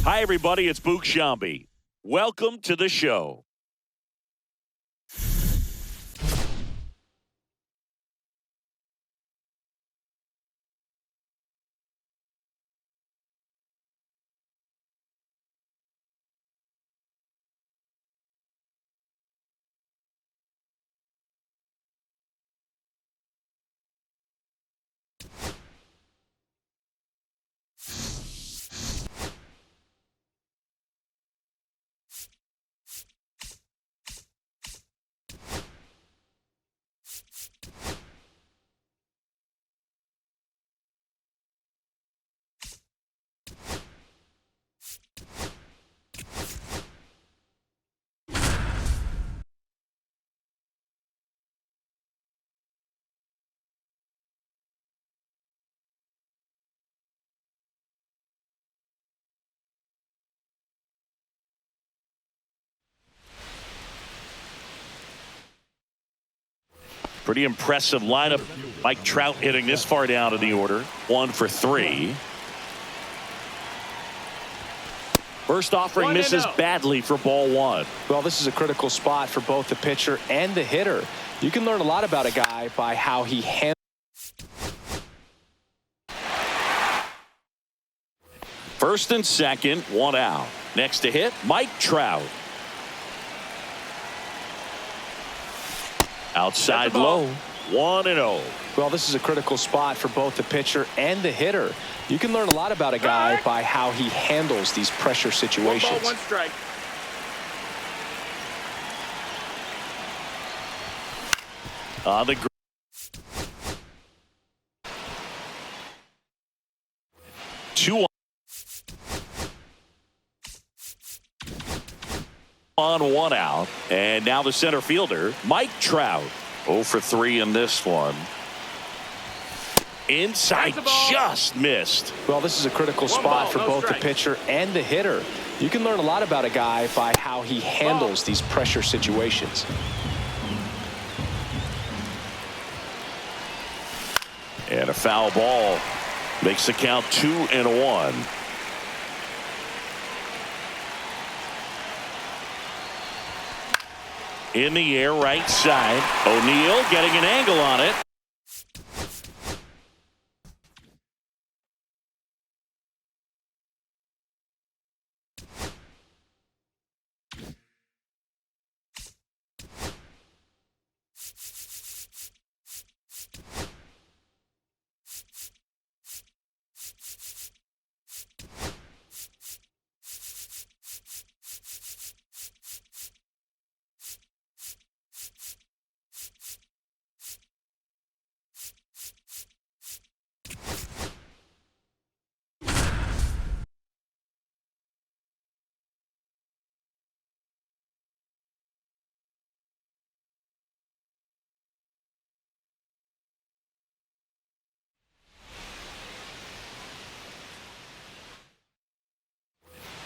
Hi, everybody. It's Boog Shambi. Welcome to the show. Pretty impressive lineup. Mike Trout hitting this far down in the order. 1 for 3. First offering misses badly for ball 1. Well, this is a critical spot for both the pitcher and the hitter. You can learn a lot about a guy by how he handles. First and second, 1 out. Next to hit, Mike Trout. Outside low, 1-0. Well, this is a critical spot for both the pitcher and the hitter. You can learn a lot about a guy by how he handles these pressure situations. 1 ball, 1 strike. On the 2 on 1 out. And now the center fielder, Mike Trout. 0 for 3 in this one. Inside, just missed. Well, this is a critical spot for both the pitcher and the hitter. You can learn a lot about a guy by how he handles these pressure situations. And a foul ball makes the count 2-1. In the air, right side. O'Neill getting an angle on it.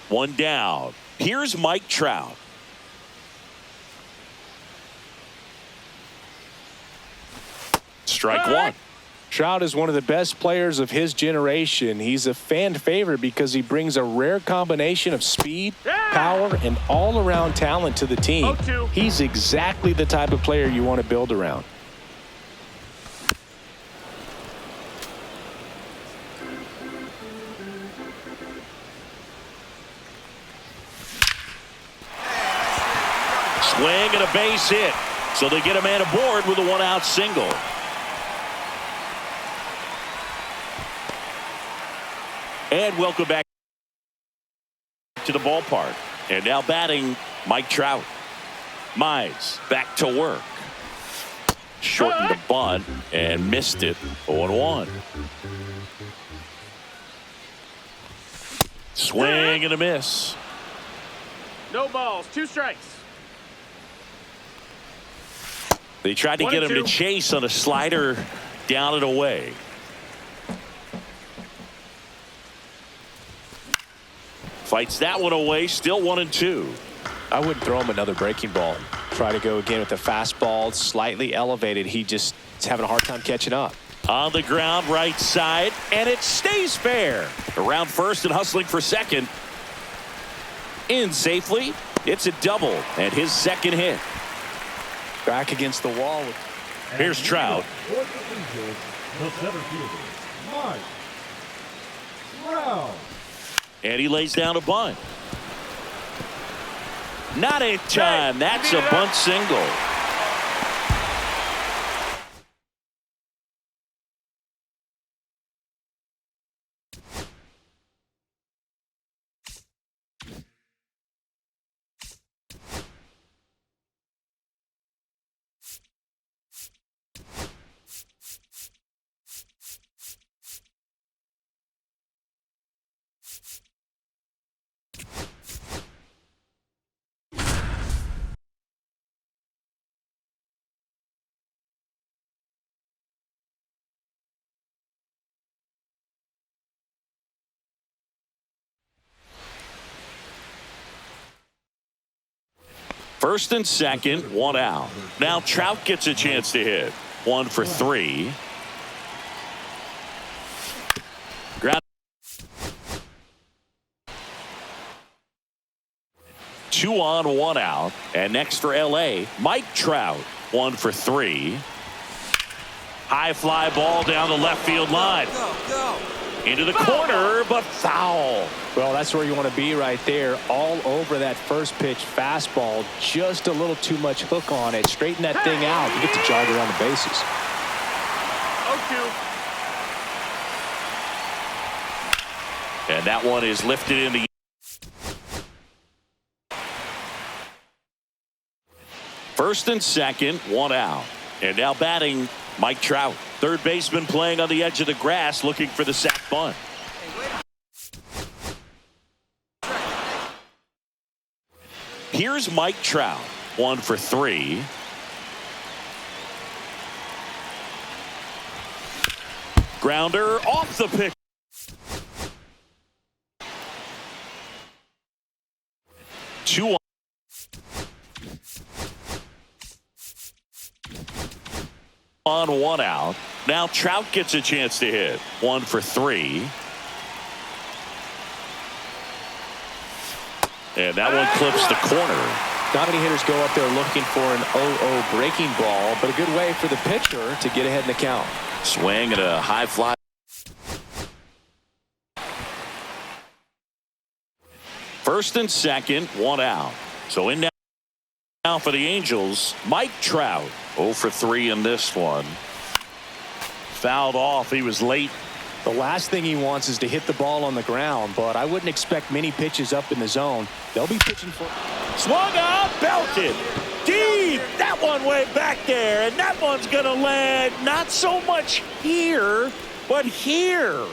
One down. Here's Mike Trout. Strike 1. Trout is one of the best players of his generation. He's a fan favorite because he brings a rare combination of speed, power, and all-around talent to the team. He's exactly the type of player you want to build around. Swing and a base hit. So they get a man aboard with a 1-out single. And welcome back to the ballpark. And now batting, Mike Trout. Mize back to work. Shortened the bunt and missed it. 0-1. Swing and a miss. No balls, 2 strikes. They tried to get him to chase on a slider down and away. Fights that one away, still 1-2. I wouldn't throw him another breaking ball. Try to go again with the fastball, slightly elevated. He just is having a hard time catching up. On the ground, right side, and it stays fair. Around first and hustling for second. In safely. It's a double and his second hit. Back against the wall. Here's Trout. And he lays down a bunt. Not in time. That's a bunt single. First and second, one out. Now Trout gets a chance to hit. 1 for 3. Ground. 2 on, 1 out. And next for LA, Mike Trout. 1 for 3. High fly ball down the left field line. Into the corner, but foul. Well, that's where you want to be right there. All over that first pitch fastball. Just a little too much hook on it. Straighten that thing out. You get to jog around the bases. 0-2. And that one is lifted in the. First and second, 1 out. And now batting, Mike Trout. Third baseman playing on the edge of the grass, looking for the sac bunt. Here's Mike Trout. 1 for 3. Grounder off the pick. 2 on, 1 out. Now Trout gets a chance to hit. 1 for 3. And that one clips the corner. Not many hitters go up there looking for an 0-0 breaking ball, but a good way for the pitcher to get ahead in the count. Swing and a high fly. First and second, 1 out. So in now for the Angels, Mike Trout. 0 for 3 in this one. Fouled off. He was late. The last thing he wants is to hit the ball on the ground, but I wouldn't expect many pitches up in the zone. They'll be pitching for. Swung out, belted. Deep. That one way back there, and that one's going to land not so much here, but here.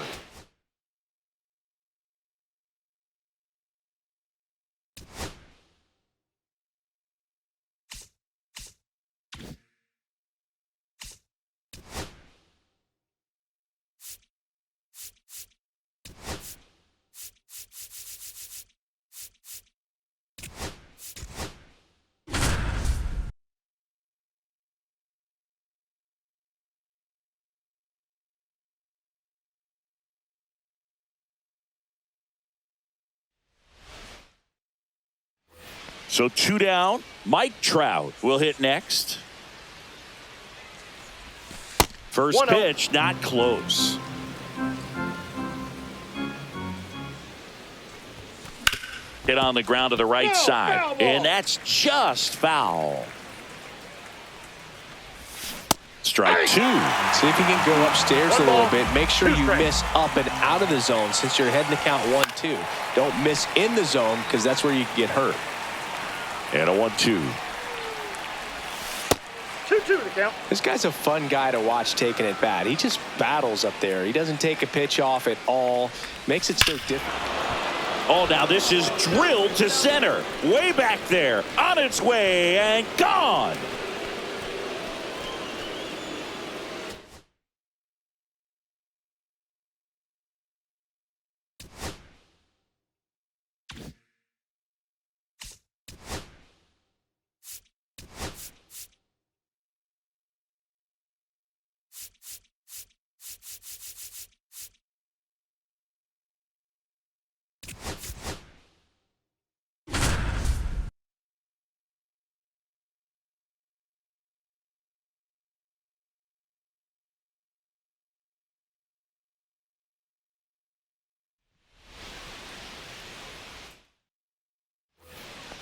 So 2 down. Mike Trout will hit next. First 1-0. pitch, not close. Hit on the ground to the right side. Foul ball. And that's just foul. Strike 2. See if you can go upstairs a little bit. Make sure you miss up and out of the zone since you're heading to count 1-2. Don't miss in the zone because that's where you can get hurt. And a 1-2. 2-2 to count. This guy's a fun guy to watch taking it bat. He just battles up there. He doesn't take a pitch off at all. Makes it so different. Oh, now this is drilled to center. Way back there. On its way and gone.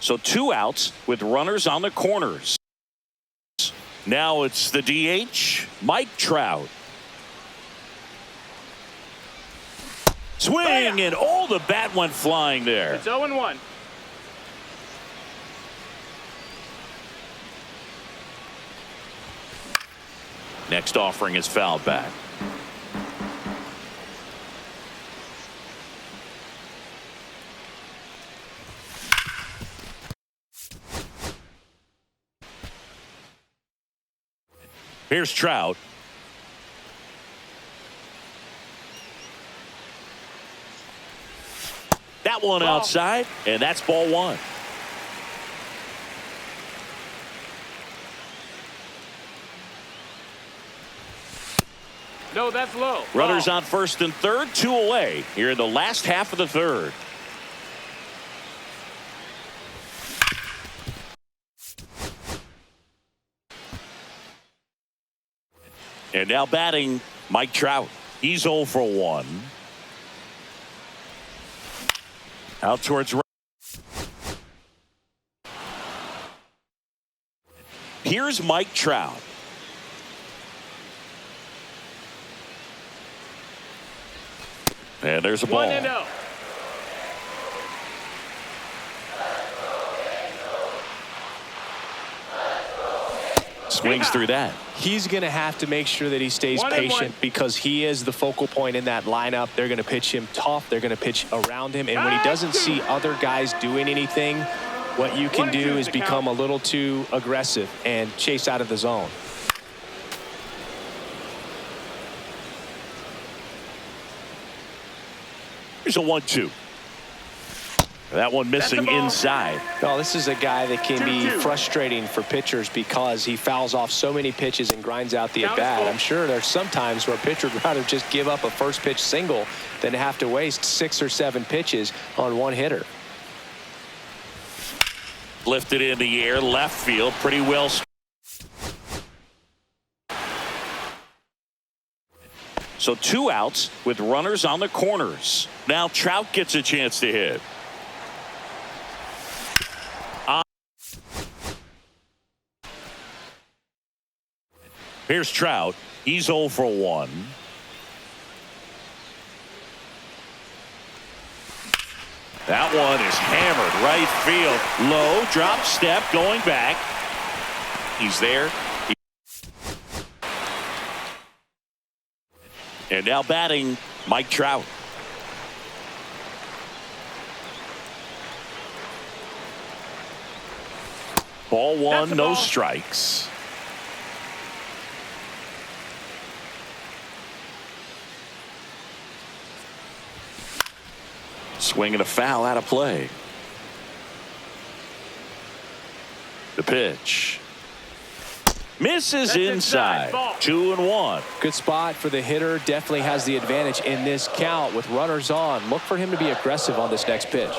So 2 outs with runners on the corners. Now it's the DH, Mike Trout. Swing, and all the bat went flying there. It's 0-1. Next offering is fouled back. Here's Trout. That one outside, and that's ball 1. No, that's low. Runners on first and third, 2 away here in the last half of the third. And now batting, Mike Trout. He's 0 for 1. Out towards right. Here's Mike Trout. And there's a ball. 1-0. Swings through that. He's going to have to make sure that he stays 1-1. patient because he is the focal point in that lineup. They're going to pitch him tough. They're going to pitch around him. And when he doesn't see other guys doing anything, what you can do is become a little too aggressive and chase out of the zone. Here's a 1-2. That one missing inside. Well, this is a guy that can be frustrating for pitchers because he fouls off so many pitches and grinds out the at-bat. I'm sure there's some times where a pitcher would rather just give up a first pitch single than have to waste 6 or 7 pitches on one hitter. Lifted in the air, left field, pretty well. So 2 outs with runners on the corners. Now Trout gets a chance to hit. Here's Trout. He's 0 for 1. That one is hammered right field. Low drop step going back. He's there. And now batting, Mike Trout. Ball 1, no strikes. Swing and a foul out of play. The pitch. Misses inside. 2-1. Good spot for the hitter. Definitely has the advantage in this count with runners on. Look for him to be aggressive on this next pitch.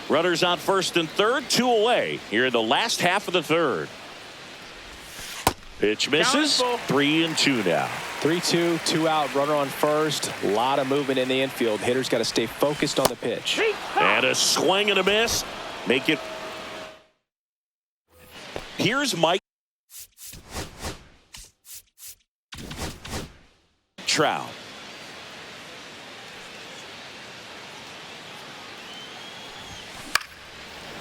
Runners on first and third, 2 away here in the last half of the third. Pitch misses. 3-2 now. 3-2, 2 out, runner on first. A lot of movement in the infield. Hitter's got to stay focused on the pitch. And a swing and a miss. Make it. Here's Mike Trout.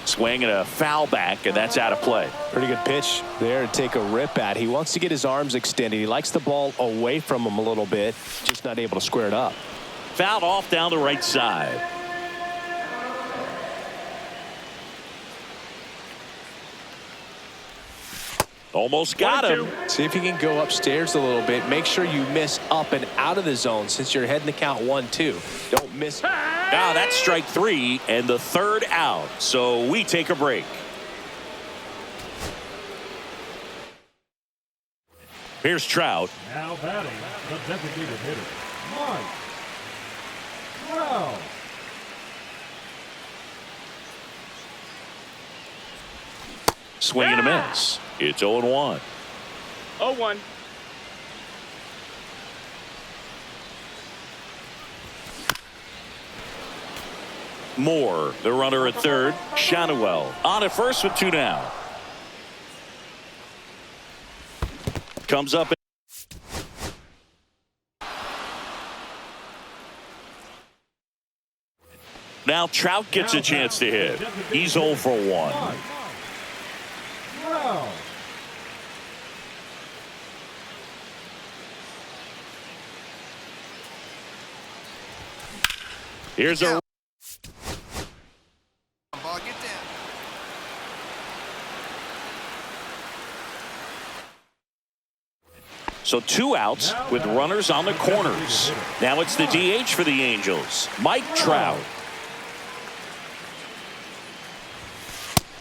Swing and a foul back, and that's out of play. Pretty good pitch there to take a rip at. He wants to get his arms extended. He likes the ball away from him a little bit, just not able to square it up. Fouled off down the right side. Almost got him. See if you can go upstairs a little bit. Make sure you miss up and out of the zone since you're heading the count 1-2. Don't miss. Now that's strike 3 and the third out. So we take a break. Here's Trout. Now batting, the designated hitter, Mike Trout. Swing and a miss. It's 0-1. 0-1. Moore, the runner at third. Shanuel on at first with 2 down. Comes up. Now Trout gets a chance to hit. He's 0 for 1. Wow. Here's a Ball, get down. So 2 outs with runners on the corners. Now it's the DH for the Angels, Mike Trout.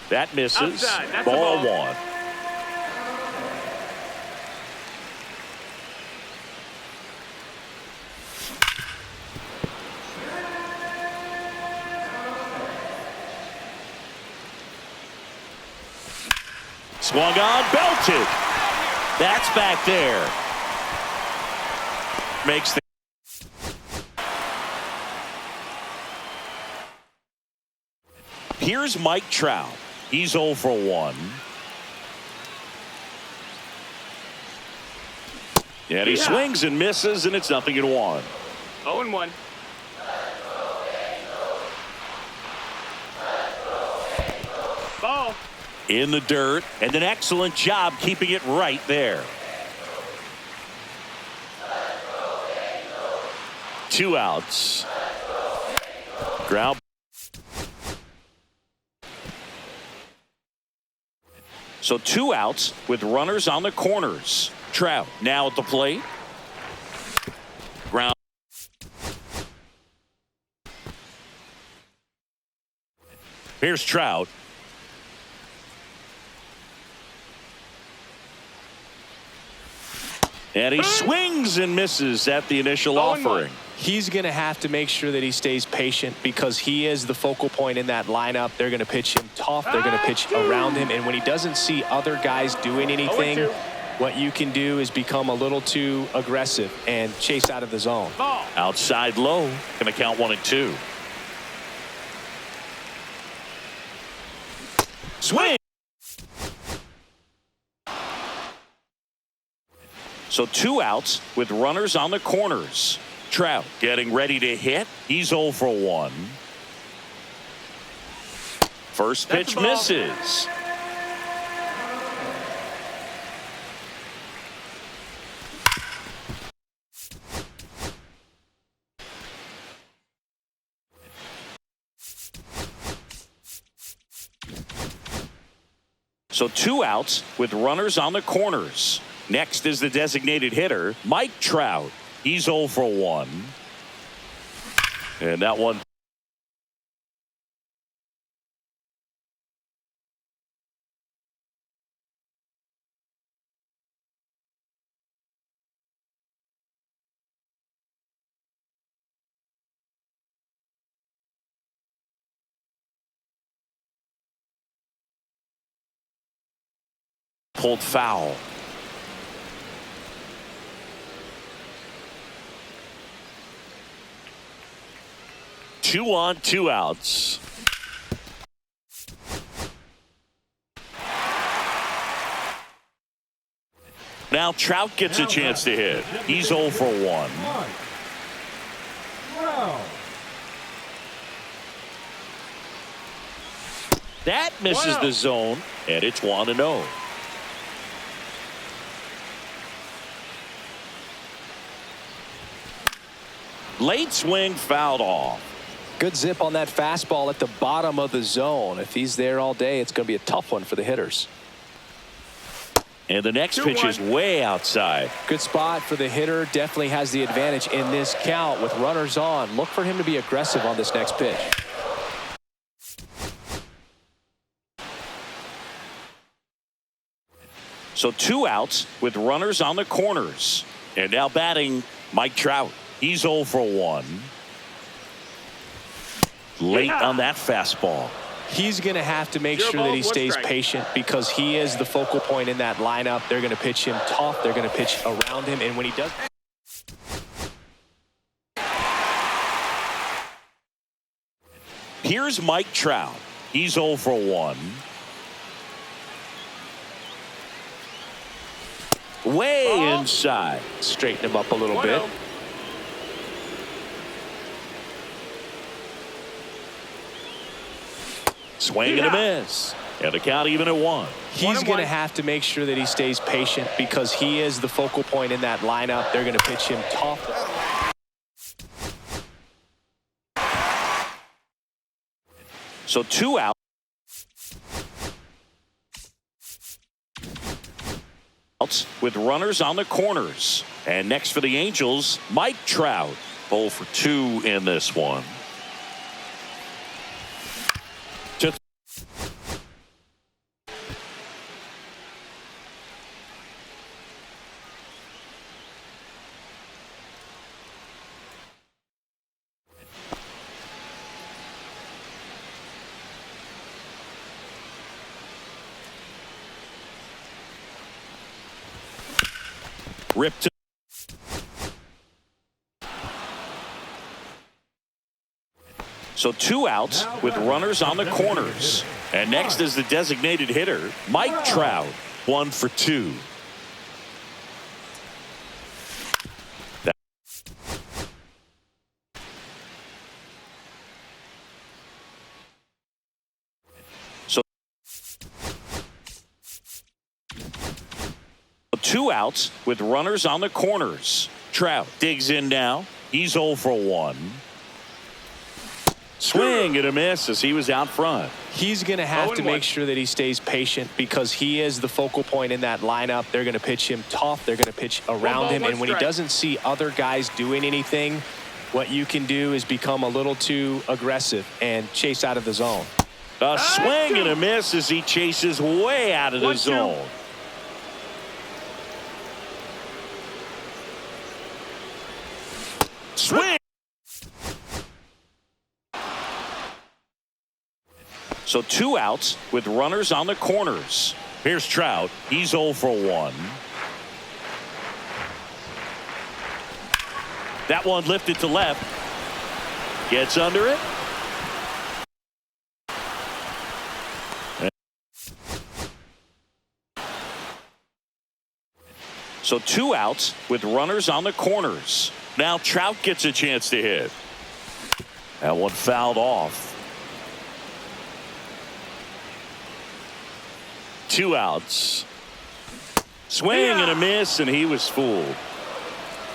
That misses. Outside. That's Ball a ball. 1. Swung on, belted. That's back there. Makes the Here's Mike Trout. He's 0 for 1. And he swings and misses, and it's 0-1. 0-1. Ball. In the dirt, and an excellent job keeping it right there. 2 outs. Ground. So 2 outs with runners on the corners. Trout now at the plate. Ground. Here's Trout. And he swings and misses at the initial offering. He's going to have to make sure that he stays patient because he is the focal point in that lineup. They're going to pitch him tough. They're going to pitch around him. And when he doesn't see other guys doing anything, what you can do is become a little too aggressive and chase out of the zone. Ball. Outside low. Going to count 1 and 2. Swing. So 2 outs with runners on the corners. Trout getting ready to hit. He's 0 for 1. First pitch misses. So 2 outs with runners on the corners. Next is the designated hitter, Mike Trout. He's 0 for 1. And that one. Pulled foul. 2 on, 2 outs. Now Trout gets a chance to hit. He's 0 for 1. Wow. That misses the zone, and it's 1-0. Late swing fouled off. Good zip on that fastball at the bottom of the zone. If he's there all day, it's going to be a tough one for the hitters. And the next pitch is way outside. Good spot for the hitter. Definitely has the advantage in this count with runners on. Look for him to be aggressive on this next pitch. So 2 outs with runners on the corners. And now batting Mike Trout. He's 0 for 1. Late on that fastball. He's going to have to make sure that he stays patient because he is the focal point in that lineup. They're going to pitch him tough. They're going to pitch around him. And when he does. Here's Mike Trout. He's 0 for 1. Way inside. Straighten him up a little bit. Swing and a miss. And the count even at 1. He's going to have to make sure that he stays patient because he is the focal point in that lineup. They're going to pitch him tough. So 2 out. With runners on the corners. And next for the Angels, Mike Trout. 0 for 2 in this one. Ripped. So 2 outs with runners on the corners. And next is the designated hitter, Mike Trout. 1 for 2. So 2 outs with runners on the corners. Trout digs in now. He's 0 for 1. Swing and a miss as he was out front. He's going to have to make sure that he stays patient because he is the focal point in that lineup. They're going to pitch him tough. They're going to pitch around him. And when he doesn't see other guys doing anything, what you can do is become a little too aggressive and chase out of the zone. A swing and a miss as he chases way out of the zone. Swing. So 2 outs with runners on the corners. Here's Trout. He's 0 for 1. That one lifted to left. Gets under it. So 2 outs with runners on the corners. Now Trout gets a chance to hit. That one fouled off. 2 outs. Swing and a miss, and he was fooled.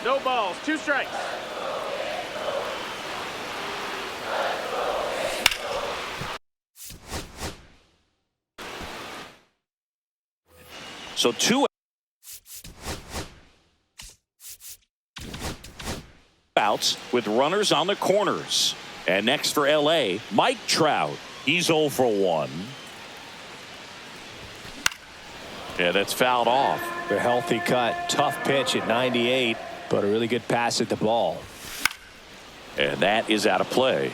No balls, 2 strikes. So 2 outs with runners on the corners. And next for LA, Mike Trout. He's 0 for 1. Yeah, that's fouled off. The healthy cut. Tough pitch at 98, but a really good pass at the ball. And that is out of play.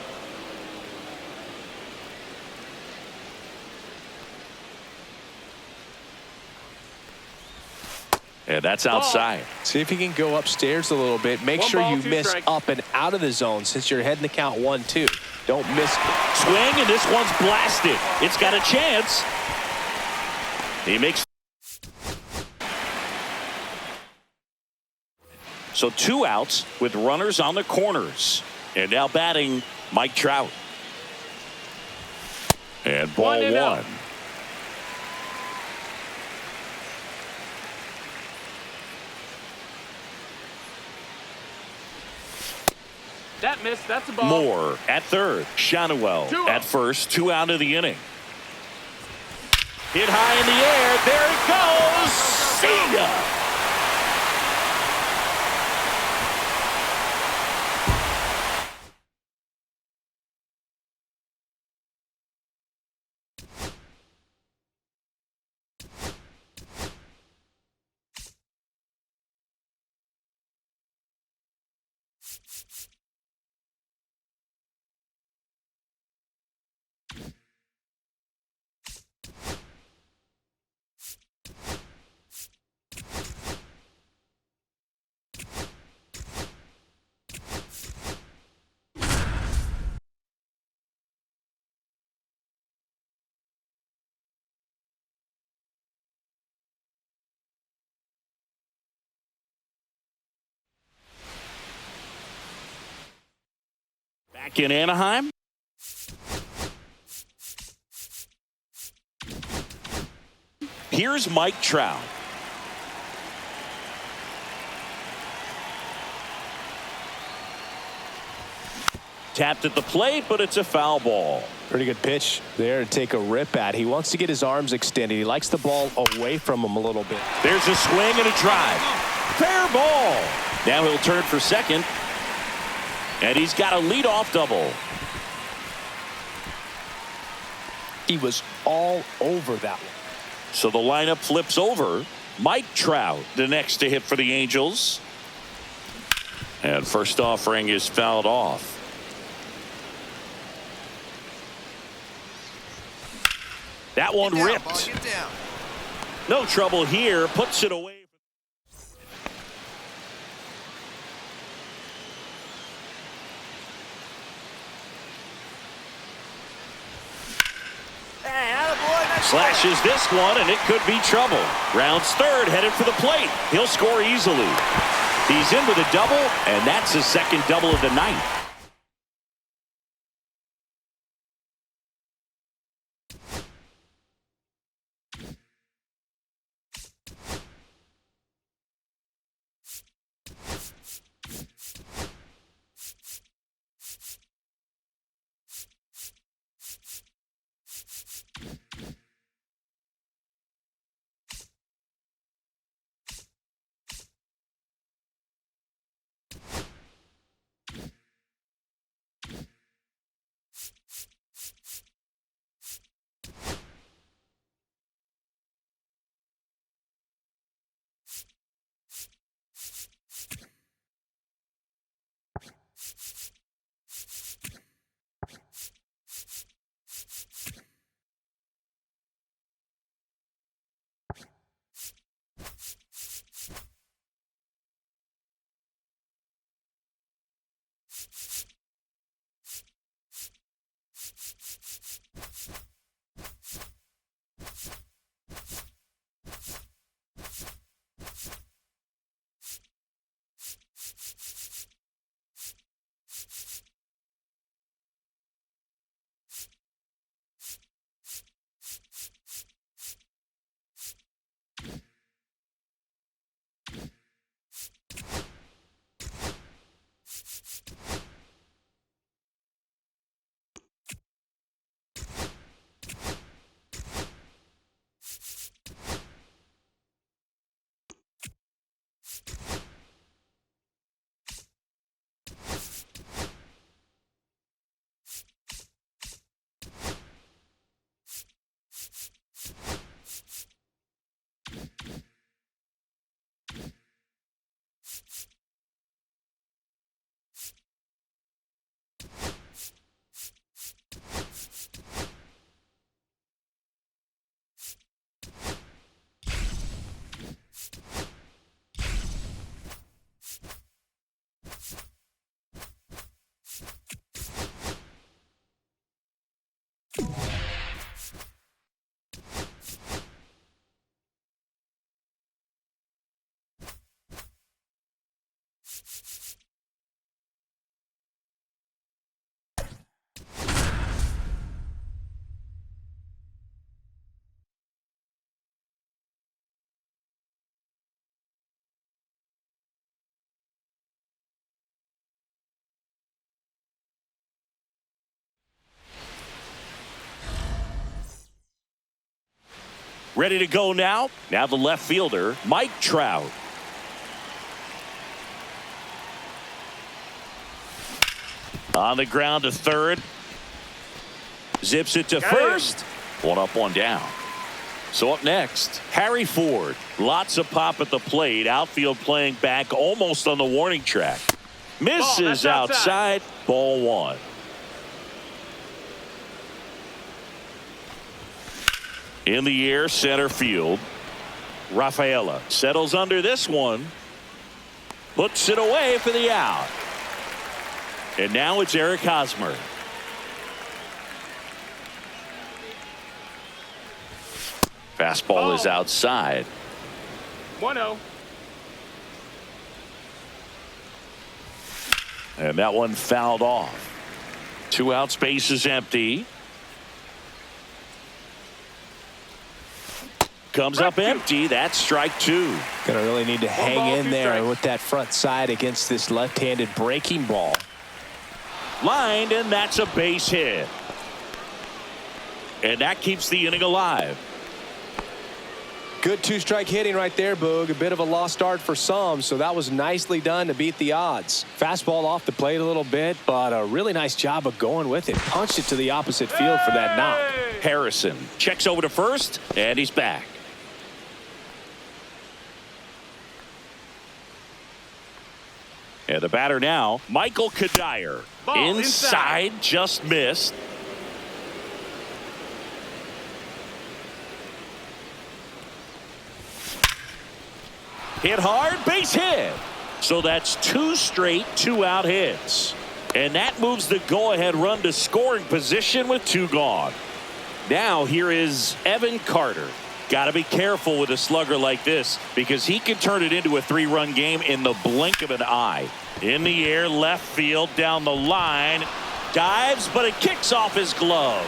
And that's outside. See if he can go upstairs a little bit. Make sure you miss up and out of the zone since you're heading the count 1-2. Don't miss. Swing, and this one's blasted. It's got a chance. He makes. So 2 outs with runners on the corners. And now batting Mike Trout. And ball 1. That missed. That's a ball. Moore at third. Shanuel at first. 2 out of the inning. Hit high in the air. There it goes. See ya. Back in Anaheim. Here's Mike Trout. Tapped at the plate, but it's a foul ball. Pretty good pitch there to take a rip at. He wants to get his arms extended. He likes the ball away from him a little bit. There's a swing and a drive. Fair ball. Now he'll turn for second. And he's got a leadoff double. He was all over that one. So the lineup flips over. Mike Trout, the next to hit for the Angels. And first offering is fouled off. That one ripped. No trouble here. Puts it away. Slashes this one, and it could be trouble. Rounds third, headed for the plate. He'll score easily. He's in with a double, and that's his second double of the night. Ready to go now. Now the left fielder, Mike Trout. On the ground to third. Zips it to first. One up, one down. So up next, Harry Ford. Lots of pop at the plate. Outfield playing back almost on the warning track. Misses outside. Ball one. In the air, center field. Rafaela settles under this one. Puts it away for the out. And now it's Eric Hosmer. Fastball is outside. 1-0. And that one fouled off. 2 out, space is empty. Comes up empty. That's strike 2. Gonna really need to hang ball, in 2 there strikes. with that front side against this left-handed breaking ball. Lined, and that's a base hit. And that keeps the inning alive. Good 2-strike hitting right there, Boog. A bit of a lost start for some, so that was nicely done to beat the odds. Fastball off the plate a little bit, but a really nice job of going with it. Punched it to the opposite field for that knock. Harrison checks over to first, and he's back. And the batter now, Michael Kadire. Ball Inside, just missed. Hit hard, base hit. So that's 2 straight 2-out hits. And that moves the go-ahead run to scoring position with 2 gone. Now here is Evan Carter. Got to be careful with a slugger like this because he can turn it into a 3-run game in the blink of an eye. In the air, left field, down the line. Dives, but it kicks off his glove.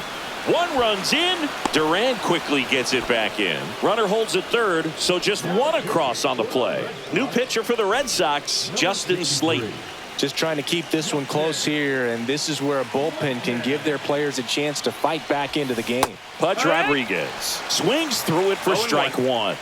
1 runs in. Duran quickly gets it back in. Runner holds at third, so just 1 across on the play. New pitcher for the Red Sox, Justin Slayton. Just trying to keep this one close here, and this is where a bullpen can give their players a chance to fight back into the game. Pudge Rodriguez swings through it for strike 1.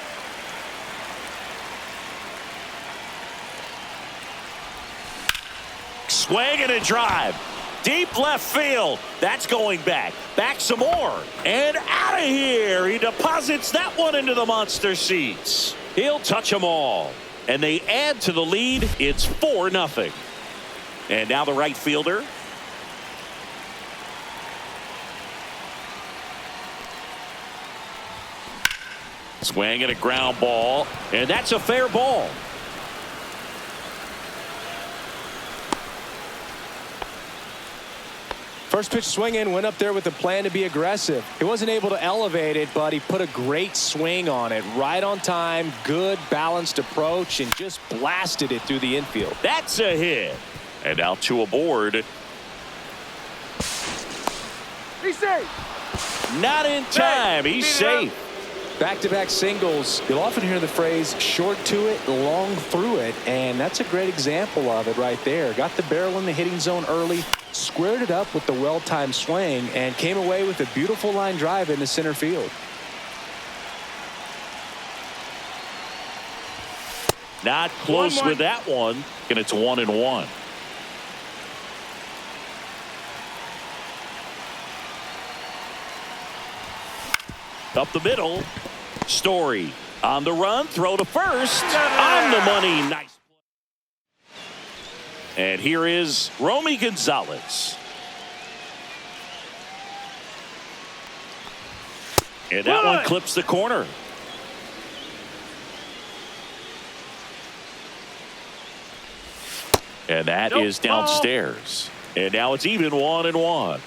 Swing and a drive. Deep left field. That's going back. Back some more. And out of here. He deposits that one into the monster seats. He'll touch them all. And they add to the lead. It's 4-0. And now the right fielder. Swing and a ground ball. And that's a fair ball. First pitch swinging, went up there with a plan to be aggressive. He wasn't able to elevate it, but he put a great swing on it. Right on time, good balanced approach, and just blasted it through the infield. That's a hit. And now 2 aboard. He's safe. Not in time. He's safe. Back-to-back singles. You'll often hear the phrase short to it, long through it, and that's a great example of it right there. Got the barrel in the hitting zone early, squared it up with the well-timed swing, and came away with a beautiful line drive into center field. Not close 1-1. with that one, and it's 1-1. Up the middle. Story on the run. Throw to first. On the money. Nice. And here is Romy Gonzalez. And that one clips the corner. And that is downstairs. And now it's even 1-1.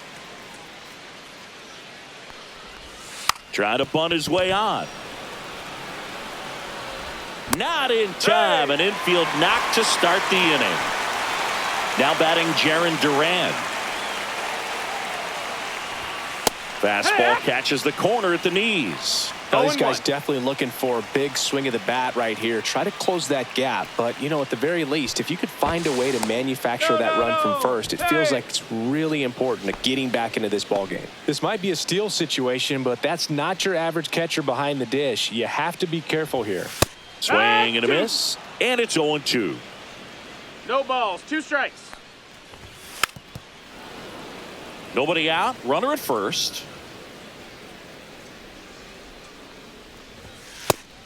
Trying to bunt his way on. Not in time. An infield knock to start the inning. Now batting Jarren Duran. Fastball catches the corner at the knees. Now, these guys definitely looking for a big swing of the bat right here. Try to close that gap. But, you know, at the very least, if you could find a way to manufacture that run from first, it feels like it's really important to getting back into this ball game. This might be a steal situation, but that's not your average catcher behind the dish. You have to be careful here. Swing and a miss. And it's 0-2. No balls. 2 strikes. Nobody out. Runner at first.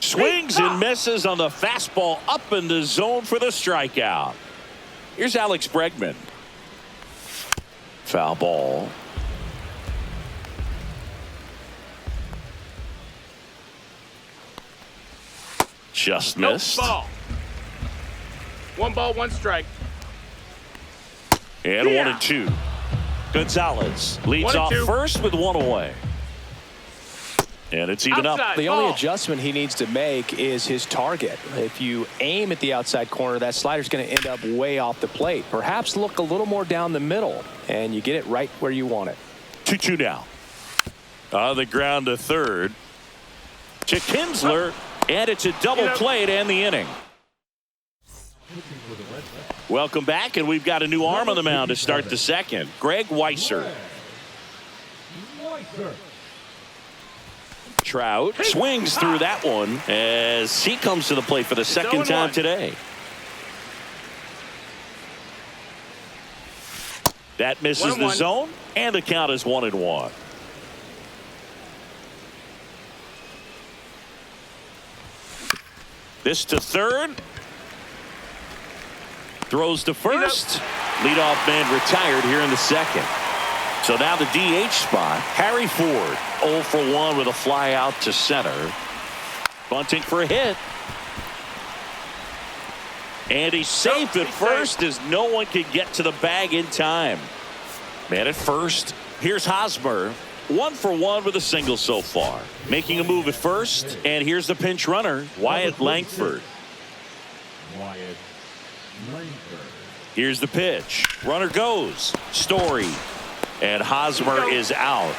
Swings and misses on the fastball up in the zone for the strikeout. Here's Alex Bregman. Foul ball. Just missed. Ball. 1 ball, 1 strike. And 1-2. Gonzalez leads off 1-2. first with 1 away. And it's even up. The only adjustment he needs to make is his target. If you aim at the outside corner, that slider's going to end up way off the plate. Perhaps look a little more down the middle, and you get it right where you want it. 2-2 now. On the ground to third. To Kinsler, and it's a double play to end the inning. Welcome back, and we've got a new arm on the mound to start the second. Greg Weisser. Trout swings through that one as he comes to the plate for the second time today. That misses the zone, and the count is 1-1. This to third. Throws to first. Leadoff man retired here in the second. So now the DH spot. Harry Ford 0 for 1 with a fly out to center. Bunting for a hit. And he's safe at first as no one can get to the bag in time. Man at first. Here's Hosmer. 1 for 1 with a single so far. Making a move at first. And here's the pinch runner, Wyatt Langford. Here's the pitch. Runner goes. Story. And Hosmer is out.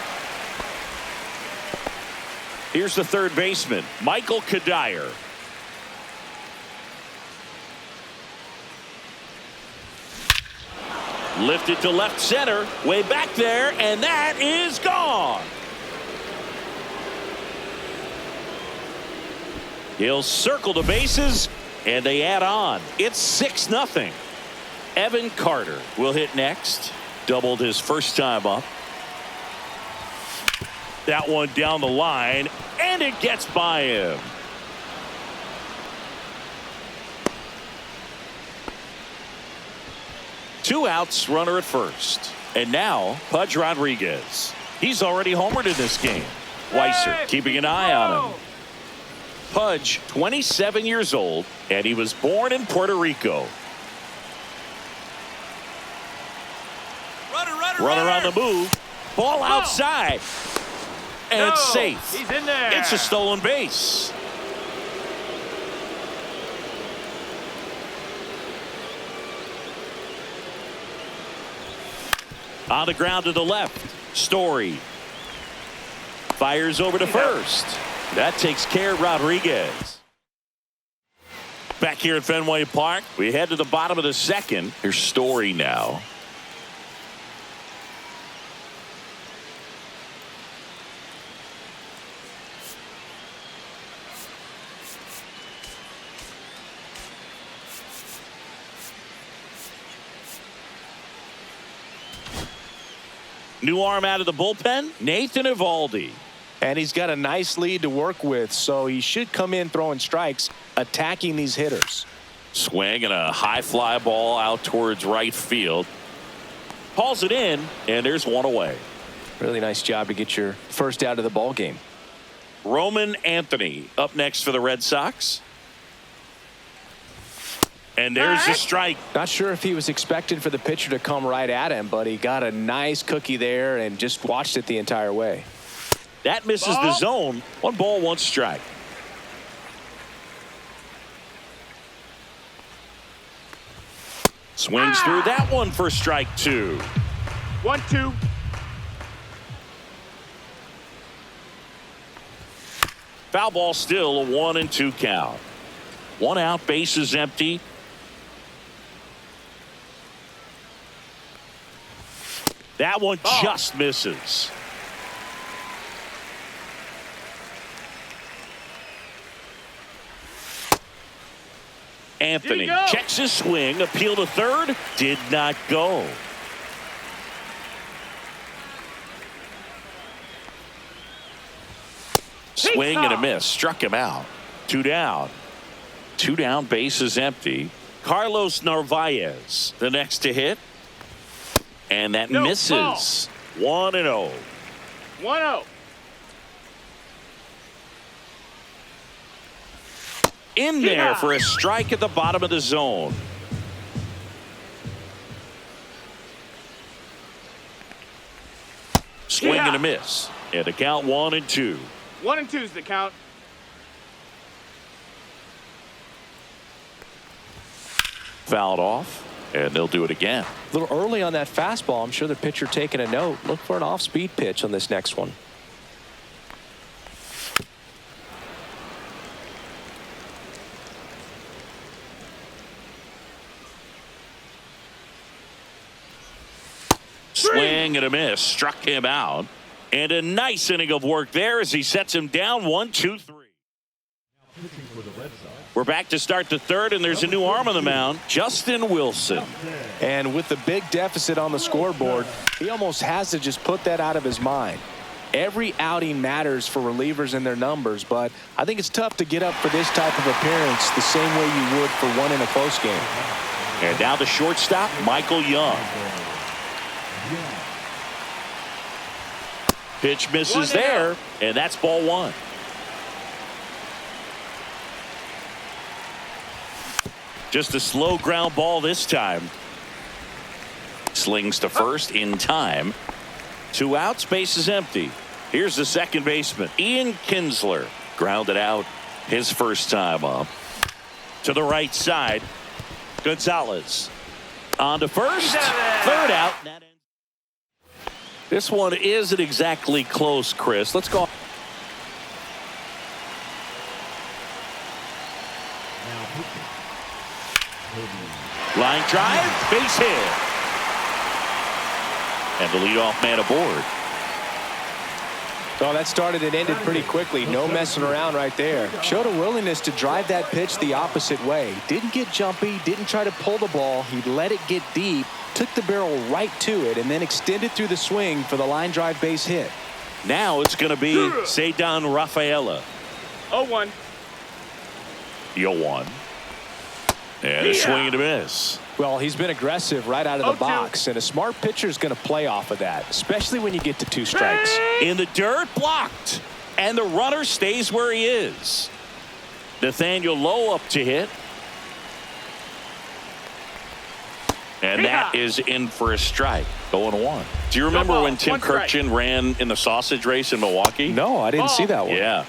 Here's the third baseman, Michael Kadire. Lifted to left center, way back there, and that is gone. He'll circle the bases, and they add on. It's 6-0. Evan Carter will hit next. Doubled his first time up. That one down the line, and it gets by him. Two outs, runner at first. And now, Pudge Rodriguez. He's already homered in this game. Weisser keeping an eye on him. Pudge, 27 years old, and he was born in Puerto Rico. Runner on the move. Ball outside. And it's safe. He's in there. It's a stolen base. On the ground to the left. Story. Fires over to first. That takes care of Rodriguez. Back here at Fenway Park, we head to the bottom of the second. Here's Story now. New arm out of the bullpen, Nathan Eovaldi. And he's got a nice lead to work with, so he should come in throwing strikes, attacking these hitters. Swing and a high fly ball out towards right field. Hauls it in, and there's one away. Really nice job to get your first out of the ball game. Roman Anthony up next for the Red Sox. And there's the strike. Not sure if he was expecting for the pitcher to come right at him, but he got a nice cookie there and just watched it the entire way. That misses the zone. 1 ball, 1 strike. Swings through that one for strike 2. 1-2. Foul ball, still a 1-2 count. 1 out, bases empty. That one just misses. Anthony checks his swing, appeal to third, did not go. Swing and a miss, struck him out. 2 down. 2 down, bases empty. Carlos Narvaez, the next to hit. And that misses. 1-0. 1-0. In there for a strike at the bottom of the zone. Swing and a miss. And a count 1-2. 1 and 2's the count. Fouled off, and they'll do it again. A little early on that fastball. I'm sure the pitcher taking a note. Look for an off-speed pitch on this next one. Swing and a miss. Struck him out. And a nice inning of work there as he sets him down 1, 2, 3. We're back to start the third, and there's a new arm on the mound, Justin Wilson. And with the big deficit on the scoreboard, he almost has to just put that out of his mind. Every outing matters for relievers and their numbers, but I think it's tough to get up for this type of appearance the same way you would for one in a close game. And now the shortstop, Michael Young. Pitch misses there, and that's ball 1. Just a slow ground ball this time. Slings to first in time. 2 outs, base is empty. Here's the second baseman, Ian Kinsler. Grounded out his first time up. To the right side, Gonzalez. On to first. Third out. This one isn't exactly close, Chris. Let's go. Line drive, base hit. And the leadoff man aboard. Oh, that started and ended pretty quickly. No messing around right there. Showed a willingness to drive that pitch the opposite way. Didn't get jumpy, didn't try to pull the ball. He let it get deep, took the barrel right to it, and then extended through the swing for the line drive base hit. Now it's going to be Cedar Rafaela. 0-1. 0-1. And a swing and a miss. Well, he's been aggressive right out of the box, and a smart pitcher is going to play off of that, especially when you get to 2 strikes. In the dirt, blocked. And the runner stays where he is. Nathaniel Lowe up to hit. And that is in for a strike. 0-1. Do you remember when Tim Kirkjian ran in the sausage race in Milwaukee? No, I didn't see that one. Yeah.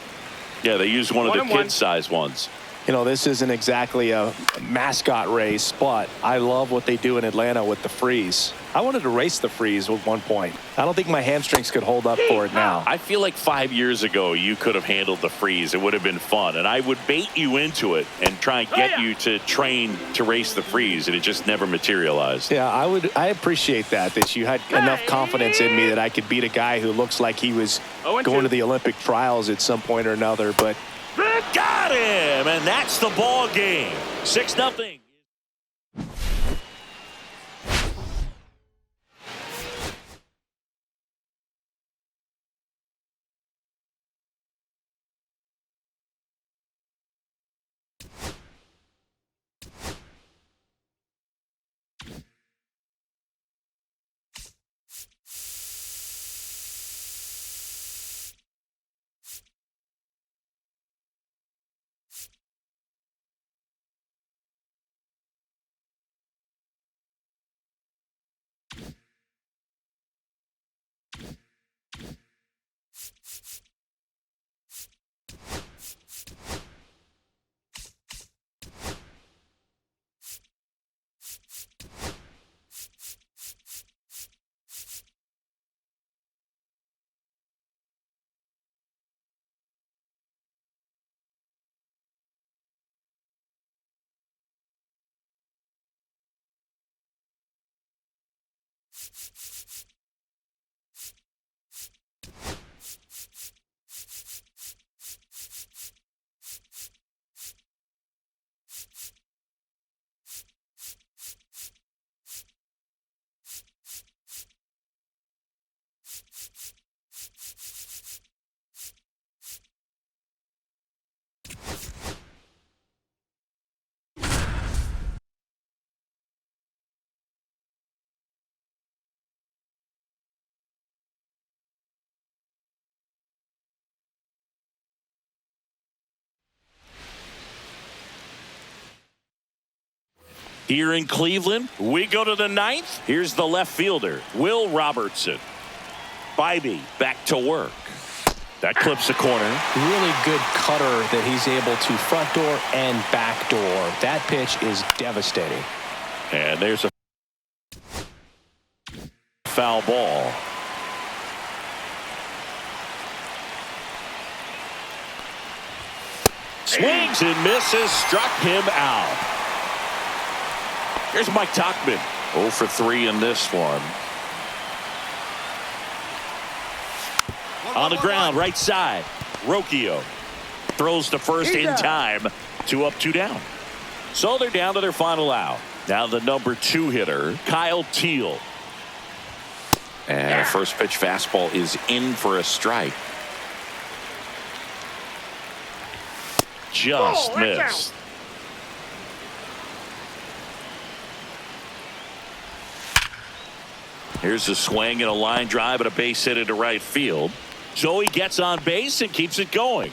Yeah, they used one of the kid-sized ones. You know, this isn't exactly a mascot race, but I love what they do in Atlanta with the freeze. I wanted to race the freeze at one point. I don't think my hamstrings could hold up for it now. I feel like 5 years ago you could have handled the freeze. It would have been fun, and I would bait you into it and try and get you to train to race the freeze, and it just never materialized. Yeah, I appreciate that you had enough confidence in me that I could beat a guy who looks like he was going to the Olympic trials at some point or another, but got him, and that's the ball game. 6-0. Here in Cleveland, we go to the 9th. Here's the left fielder, Will Robertson. Bybee back to work. That clips the corner. Really good cutter that he's able to front door and back door. That pitch is devastating. And there's a foul ball. Swings and misses, struck him out. Here's Mike Tauchman. 0 for 3 in this one. On the ground, right side. Rocchio throws to first in time. 2 up, 2 down. So they're down to their final out. Now the number 2 hitter, Kyle Teal. And a first pitch fastball is in for a strike. Just missed. Here's a swing and a line drive and a base hit into right field. Joey gets on base and keeps it going.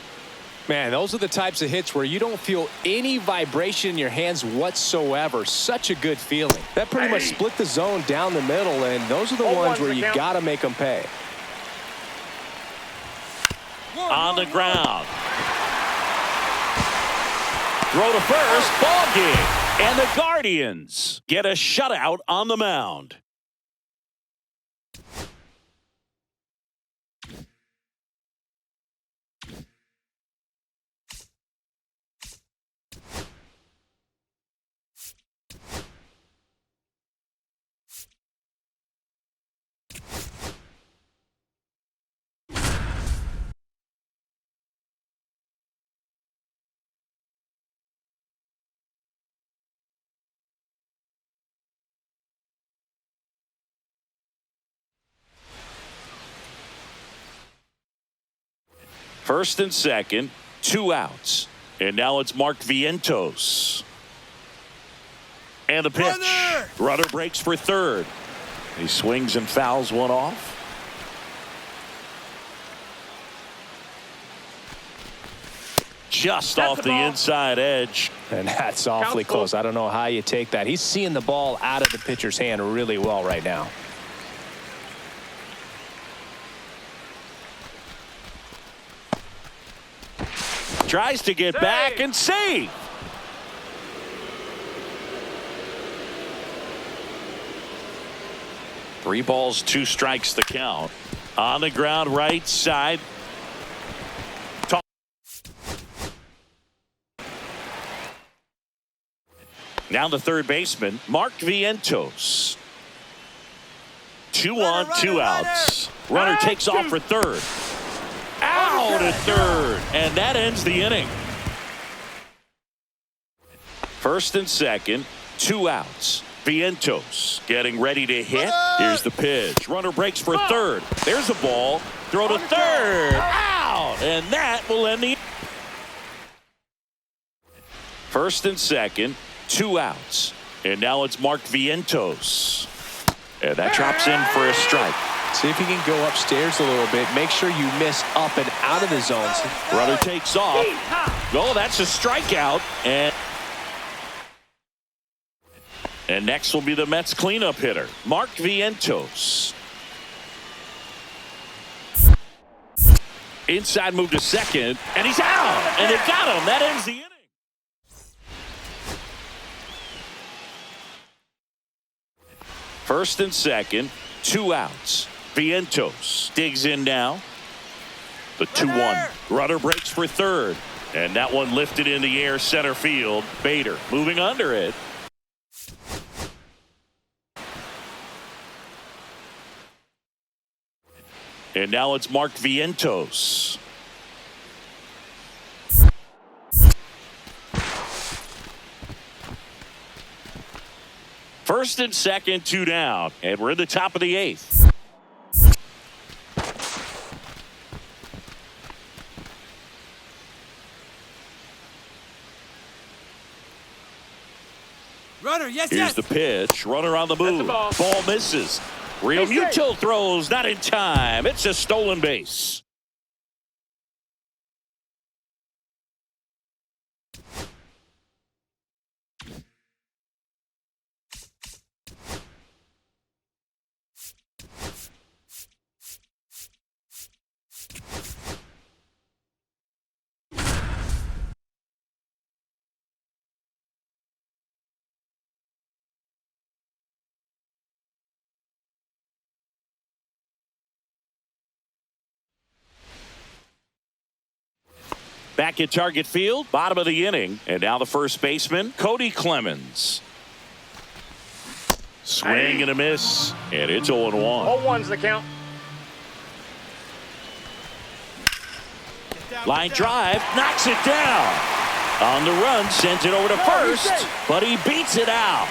Man, those are the types of hits where you don't feel any vibration in your hands whatsoever. Such a good feeling. That pretty much split the zone down the middle, and those are the ones where you got to make them pay. On the ground. Throw to first. Ball game. And the Guardians get a shutout on the mound. First and second, 2 outs. And now it's Mark Vientos. And the pitch. Runner breaks for third. He swings and fouls one off. Just off the inside edge. And that's awfully close. I don't know how you take that. He's seeing the ball out of the pitcher's hand really well right now. Tries to get back and save. Three balls, 2 strikes the count. On the ground, right side. Now the third baseman, Mark Vientos. 2 on, 2 outs. Runner takes off for third. Out at third, and that ends the inning. First and second, 2 outs. Vientos getting ready to hit. Here's the pitch. Runner breaks for third. There's a ball. Throw to third. Out, and that will end the. First and second, 2 outs. And now it's Mark Vientos. And that drops in for a strike. See if you can go upstairs a little bit. Make sure you miss up and out of the zones. Runner takes off. Oh, that's a strikeout. And next will be the Mets cleanup hitter, Mark Vientos. Inside move to second, and he's out. And they got him. That ends the inning. First and second, 2 outs. Vientos digs in now. The 2-1. Runner breaks for third. And that one lifted in the air center field. Bader moving under it. And now it's Mark Vientos. First and second, 2 down. And we're in the top of the 8th. Runner, Here's the pitch. Runner on the move. Ball misses. Real Muto throws not in time. It's a stolen base. Back at target field, bottom of the inning. And now the first baseman, Cody Clemens. Swing and a miss. And it's 0-1. 0-1's the count. Line drive, knocks it down. On the run, sends it over to first, but he beats it out.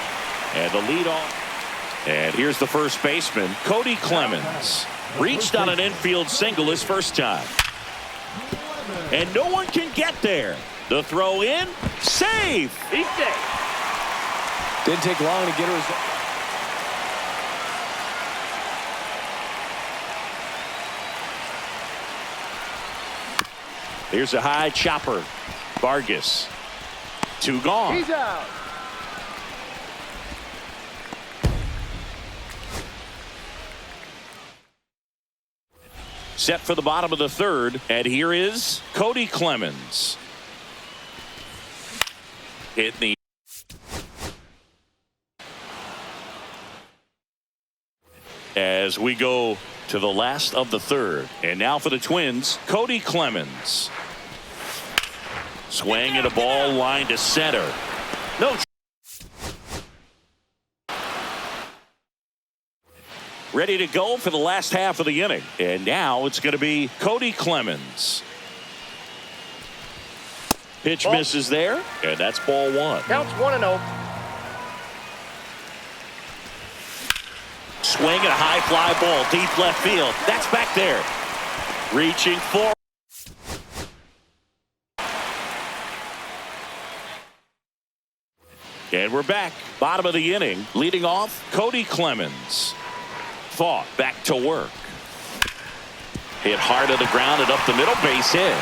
And the lead off. And here's the first baseman, Cody Clemens. Reached on an infield single his first time. And no one can get there. The throw in, save. He's safe. Didn't take long to get a result. Here's a high chopper. Vargas. 2 gone. He's out. Set for the bottom of the third. And here is Cody Clemens. Hit the. As we go to the last of the third. And now for the Twins, Cody Clemens. Swing and a ball line to center. No. Ready to go for the last half of the inning. And now it's going to be Cody Clemens. Pitch misses there. And that's ball 1. Counts 1-0. Swing and a high fly ball deep left field. That's back there. Reaching for. And we're back. Bottom of the inning. Leading off, Cody Clemens. Fought back to work. Hit hard to the ground and up the middle, base hit.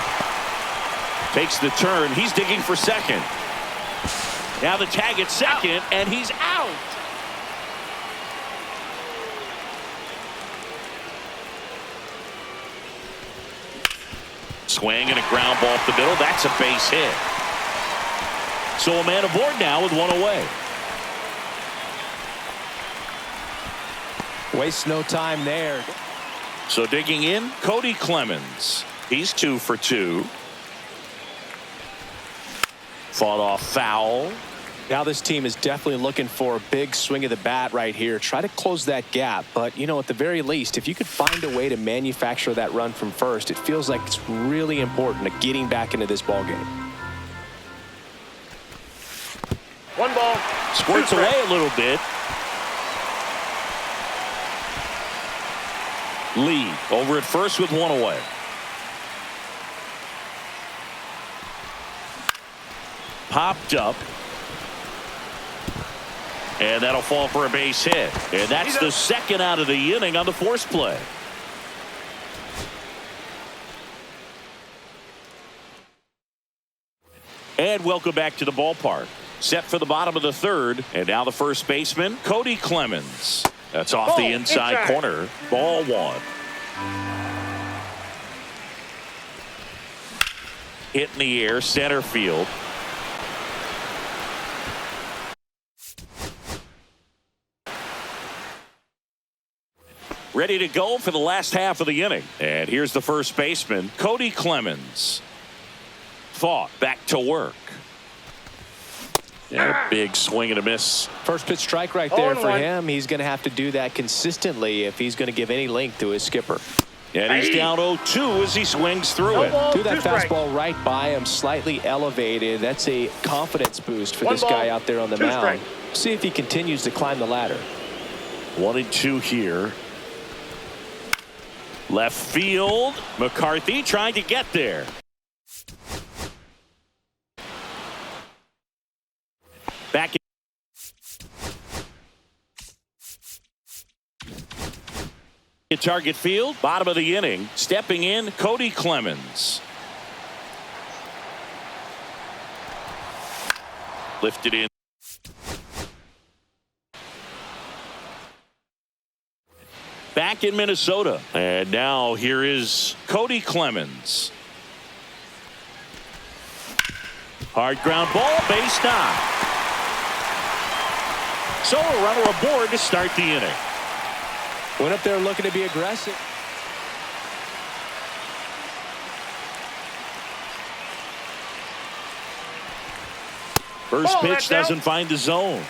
Takes the turn. He's digging for second. Now the tag at second, and he's out. Swing and a ground ball up the middle. That's a base hit. So a man aboard now with 1 away. Waste no time there. So digging in, Cody Clemens. He's 2 for 2. Fought off foul. Now this team is definitely looking for a big swing of the bat right here. Try to close that gap. But, you know, at the very least, if you could find a way to manufacture that run from first, it feels like it's really important to getting back into this ball game. 1 ball. Squirts away a little bit. Lee over at first with 1 away. Popped up. And that'll fall for a base hit. And that's the second out of the inning on the force play. And welcome back to the ballpark. Set for the bottom of the third. And now the first baseman, Cody Clemens. That's off the inside corner. Ball 1. Hit in the air, center field. Ready to go for the last half of the inning. And here's the first baseman, Cody Clemens. Fought back to work. And a big swing and a miss. First pitch strike right there for him. He's going to have to do that consistently if he's going to give any length to his skipper. And he's down 0-2 as he swings through it. Threw that fastball right by him, slightly elevated. That's a confidence boost for this guy out there on the mound. See if he continues to climb the ladder. 1-2 here. Left field. McCarthy trying to get there. Back at target field, bottom of the inning, stepping in, Cody Clemens. Lifted in. Back in Minnesota. And now here is Cody Clemens. Hard ground ball, base knock. So a runner aboard to start the inning. Went up there looking to be aggressive. First Ball, pitch that's out. doesn't find the zone.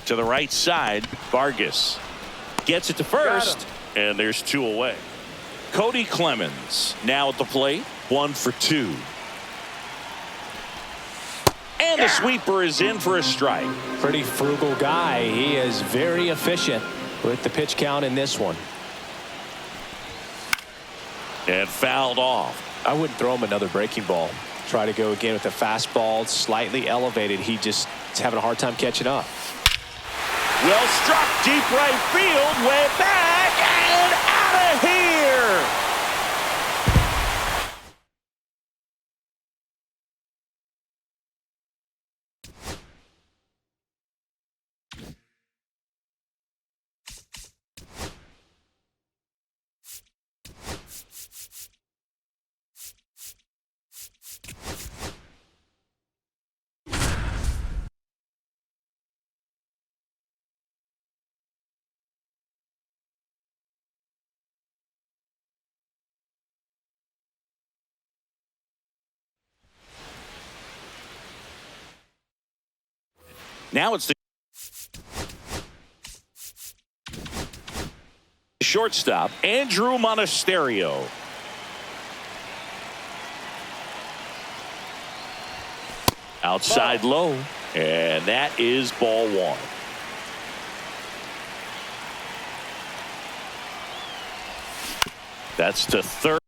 To the right side, Vargas gets it to first, and there's 2 away. Cody Clemens now at the plate, 1 for 2. And the sweeper is in for a strike. Pretty frugal guy. He is very efficient with the pitch count in this one. And fouled off. I wouldn't throw him another breaking ball. Try to go again with the fastball slightly elevated. He just is having a hard time catching up. Well struck, deep right field, way back and out of here. Now it's the shortstop, Andrew Monasterio. Outside low, and that is ball 1. That's to third.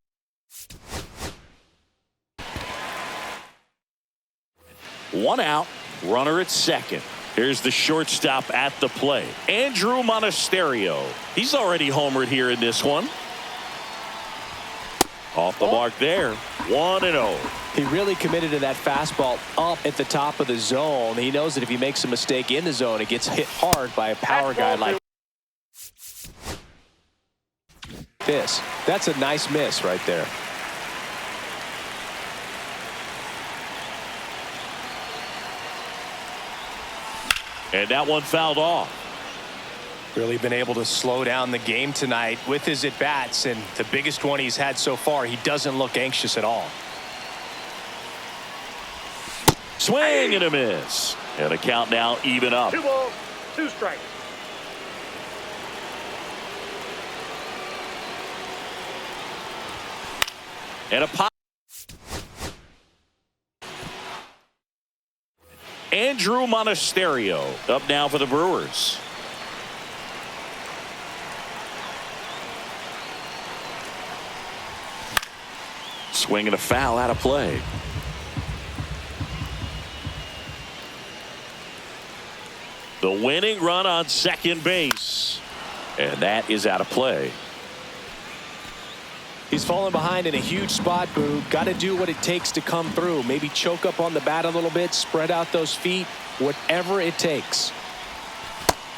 One out, runner at second. Here's the shortstop at the plate, Andrew Monasterio. He's already homered here in this one. Off the mark there, 1-0. He really committed to that fastball up at the top of the zone. He knows that if he makes a mistake in the zone, it gets hit hard by a power guy like this. That's a nice miss right there. And that one fouled off. Really been able to slow down the game tonight with his at-bats, and the biggest one he's had so far, he doesn't look anxious at all. Swing and a miss. And a count now even up. 2 balls, 2 strikes. And a pop. Andrew Monasterio up now for the Brewers. Swing and a foul out of play. The winning run on second base. And that is out of play. He's fallen behind in a huge spot, Boo. Got to do what it takes to come through. Maybe choke up on the bat a little bit, spread out those feet, whatever it takes.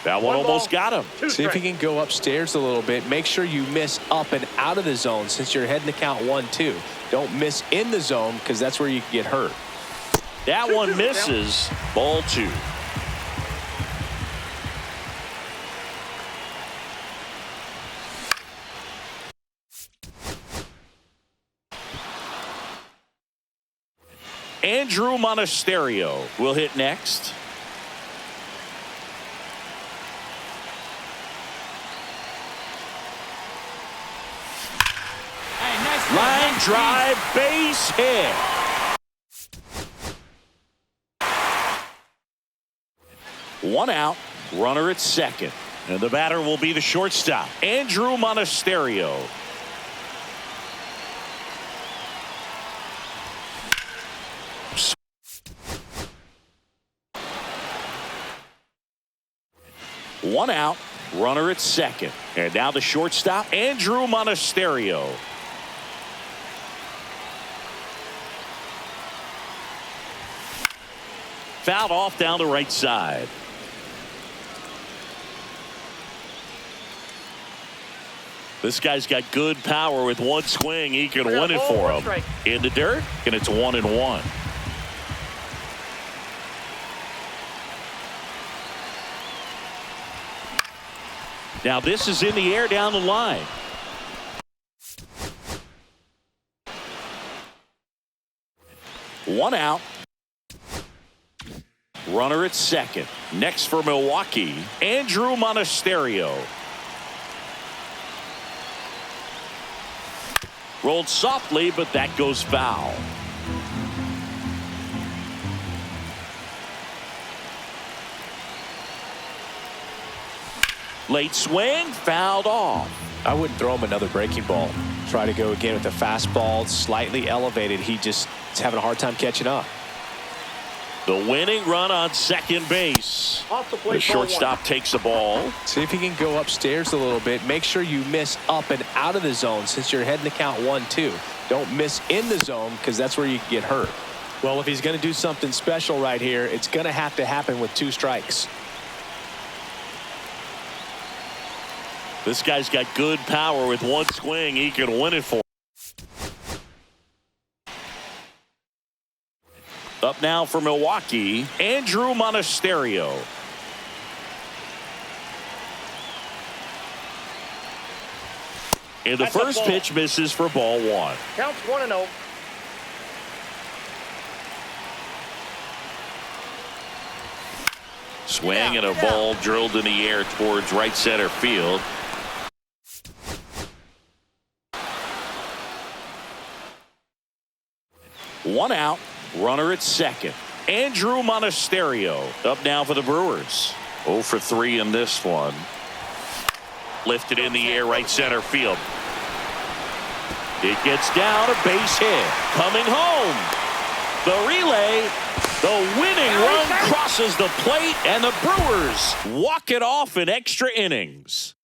That one almost got him. See if he can go upstairs a little bit. Make sure you miss up and out of the zone since you're heading to count 1-2. Don't miss in the zone because that's where you can get hurt. That one misses. Ball 2. Andrew Monasterio will hit next. Line drive, base hit. One out, runner at second. And the batter will be the shortstop, Andrew Monasterio. One out, runner at second. And now the shortstop, Andrew Monasterio. Fouled off down the right side. This guy's got good power. With one swing, he can win it for him. In the dirt, and it's 1-1. Now this is in the air down the line. One out. Runner at second. Next for Milwaukee, Andrew Monasterio. Rolled softly, but that goes foul. Late swing, fouled off. I wouldn't throw him another breaking ball. Try to go again with the fastball, slightly elevated. He just is having a hard time catching up. The winning run on second base. Off the plate, The shortstop takes the ball. See if he can go upstairs a little bit. Make sure you miss up and out of the zone since you're heading to count 1-2. Don't miss in the zone because that's where you can get hurt. Well, if he's going to do something special right here, it's going to have to happen with 2 strikes. This guy's got good power. With one swing, he can win it for him. Up now for Milwaukee, Andrew Monasterio. And the That's a first ball. pitch misses for ball 1. Counts 1-0. Swing and a ball drilled in the air towards right center field. One out. Runner at second. Andrew Monasterio up now for the Brewers. 0 for 3 in this one. Lifted in the air right center field. It gets down, a base hit. Coming home. The relay. The winning run crosses the plate, and the Brewers walk it off in extra innings.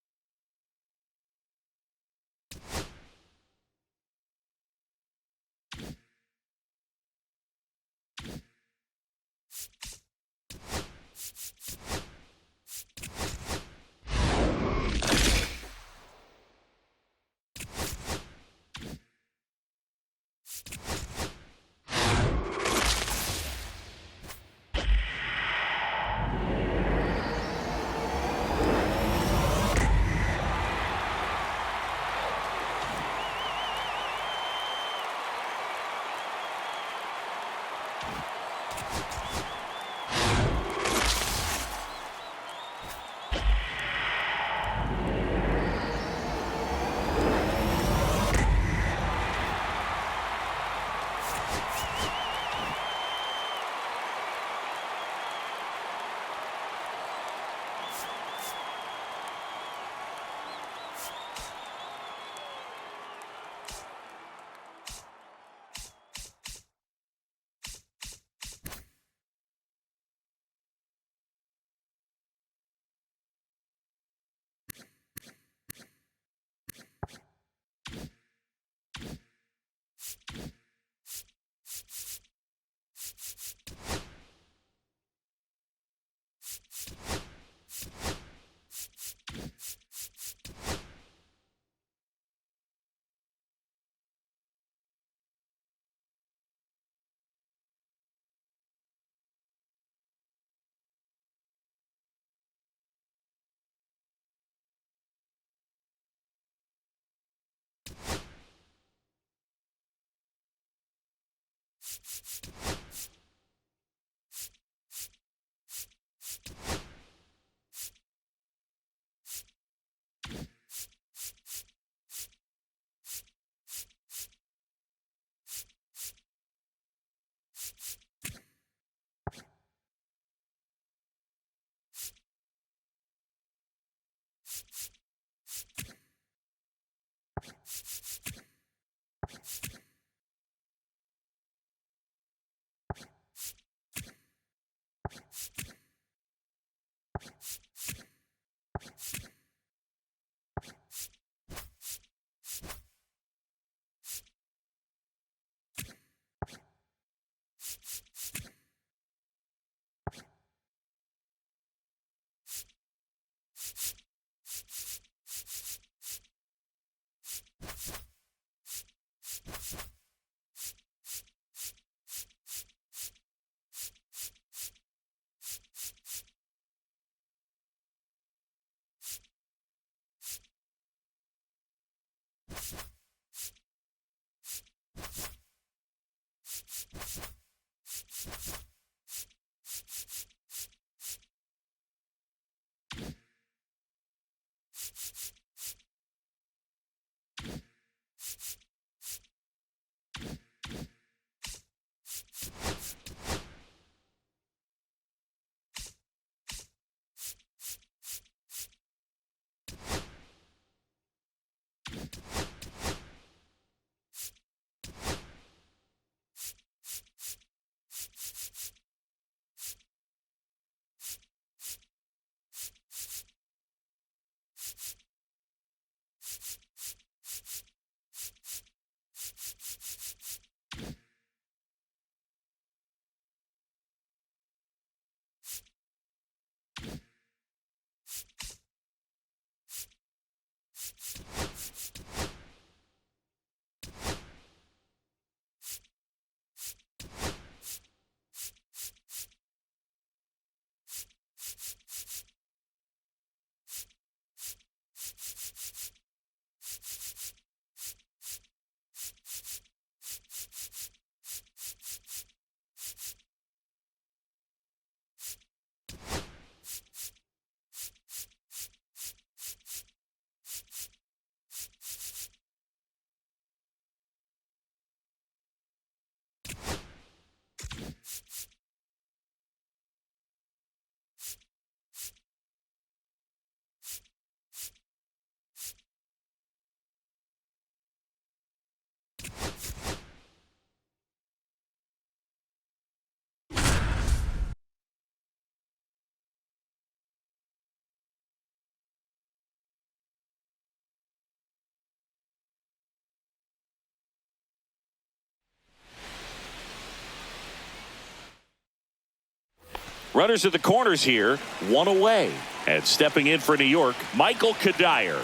Runners at the corners here, one away. And stepping in for New York, Michael Kadire.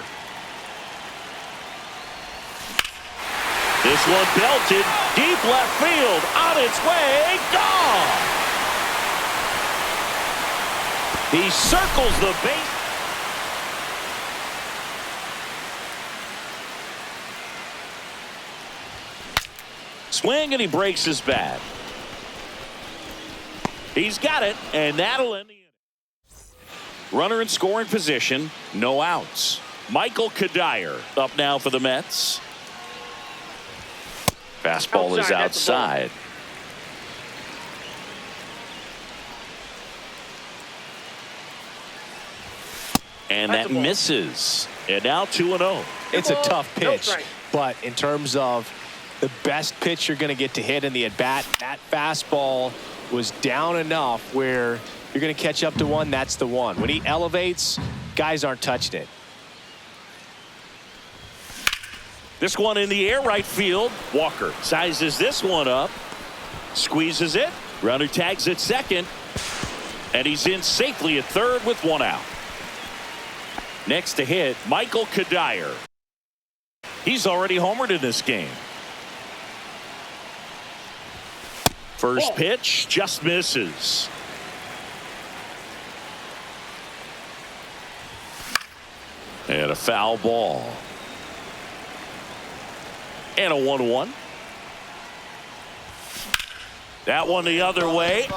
This one belted deep left field, on its way, gone. He circles the base. Swing, and he breaks his bat. He's got it, and that'll end the inning. Runner in scoring position, no outs. Michael Kadire up now for the Mets. Fastball is outside. And that misses. And now 2-0. It's a tough pitch, but in terms of the best pitch you're going to get to hit in the at-bat, that fastball was down enough where you're going to catch up to one. That's the one. When he elevates, guys aren't touching it. This one in the air, right field. Walker sizes this one up, squeezes it. Runner tags at second, and he's in safely at third with one out. Next to hit, Michael Kadire. He's already homered in this game. First pitch just misses. And a foul ball. And a 1-1. That one the other way.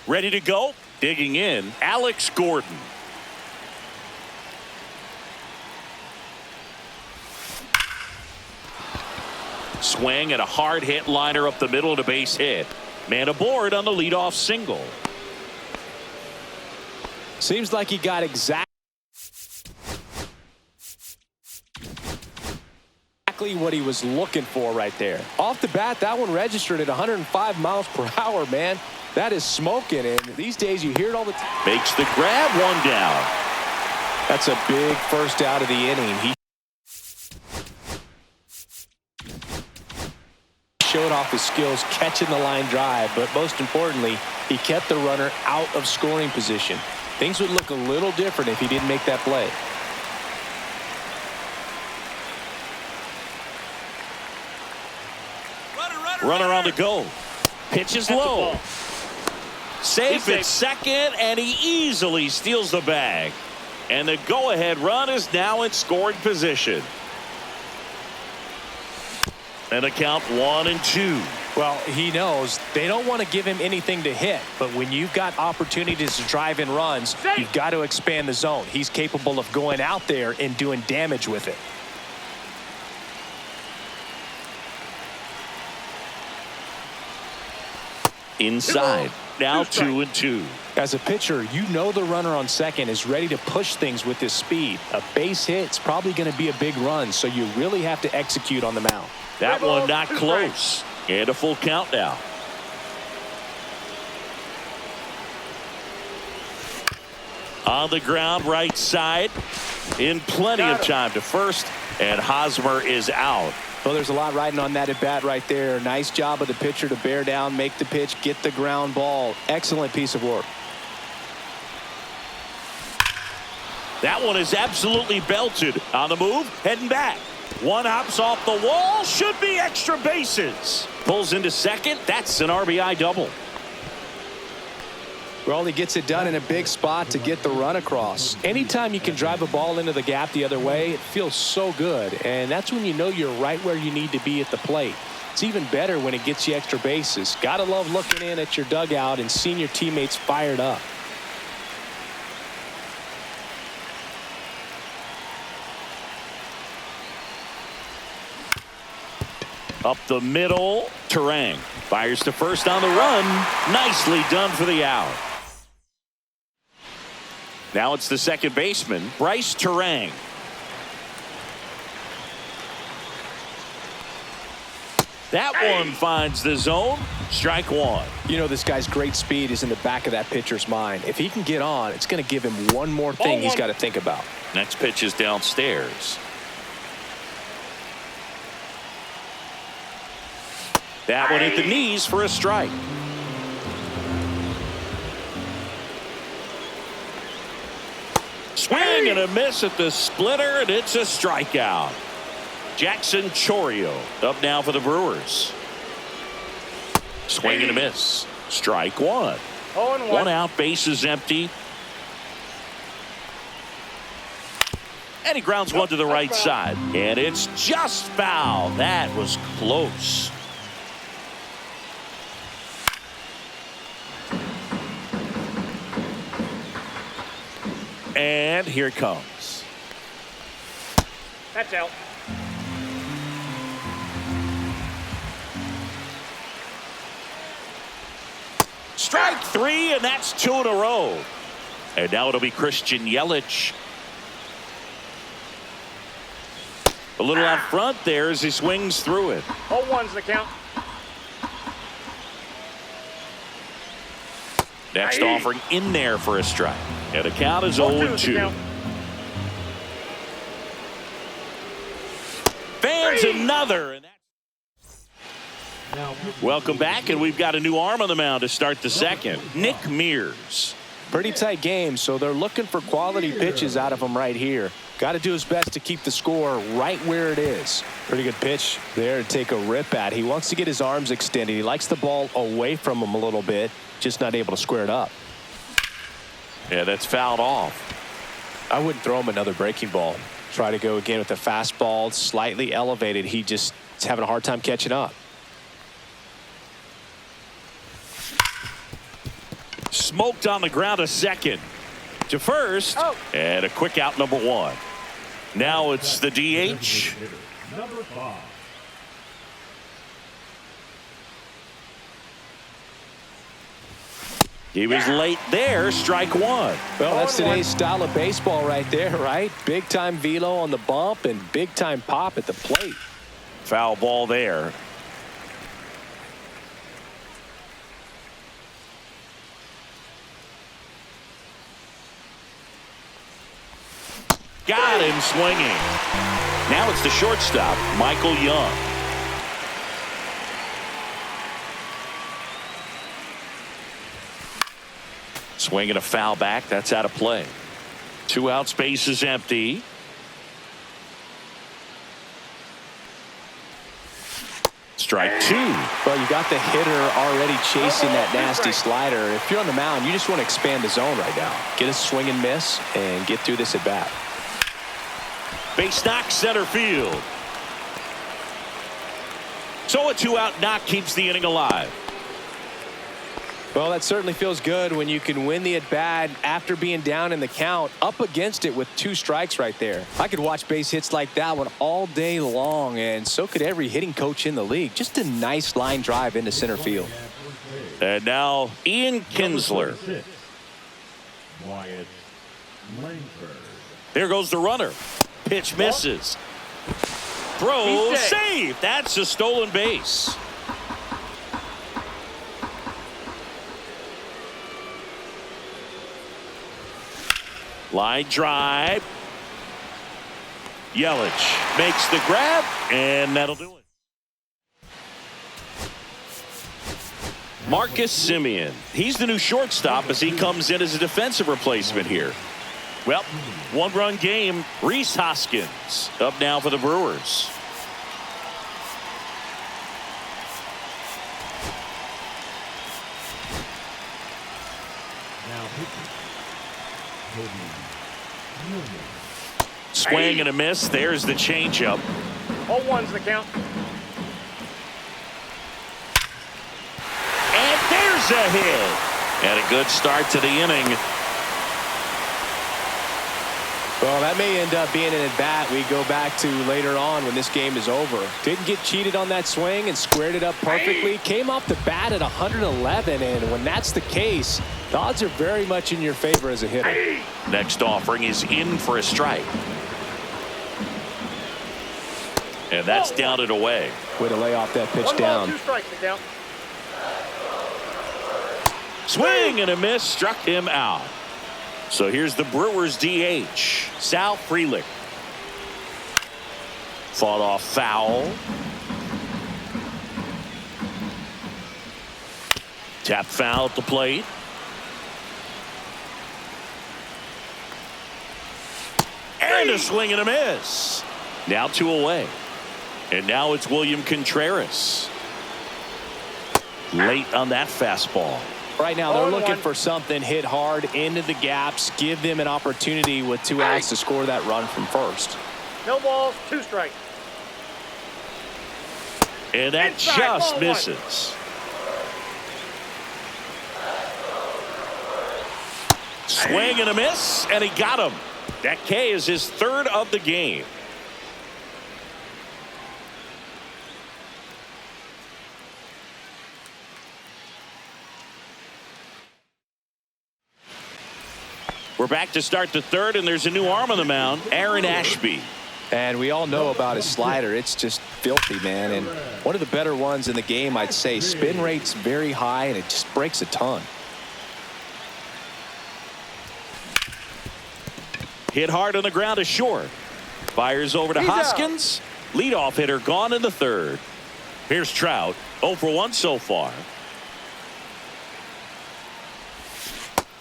Ready to go. Digging in, Alex Gordon. Swing and a hard hit liner up the middle to base hit. Man aboard on the leadoff single. Seems like he got exactly what he was looking for right there. Off the bat, that one registered at 105 miles per hour, man. That is smoking, and these days you hear it all the time. Makes the grab, one down. That's a big first out of the inning. showed off his skills catching the line drive, but most importantly, he kept the runner out of scoring position. Things would look a little different if he didn't make that play. Runner on the go. Pitch is low. Safe at second, and he easily steals the bag. And the go-ahead run is now in scoring position. And a count 1-2. Well, he knows they don't want to give him anything to hit, but when you've got opportunities to drive in runs, you've got to expand the zone. He's capable of going out there and doing damage with it. Inside. Now 2-2. As a pitcher, you know the runner on second is ready to push things with his speed. A base hit's probably going to be a big run, so you really have to execute on the mound. That one not close. And a full count now. On the ground, right side. In plenty of time to first, and Hosmer is out. Well, there's a lot riding on that at bat right there. Nice job of the pitcher to bear down, make the pitch, get the ground ball. Excellent piece of work. That one is absolutely belted. On the move, heading back. One hops off the wall, should be extra bases. Pulls into second, that's an RBI double. Well, he gets it done in a big spot to get the run across. Anytime you can drive a ball into the gap the other way, it feels so good. And that's when you know you're right where you need to be at the plate. It's even better when it gets you extra bases. Gotta love looking in at your dugout and seeing your teammates fired up. Up the middle, Terang fires to first on the run. Nicely done for the out. Now it's the second baseman, Bryce Terang. That one finds the zone. Strike one. You know, this guy's great speed is in the back of that pitcher's mind. If he can get on, it's going to give him one more thing he's got to think about. Next pitch is downstairs. That one hit the knees for a strike. Swing and a miss at the splitter, and it's a strikeout. Jackson Chourio up now for the Brewers. Swing and a miss. Strike one. 0-1. One out, bases empty. And he grounds one to the right side. And it's just foul. That was close. And here it comes. That's out. Strike three, and that's two in a row. And now it'll be Christian Yelich. A little out front there as he swings through it. 0-1's the count. Next offering in there for a strike. And the count is 0-2. Fans another. And welcome back, and we've got a new arm on the mound to start the second. Nick Mears. Pretty tight game, so they're looking for quality pitches out of him right here. Got to do his best to keep the score right where it is. Pretty good pitch there to take a rip at. He wants to get his arms extended. He likes the ball away from him a little bit, just not able to square it up. Yeah, that's fouled off. I wouldn't throw him another breaking ball. Try to go again with the fastball, slightly elevated. He just is having a hard time catching up. Smoked on the ground a second. To first, and a quick out, number one. Now it's the DH. Number 5. He was late there, strike one. Well, that's today's style of baseball right there, right? Big time velo on the bump and big time pop at the plate. Foul ball there. Got him swinging. Now it's the shortstop, Michael Young. Swing and a foul back. That's out of play. 2 outs, base is empty. Strike 2. Well, you got the hitter already chasing that nasty slider. If you're on the mound, you just want to expand the zone right now. Get a swing and miss and get through this at bat. Base knock, center field. So a 2-out knock keeps the inning alive. Well, that certainly feels good when you can win the at-bat after being down in the count, up against it with 2 strikes right there. I could watch base hits like that one all day long, and so could every hitting coach in the league. Just a nice line drive into center field. And now Ian Kinsler. Wyatt Langford. There goes the runner. Pitch misses. Throw save. That's a stolen base. Line drive. Yelich makes the grab, and that'll do it. Marcus Semien. He's the new shortstop as he comes in as a defensive replacement here. Well, 1-run game. Rhys Hoskins up now for the Brewers. Now pitching. Swing and a miss. There's the changeup. 0-1's the count. And there's a hit. And a good start to the inning. Well, that may end up being an at-bat we go back to later on when this game is over. Didn't get cheated on that swing and squared it up perfectly. Came off the bat at 111, and when that's the case, the odds are very much in your favor as a hitter. Next offering is in for a strike. And that's down and away. Way to lay off that pitch 1 down. ball, 2 strikes, the count. Swing and a miss, struck him out. So here's the Brewers DH, Sal Frelick. Fought off foul. Tap foul at the plate. And a swing and a miss. Now 2 away. And now it's William Contreras. Late on that fastball. Right now, they're looking for something hit hard into the gaps, give them an opportunity with 2 outs to score that run from first. No balls, 2 strikes. And that Inside, just ball misses. Swing and a miss, and he got him. That K is his 3rd of the game. We're back to start the 3rd, and there's a new arm on the mound, Aaron Ashby. And we all know about his slider. It's just filthy, man. And one of the better ones in the game, I'd say. Spin rate's very high, and it just breaks a ton. Hit hard on the ground to short. Fires over to Hoskins. Leadoff hitter gone in the 3rd. Here's Trout. 0 for 1 so far.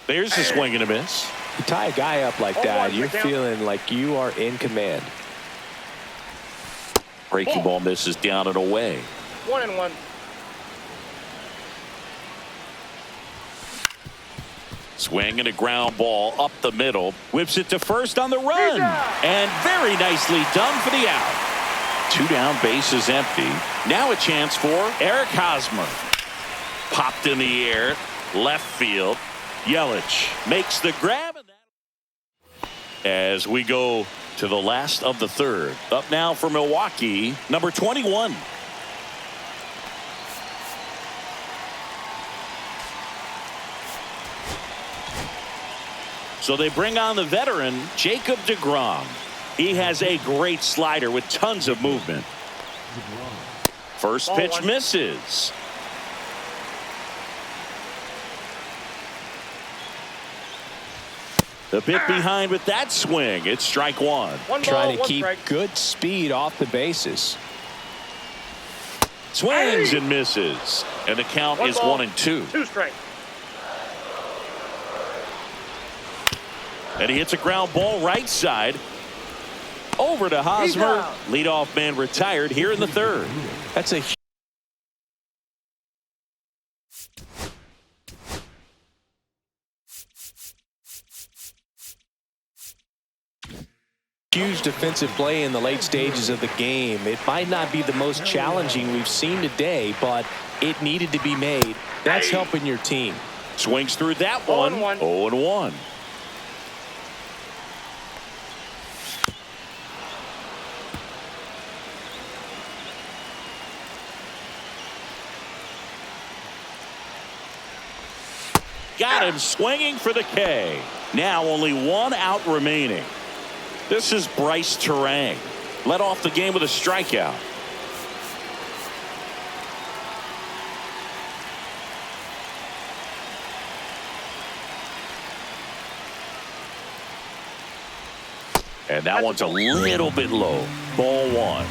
There's the swing and a miss. You tie a guy up like that, you're feeling like you are in command. Breaking ball misses down and away. 1-1. Swing and a ground ball up the middle. Whips it to first on the run. And very nicely done for the out. 2 down, base is empty. Now a chance for Eric Hosmer. Popped in the air. Left field. Yelich makes the grab. As we go to the last of the 3rd. Up now for Milwaukee, number 21. So they bring on the veteran, Jacob deGrom. He has a great slider with tons of movement. First pitch misses. The bit behind with that swing. It's strike 1. Trying to keep good speed off the bases. Swings and misses. And the count is 1-2. 2 strikes. And he hits a ground ball right side. Over to Hosmer. Leadoff man retired here in the third. That's a huge defensive play in the late stages of the game. It might not be the most challenging we've seen today, but it needed to be made. That's helping your team. Swings through that one. 0-1. Got him swinging for the K. Now only one out remaining. This is Bryce Terang. Led off the game with a strikeout. And that one's a little bit low. Ball one.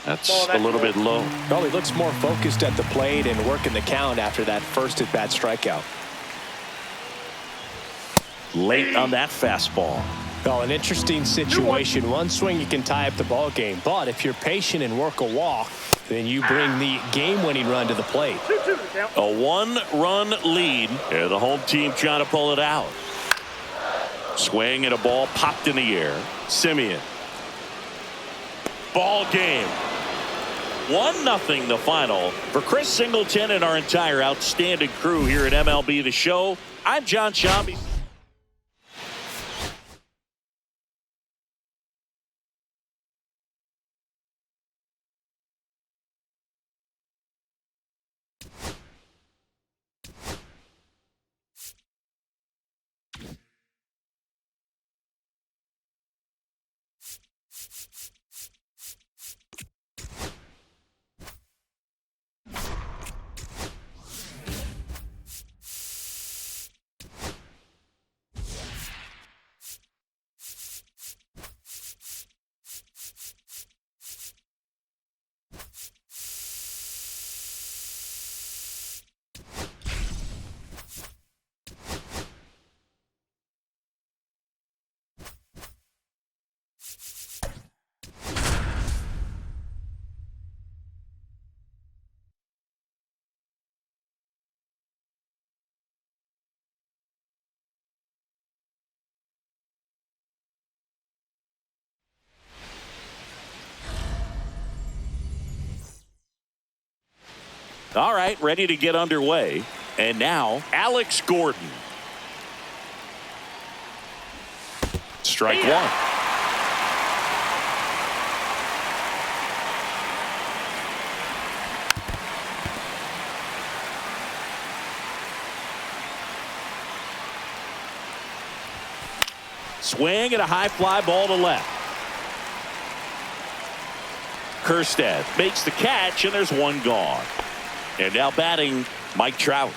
That's a little bit low. Well, he looks more focused at the plate and working the count after that first at-bat strikeout. Late on that fastball. Well, an interesting situation. One swing, you can tie up the ball game. But if you're patient and work a walk, then you bring the game-winning run to the plate. A one-run lead. And the home team trying to pull it out. Swing and a ball popped in the air. Simeon. Ball game. 1-0 the final. For Chris Singleton and our entire outstanding crew here at MLB The Show, I'm John Shambi. All right, ready to get underway. And now, Alex Gordon. Strike one. Swing and a high fly ball to left. Kerstad makes the catch, and there's one gone. And now batting, Mike Trout.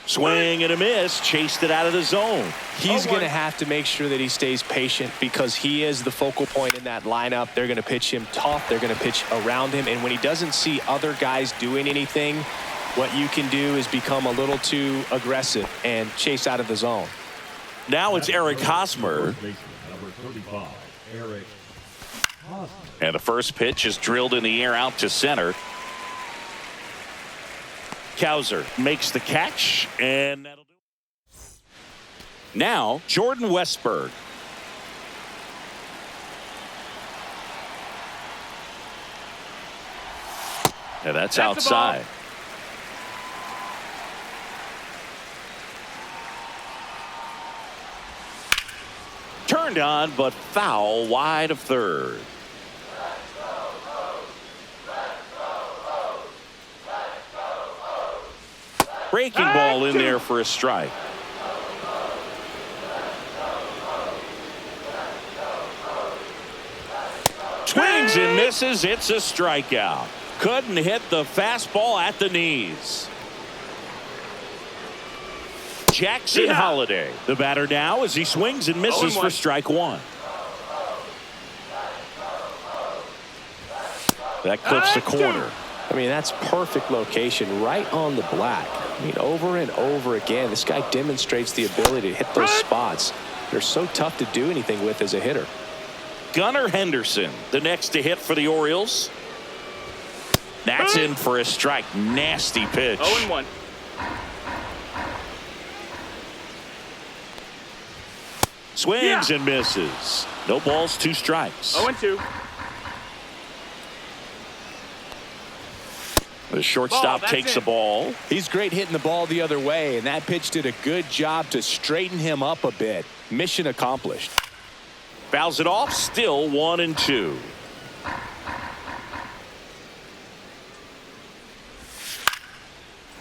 Swing and a miss. Chased it out of the zone. He's going to have to make sure that he stays patient because he is the focal point in that lineup. They're going to pitch him tough. They're going to pitch around him. And when he doesn't see other guys doing anything, what you can do is become a little too aggressive and chase out of the zone. Now it's Eric Hosmer. Number 35, Eric Hosmer. And the first pitch is drilled in the air out to center. Cowser makes the catch, and that'll do it. Now, Jordan Westberg. And that's outside. Turned on, but foul wide of third. Breaking ball in there for a strike. Swings and misses. It's a strikeout. Couldn't hit the fastball at the knees. Jackson Holiday, the batter now, as he swings and misses for strike one. That clips the corner. I mean, that's perfect location right on the black. I mean, over and over again, this guy demonstrates the ability to hit those spots. They're so tough to do anything with as a hitter. Gunnar Henderson, the next to hit for the Orioles. That's in for a strike. Nasty pitch. 0-1. Swings and misses. No balls, 2 strikes. 0-2. The shortstop takes the ball. He's great hitting the ball the other way, and that pitch did a good job to straighten him up a bit. Mission accomplished. Fouls it off. Still 1-2.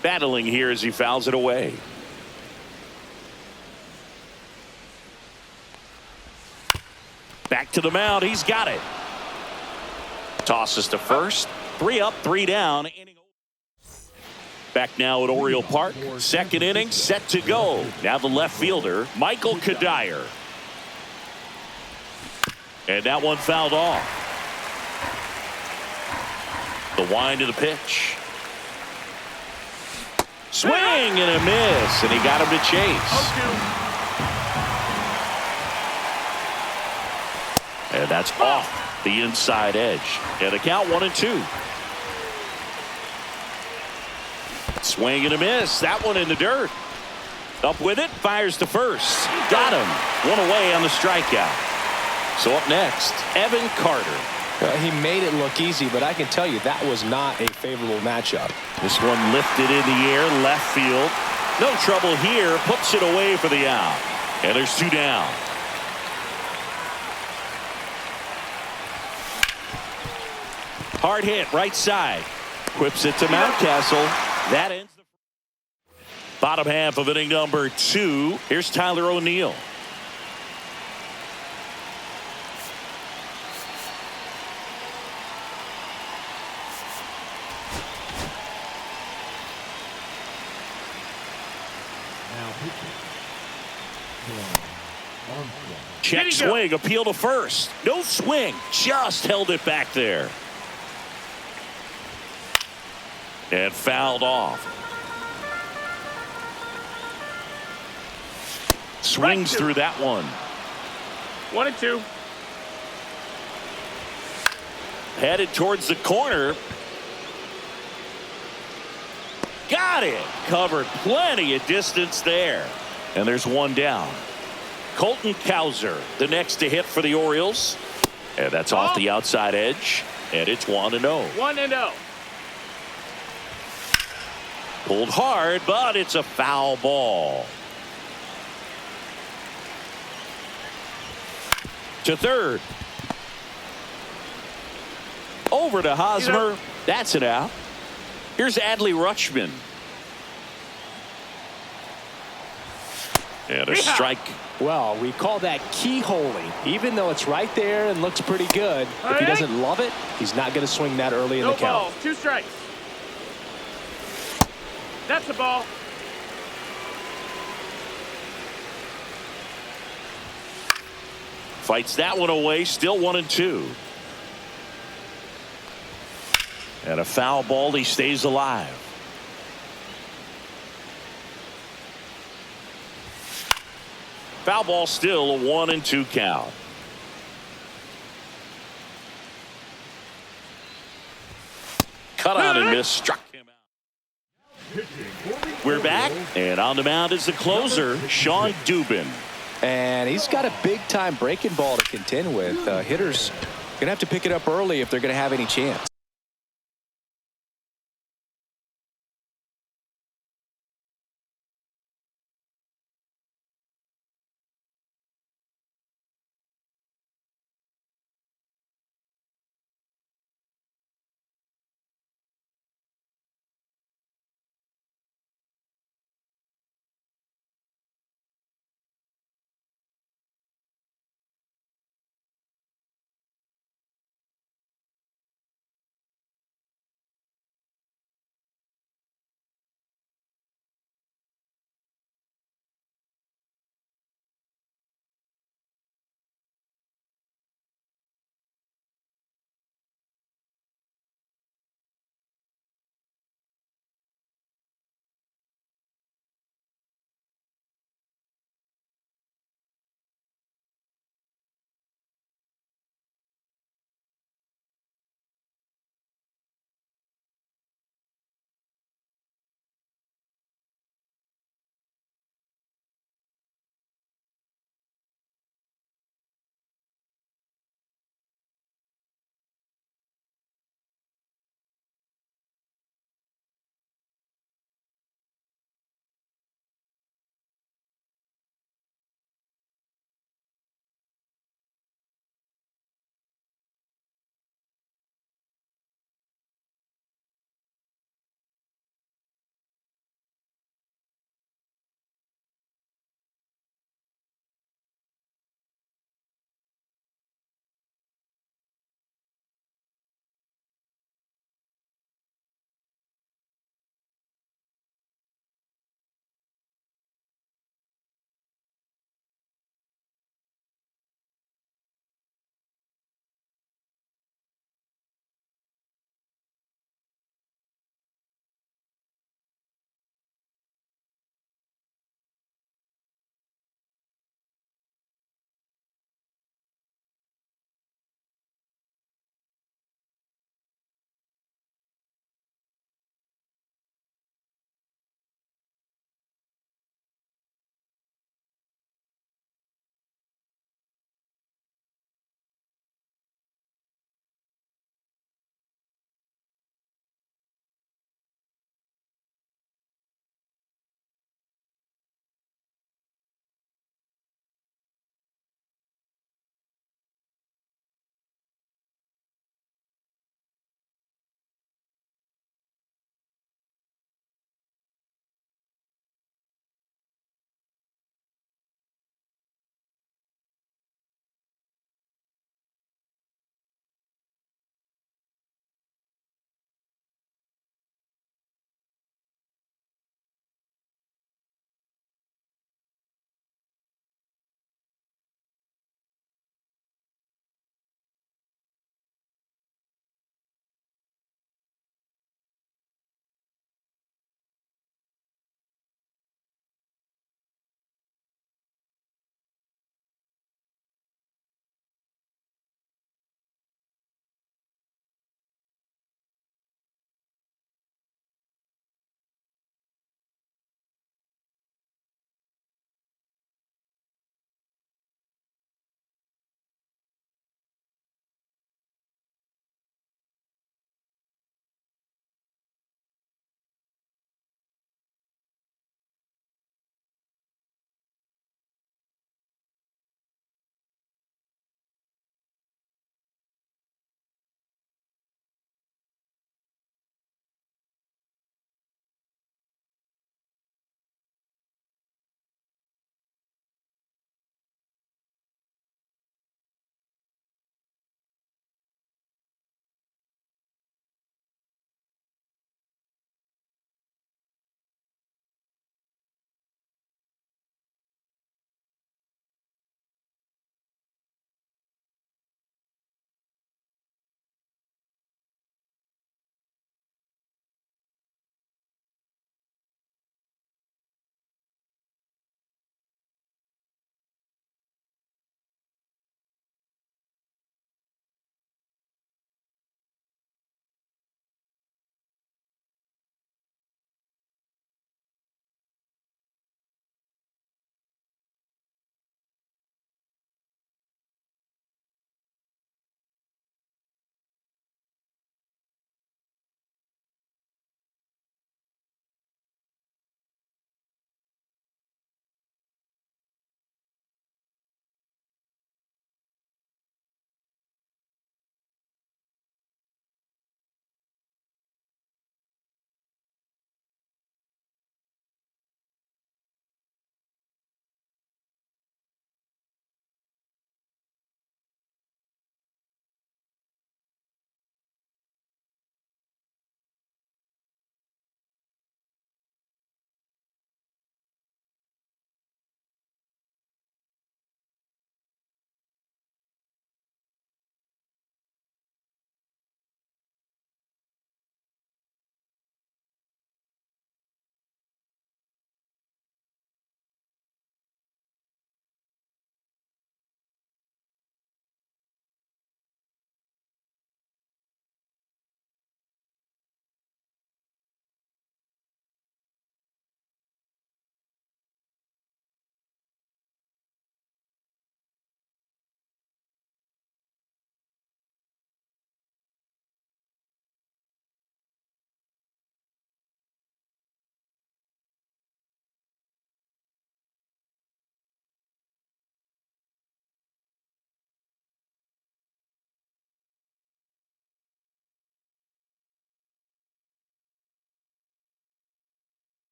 Battling here as he fouls it away. Back to the mound. He's got it. Tosses to first. 3 up, 3 down. Back now at Oriole Park. Second inning set to go. Now the left fielder, Michael Kadire. And that one fouled off. The wind of the pitch. Swing and a miss, and he got him to chase. 0-2. And that's off the inside edge. And the count 1-2. Swing and a miss. That one in the dirt. Up with it. Fires to first. Got him. One away on the strikeout. So up next, Evan Carter. He made it look easy, but I can tell you that was not a favorable matchup. This one lifted in the air, left field. No trouble here. Puts it away for the out. And there's 2 down. Hard hit, right side. Whips it to Mountcastle. That ends the bottom half of inning number 2. Here's Tyler O'Neill. Now pitching. Armstrong. Check swing, appeal to first. No swing, just held it back there. And fouled off. Swings through that one. 1-2. Headed towards the corner. Got it. Covered plenty of distance there. And there's 1 down. Colton Cowser, the next to hit for the Orioles. And that's off the outside edge. And it's 1-0. 1-0. Pulled hard, but it's a foul ball. To third. Over to Hosmer. That's it out. Here's Adley Rutschman. And a strike. Well, we call that keyholing. Even though it's right there and looks pretty good, if he doesn't love it, he's not going to swing that early in the count. 2 strikes. That's the ball. Fights that one away. Still 1-2. And a foul ball. He stays alive. Foul ball, still a 1-2 count. Cut out and miss. Struck him out. We're back, and on the mound is the closer, Sean Dubin. And he's got a big-time breaking ball to contend with. Hitters going to have to pick it up early if they're going to have any chance.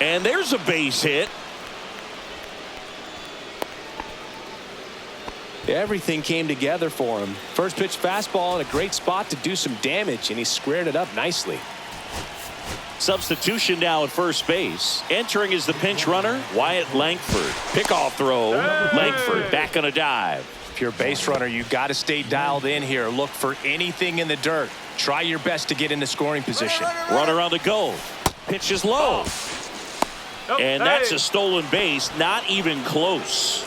And there's a base hit. Everything came together for him. First pitch fastball in a great spot to do some damage, and he squared it up nicely. Substitution now at first base. Entering is the pinch runner, Wyatt Langford. Pickoff throw. Langford back on a dive. If you're a base runner, you got to stay dialed in here. Look for anything in the dirt. Try your best to get into scoring position. Runner on the go. Pitch is low. And that's a stolen base. Not even close.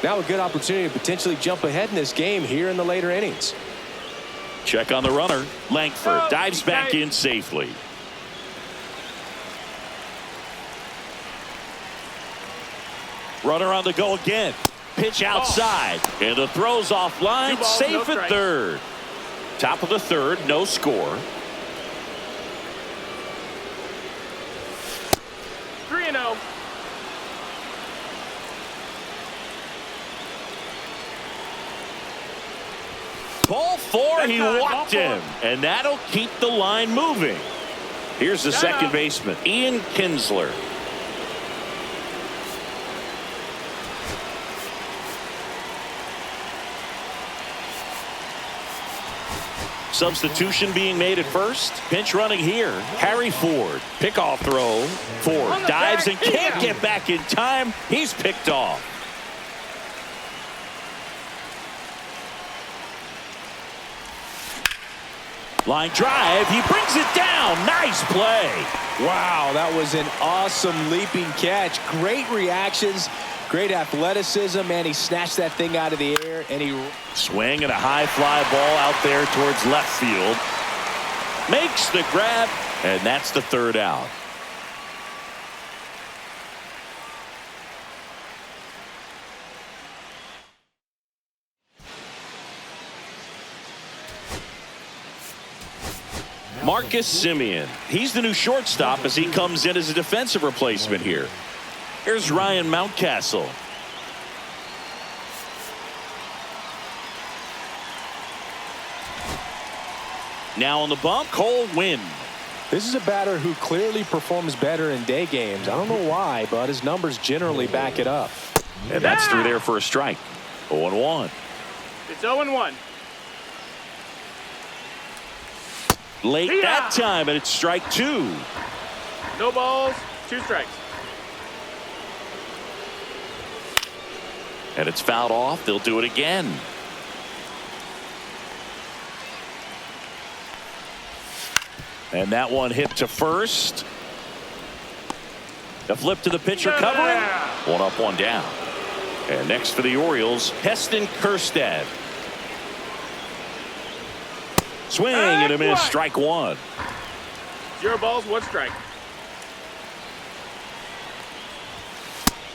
Now a good opportunity to potentially jump ahead in this game here in the later innings. Check on the runner. Langford dives back in safely. Runner on the go again. Pitch outside. And the throw's offline. Safe at third. Top of the third. No score. 3-0. Ball four. He walked him. And that'll keep the line moving. Here's the second baseman, Ian Kinsler. Substitution being made at first. Pinch running here. Harry Ford. Pickoff throw. Ford dives and can't get back in time. He's picked off. Line drive. He brings it down. Nice play. Wow, that was an awesome leaping catch. Great reactions. Great athleticism, and he snatched that thing out of the air, and he swing and a high fly ball out there towards left field. Makes the grab, and that's the third out. Marcus Semien. He's the new shortstop as he comes in as a defensive replacement here. Here's Ryan Mountcastle. Now on the bump, Cole Winn. This is a batter who clearly performs better in day games. I don't know why, but his numbers generally back it up. And that's through there for a strike. 0-1. It's 0-1. Late that time, and it's strike two. No balls, 2 strikes. And it's fouled off. They'll do it again. And that one hit to first. The flip to the pitcher covering. One up, one down. And next for the Orioles, Heston Kjerstad. Swing and a miss. Strike one. 0 balls, 1 strike.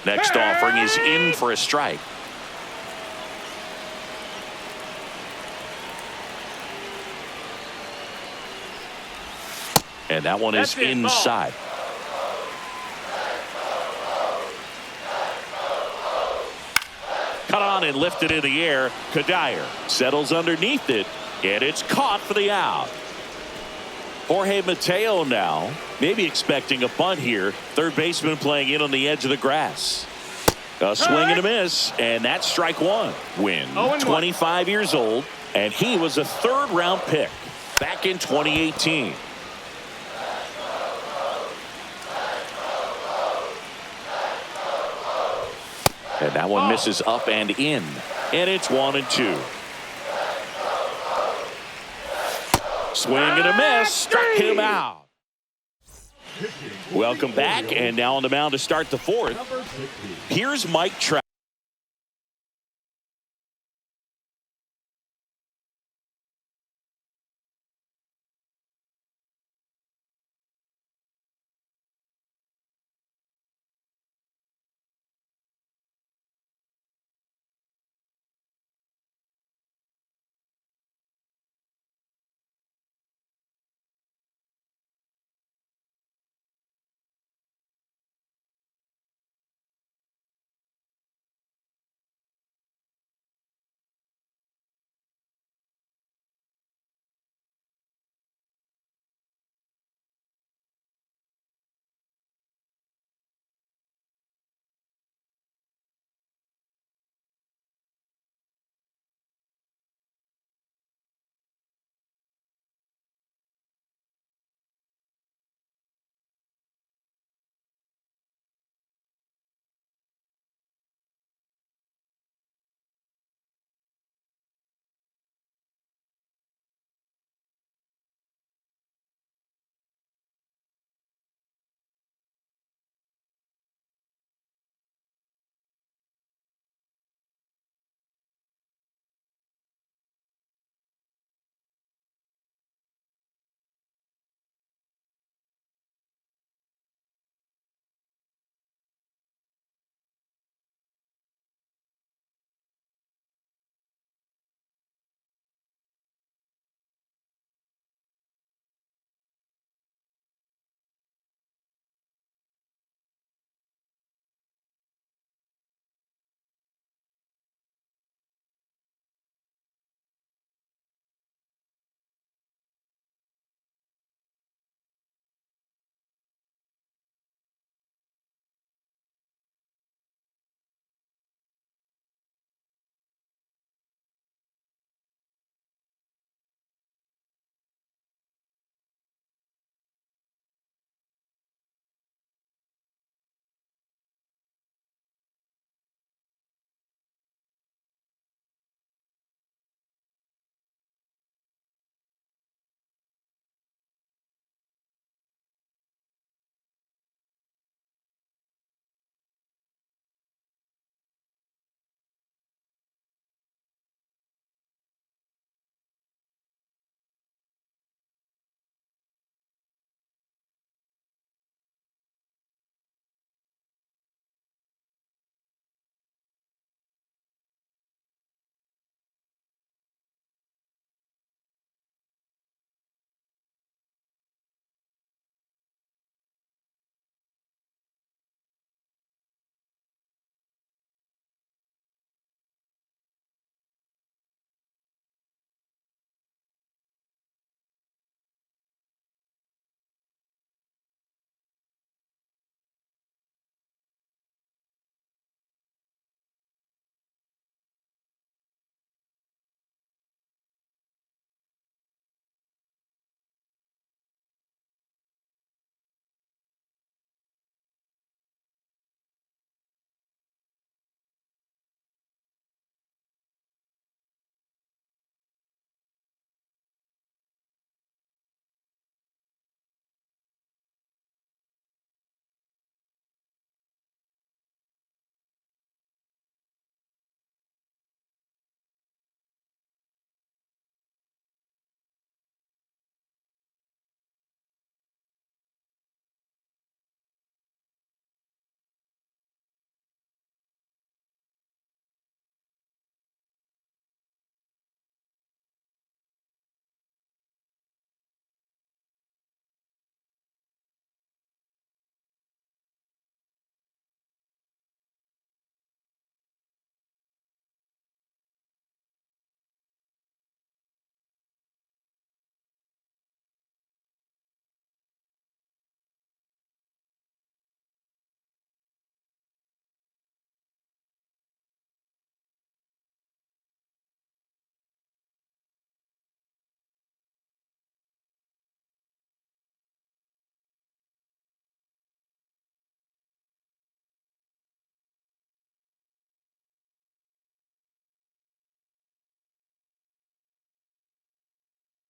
Next offering is in for a strike. And that one is inside. Cut on and lifted in the air. Kadire settles underneath it, and it's caught for the out. Jorge Mateo now, maybe expecting a bunt here. Third baseman playing in on the edge of the grass. A swing and a miss, and that's strike one. Win. 25 years old, and he was a third-round pick back in 2018. And that one misses up and in. And it's 1-2. Swing and a miss. Struck him out. Welcome back. And now on the mound to start the fourth. Here's Mike Trout.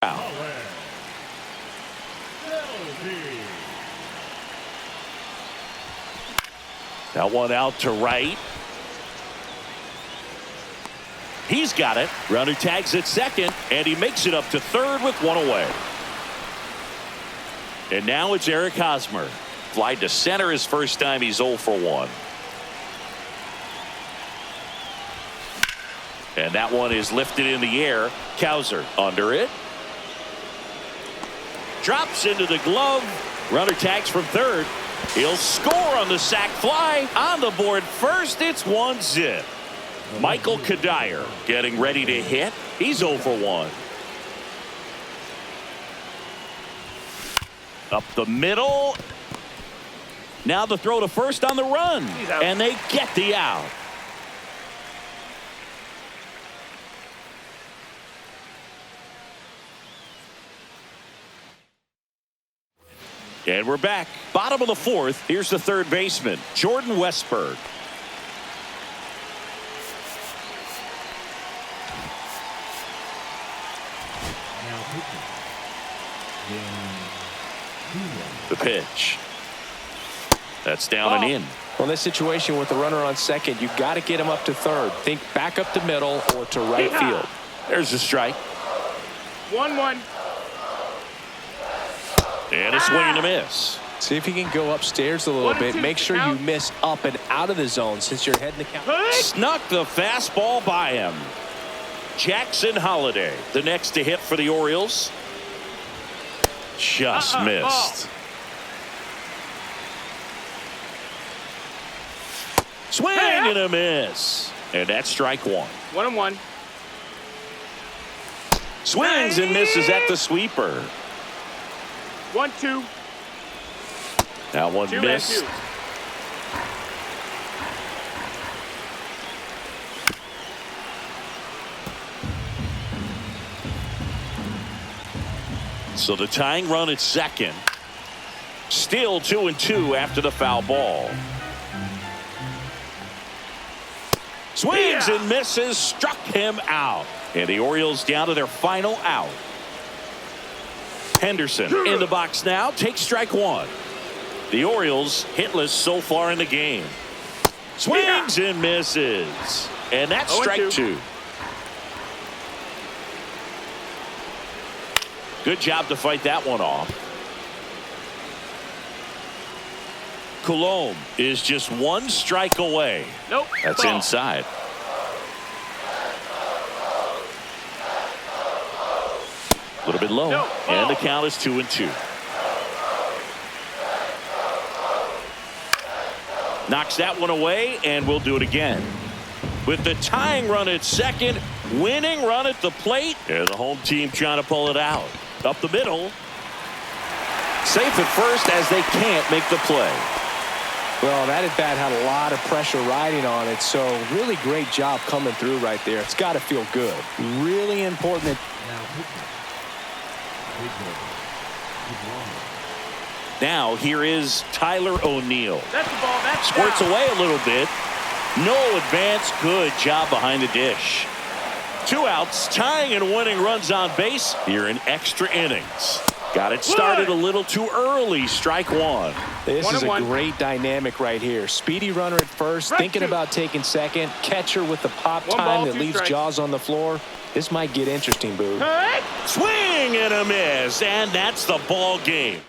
Out. That one out to right. He's got it. Runner tags at second, and he makes it up to third with one away. And now it's Eric Hosmer. Fly to center his first time. He's 0 for 1. And that one is lifted in the air. Cowser under it. Drops into the glove. Runner tags from third. He'll score on the sac fly. On the board first, it's 1-0. Michael Kadire getting ready to hit. He's 0 for 1. Up the middle. Now the throw to first on the run. And they get the out. And we're back. Bottom of the fourth. Here's the third baseman, Jordan Westburg. The pitch. That's down and in. Well, in this situation with the runner on second, you've got to get him up to third. Think back up the middle or to right field. There's a strike. 1-1. And a swing and a miss. See if you can go upstairs a little bit. Make sure you miss up and out of the zone since you're heading the count. Snuck the fastball by him. Jackson Holliday, the next to hit for the Orioles. Just missed. Swing and a miss. And that's strike one. 1-1. Swings and misses at the sweeper. 1-2. That one missed. So the tying run at second. Still 2-2 after the foul ball. Swings and misses, struck him out. And the Orioles down to their final out. Henderson in the box now, takes strike one. The Orioles hitless so far in the game. Swings and misses. And that's strike two. Good job to fight that one off. Colomb is just one strike away. Nope. That's inside. A little bit low. And the count is 2-2. Knocks that one away, and we'll do it again. With the tying run at second, winning run at the plate, and the home team trying to pull it out. Up the middle. Safe at first as they can't make the play. Well, that at bat had a lot of pressure riding on it, so really great job coming through right there. It's got to feel good. Really important. Now here is Tyler O'Neill. That's the ball. That's squirts away a little bit. No advance. Good job behind the dish. 2 outs, tying and winning runs on base here in extra innings. Got it started a little too early. Strike one. This is a great dynamic right here. Speedy runner at first, thinking about taking second. Catcher with the pop time that leaves Jaws on the floor. This might get interesting, Boo. Swing and a miss, and that's the ball game.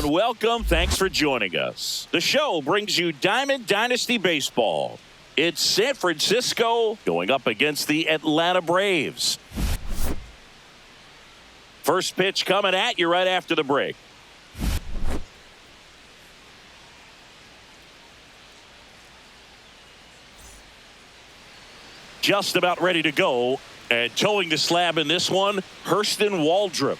and welcome. Thanks for joining us. The show brings you Diamond Dynasty Baseball. It's San Francisco going up against the Atlanta Braves. First pitch coming at you right after the break. Just about ready to go, and towing the slab in this one, Hurston Waldrop.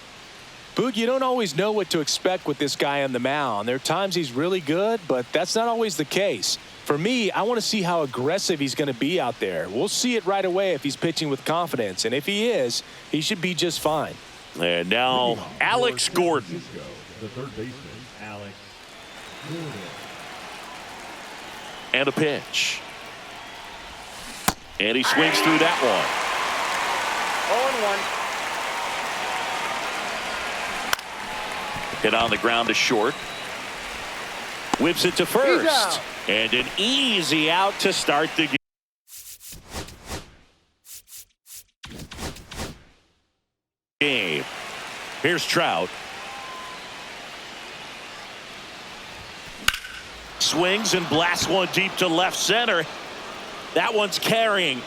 Boog, you don't always know what to expect with this guy on the mound. There are times he's really good, but that's not always the case. For me, I want to see how aggressive he's going to be out there. We'll see it right away if he's pitching with confidence, and if he is, he should be just fine. And now, Alex Gordon. The third baseman, Alex Gordon. And a pitch. And he swings through that one. 0-1. Hit on the ground to short. Whips it to first. And an easy out to start the game. Here's Trout. Swings and blasts one deep to left center. That one's carrying.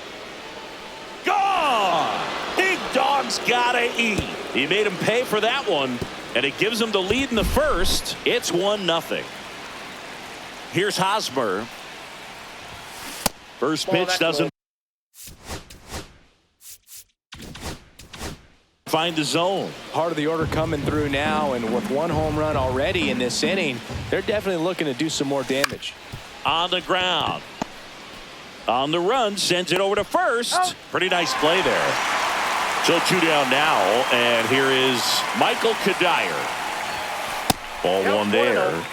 Gone! Big dog's gotta eat. He made him pay for that one, and it gives him the lead in the first. It's 1-0. Here's Hosmer. First pitch doesn't find the zone. Part of the order coming through now, and with one home run already in this inning, they're definitely looking to do some more damage. On the ground. On the run, sends it over to first. Pretty nice play there. So 2 down now, and here is Michael Kadire. Ball one there.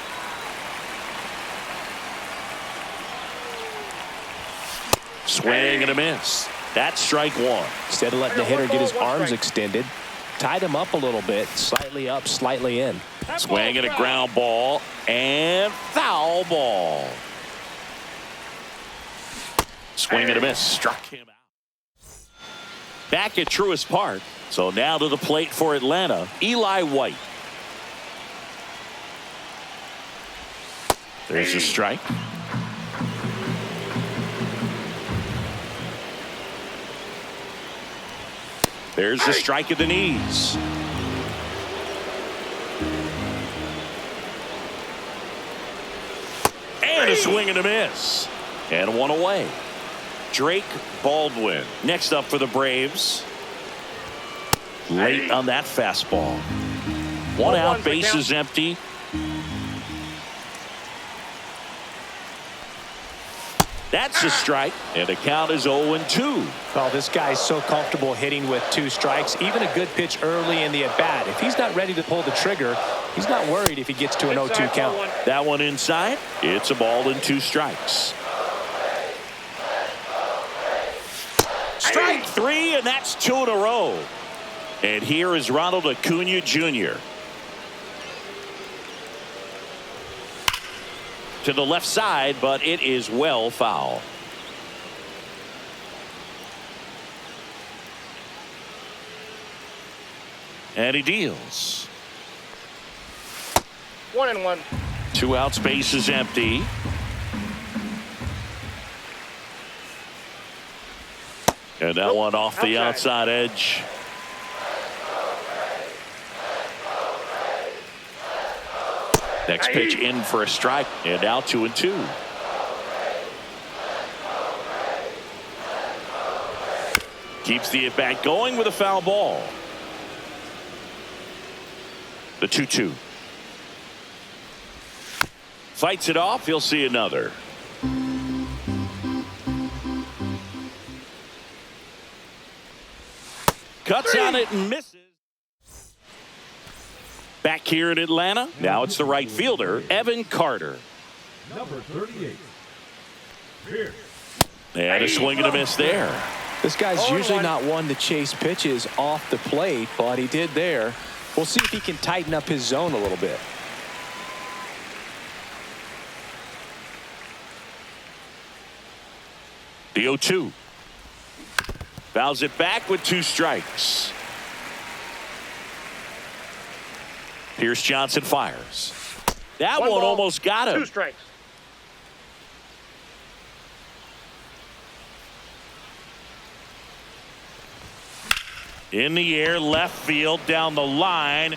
Swing and a miss. That's strike one. Instead of letting the hitter get his arms extended, tied him up a little bit, slightly up, slightly in. Swing and a ground ball, and foul ball. Swing and a miss. Struck him out. Back at Truist Park. So now to the plate for Atlanta, Eli White. There's a strike. There's the strike at the knees. And a swing and a miss. And one away. Drake Baldwin next up for the Braves. Late on that fastball. One out, base is empty. That's a strike, and the count is 0-2. Well, this guy's so comfortable hitting with 2 strikes, even a good pitch early in the at-bat. If he's not ready to pull the trigger, he's not worried if he gets to an 0-2 count. That one inside. It's a ball and 2 strikes. Strike 3, and that's 2 in a row. And here is Ronald Acuna Jr. To the left side, but it is well foul. And he deals. 1-1. 2 outs, base is empty. And that one off the outside edge. Next pitch in for a strike, and now 2-2. Keeps the at bat going with a foul ball. The 2-2. Fights it off. He'll see another. Cuts on it and misses. Back here in Atlanta, now it's the right fielder, Evan Carter. Number 38. Pierce. And a swing and a miss there. This guy's usually not one to chase pitches off the plate, but he did there. We'll see if he can tighten up his zone a little bit. The 0-2. Fouls it back with 2 strikes. Pierce Johnson fires. That one almost got him. 2 strikes. In the air, left field, down the line.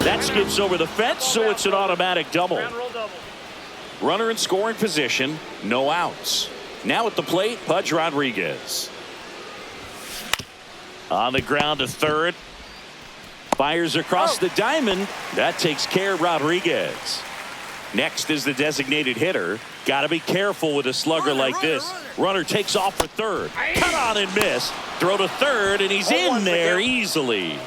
That skips over the fence, so it's an automatic double. Ground roll double. Runner in scoring position, no outs. Now at the plate, Pudge Rodriguez. On the ground to third. Fires across the diamond. That takes care of Rodriguez. Next is the designated hitter. Got to be careful with a slugger like this. Runner takes off for third. Cut on and miss. Throw to third, and he's in there easily.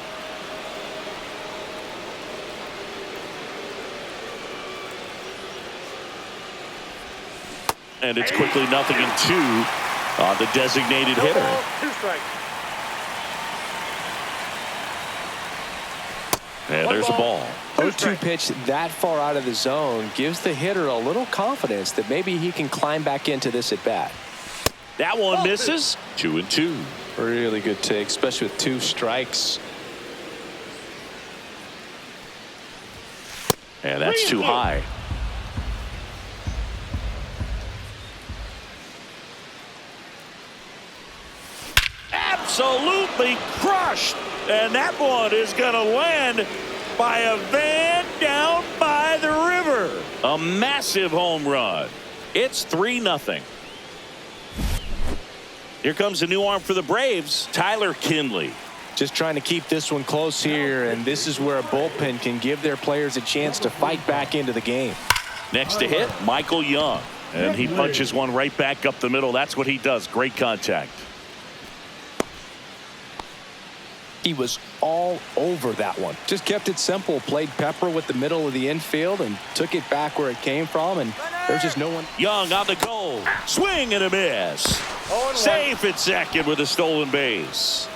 And it's quickly 0-2 on the designated hitter. 2 strikes. And there's a ball. 0-2 pitch that far out of the zone gives the hitter a little confidence that maybe he can climb back into this at bat. That one misses. 2-2. Really good take, especially with 2 strikes. And that's too high. Absolutely crushed. And that one is going to land by a van down by the river. A massive home run. It's 3-0. Here comes a new arm for the Braves, Tyler Kinley. Just trying to keep this one close here, and this is where a bullpen can give their players a chance to fight back into the game. Next to hit, Michael Young. And he punches one right back up the middle. That's what he does. Great contact. He was all over that one. Just kept it simple, played pepper with the middle of the infield and took it back where it came from, and there's just no one. Young on the goal. Swing and a miss. Safe at second with a stolen base.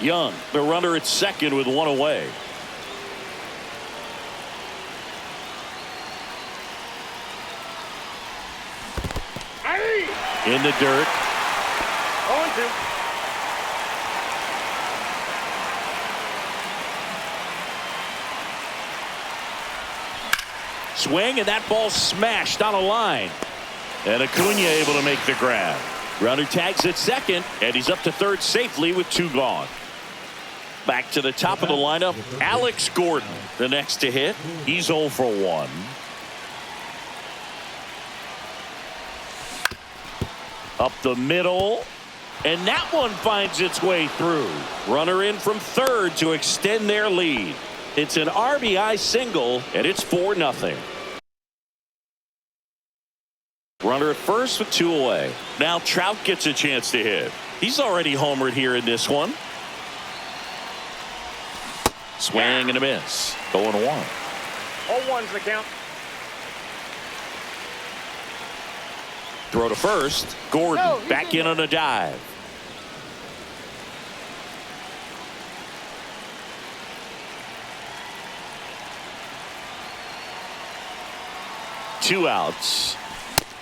Young, the runner at second with one away. In the dirt. 0-2. Swing, and that ball smashed on a line. And Acuna able to make the grab. Runner tags at second, and he's up to third safely with 2 gone. Back to the top of the lineup, Alex Gordon, the next to hit. He's 0 for 1. Up the middle, and that one finds its way through. Runner in from third to extend their lead. It's an RBI single, and it's 4-0. Runner at first with 2 away. Now Trout gets a chance to hit. He's already homered here in this one. Swing and a miss. 0-1. 0-1's the count. Throw to first. Gordon back in on a dive. Two outs.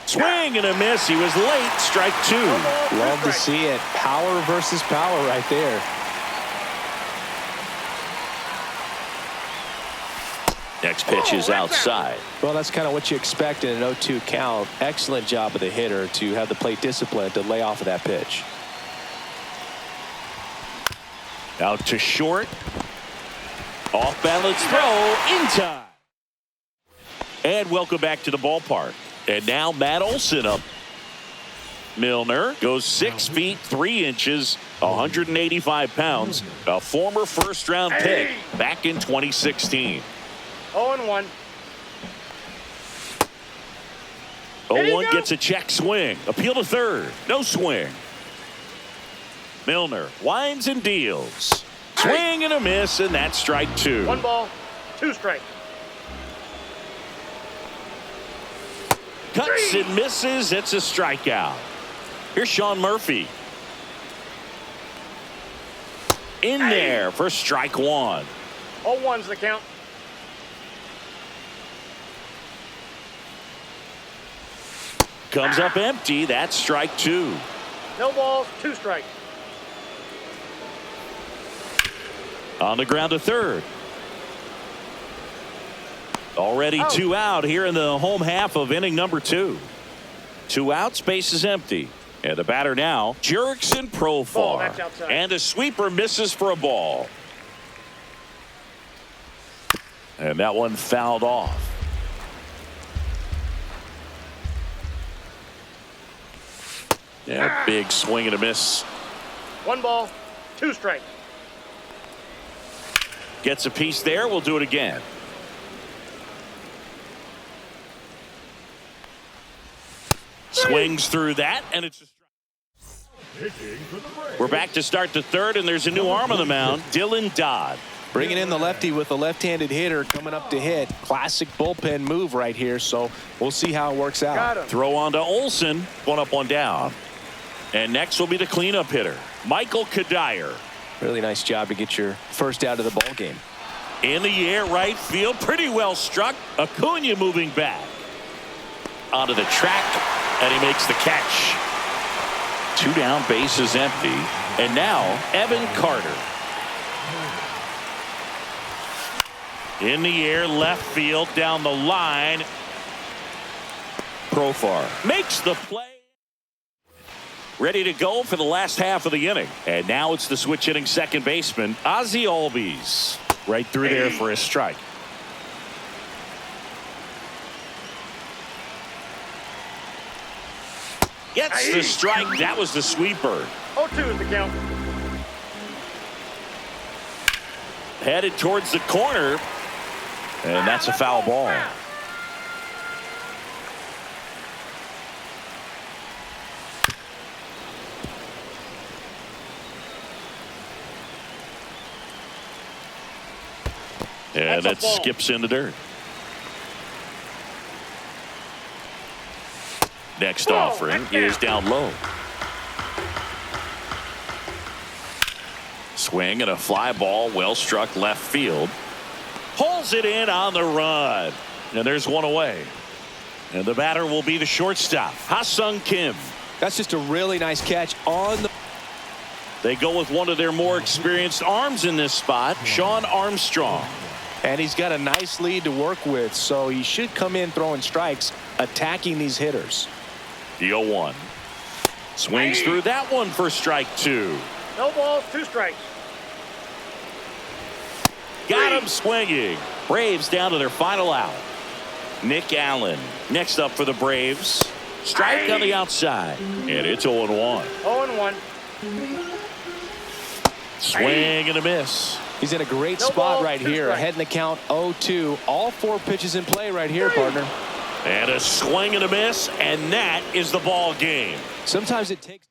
Swing and a miss. He was late. Strike 2. Love to see it. Power versus power right there. Next pitch is outside. Well, that's kind of what you expect in an 0-2 count. Excellent job of the hitter to have the plate discipline to lay off of that pitch. Out to short. Off balance throw in time. And welcome back to the ballpark. And now Matt Olson up. Milner goes 6 feet 3 inches, 185 pounds, a former first-round pick back in 2016. 0-1. 0-1 gets a check swing. Appeal to third. No swing. Milner winds and deals. Swing and a miss, and that's strike 2. 1 ball, 2 strikes. Cuts and misses. It's a strikeout. Here's Sean Murphy. In there for strike 1. 0-1's the count. Comes up empty. That's strike 2. No balls, 2 strikes. On the ground to third. Already 2 out here in the home half of inning number 2. 2 outs, base is empty. And the batter now, Jurickson Profar. And a sweeper misses for a ball. And that one fouled off. Yeah, big swing and a miss. 1 ball, 2 strikes. Gets a piece there. We'll do it again. Swings through that, and it's a strike. We're back to start the 3rd, and there's a new arm on the mound, Dylan Dodd. Bringing in the lefty with a left-handed hitter coming up to hit. Classic bullpen move right here, so we'll see how it works out. Throw on to Olsen. 1 up, 1 down. And next will be the cleanup hitter, Michael Kadire. Really nice job to get your first out of the ball game. In the air, right field, pretty well struck. Acuna moving back. Onto the track, and he makes the catch. 2 down, base is empty. And now, Evan Carter. In the air, left field, down the line. Profar makes the play. Ready to go for the last half of the inning. And now it's the switch hitting second baseman, Ozzie Albies. Right through there for a strike. Gets the strike. That was the sweeper. 0-2 is the count. Headed towards the corner. And that's a foul ball. And that skips in the dirt. Next offering is down low. Swing and a fly ball, well struck left field. Pulls it in on the run. And there's one away. And the batter will be the shortstop, Ha-Sung Kim. That's just a really nice catch on the. They go with one of their more experienced arms in this spot, Sean Armstrong. And he's got a nice lead to work with, so he should come in throwing strikes, attacking these hitters. The 0-1. Swings through that one for strike 2. No balls, 2 strikes. Got him swinging. Braves down to their final out. Nick Allen next up for the Braves. Strike on the outside. And it's 0-1. 0-1. Swing and a miss. He's in a great spot right here. Ahead in the count 0-2. All 4 pitches in play right here, partner. And a swing and a miss, and that is the ball game. Sometimes it takes.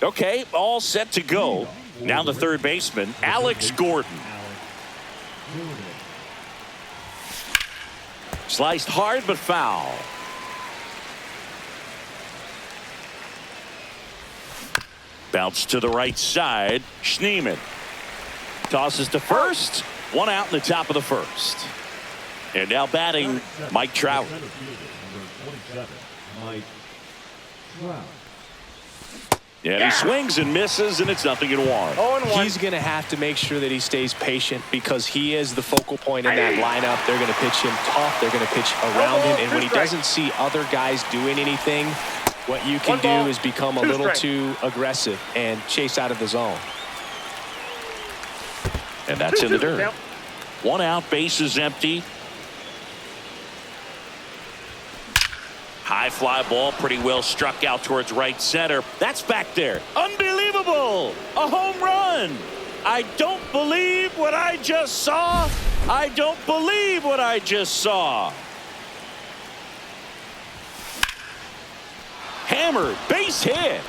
Okay, all set to go. Now the third baseman, Alex Gordon. Sliced hard but foul. Bounce to the right side. Schneemann tosses to first. One out in the top of the first. And now batting, Mike Trout. Yeah, he swings and misses, and it's 0-1. 0-1. He's going to have to make sure that he stays patient because he is the focal point in that lineup. They're going to pitch him tough. They're going to pitch around him. And when he doesn't see other guys doing anything, what you can do is become a little too aggressive and chase out of the zone. And that's in the dirt. 1 out, bases empty. High fly ball, pretty well struck out towards right center. That's back there. Unbelievable! A home run! I don't believe what I just saw. I don't believe what I just saw. Hammered, base hit.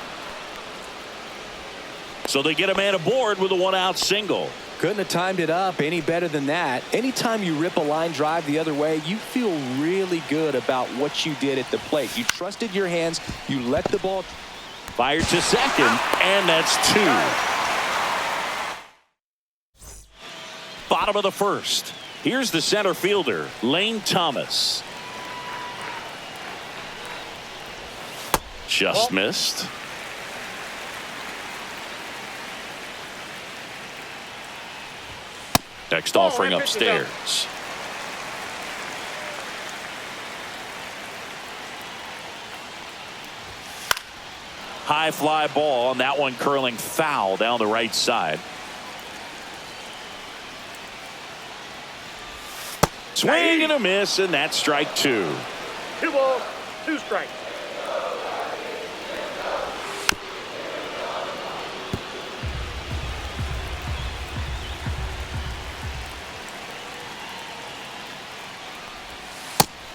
So they get a man aboard with a 1-out single. Couldn't have timed it up any better than that. Anytime you rip a line drive the other way, you feel really good about what you did at the plate. You trusted your hands. You let the ball. Fired to second, and that's 2. Bottom of the first. Here's the center fielder, Lane Thomas. Just missed. Next offering upstairs. High fly ball, and that one curling foul down the right side. Swing and a miss, and that's strike 2. 2 balls, 2 strikes.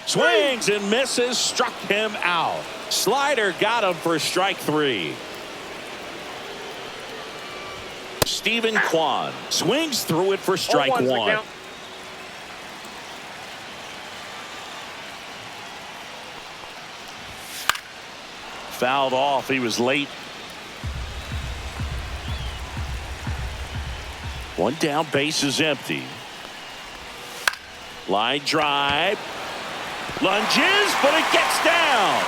Swings and misses, struck him out. Slider got him for strike 3. Stephen Kwan swings through it for strike 1. Fouled off. He was late. 1 down, base is empty. Line drive. Lunges, but it gets down.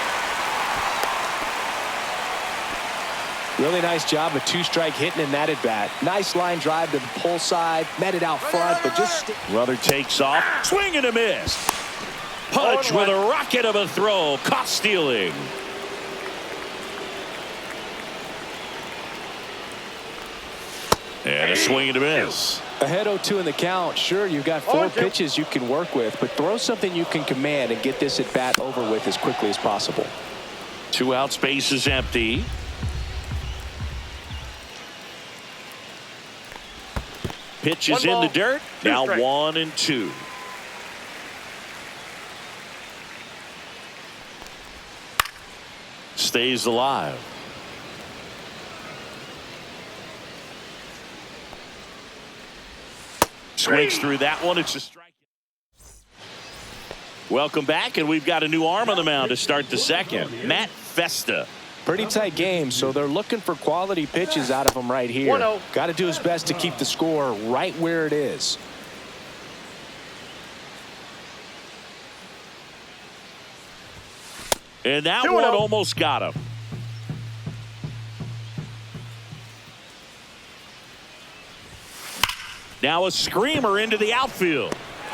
Really nice job of 2-strike hitting in that at bat. Nice line drive to the pull side. Met it out front, but just. Runner takes off. Swing and a miss. Pudge with a rocket of a throw. Caught stealing. And a swing and a miss. Ahead 0-2 in the count. Sure, you've got 4 pitches you can work with, but throw something you can command and get this at bat over with as quickly as possible. 2 outs, base is empty. Pitch is in the dirt. Now 1-2. Stays alive. Swings through that one. It's a strike. Welcome back, and we've got a new arm on the mound to start the second. Matt Festa. Pretty tight game, so they're looking for quality pitches out of him right here. Got to do his best to keep the score right where it is. And that one almost got him. Now a screamer into the outfield.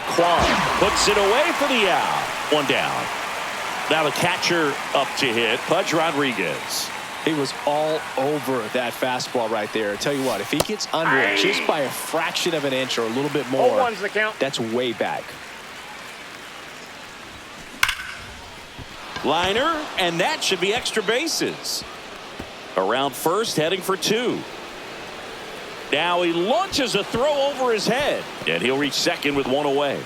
Kwan puts it away for the out. 1 down. Now the catcher up to hit, Pudge Rodriguez. He was all over that fastball right there. I tell you what, if he gets under it just by a fraction of an inch or a little bit more, 0-1's the count. That's way back. Liner, and that should be extra bases. Around first, heading for 2. Now he launches a throw over his head, and he'll reach second with 1 away.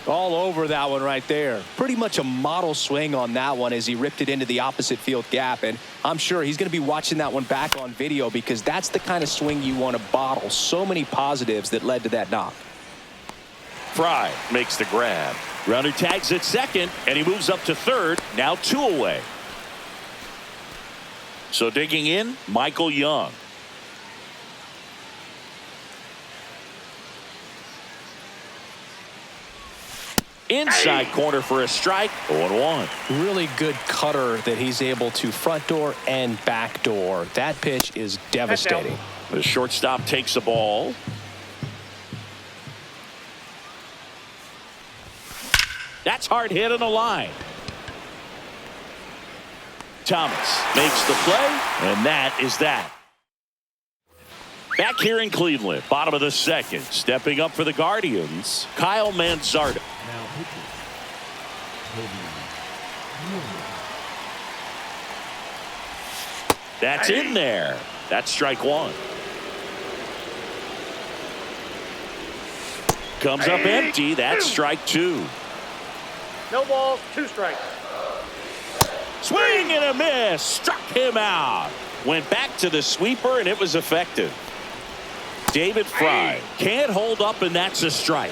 All over that one right there. Pretty much a model swing on that one as he ripped it into the opposite field gap, and I'm sure he's going to be watching that one back on video because that's the kind of swing you want to bottle. So many positives that led to that knock. Fry makes the grab. Runner tags at second, and he moves up to third. Now 2 away. So digging in, Michael Young. Inside corner for a strike. 0-1. Really good cutter that he's able to front door and back door. That pitch is devastating. The shortstop takes the ball. That's hard hit on the line. Thomas makes the play, and that is that. Back here in Cleveland, bottom of the second, stepping up for the Guardians, Kyle Manzardo. Now pitching. That's in there. That's strike 1. Comes up empty. That's strike 2. No balls, 2 strikes. Swing and a miss. Struck him out. Went back to the sweeper, and it was effective. David Fry can't hold up, and that's a strike.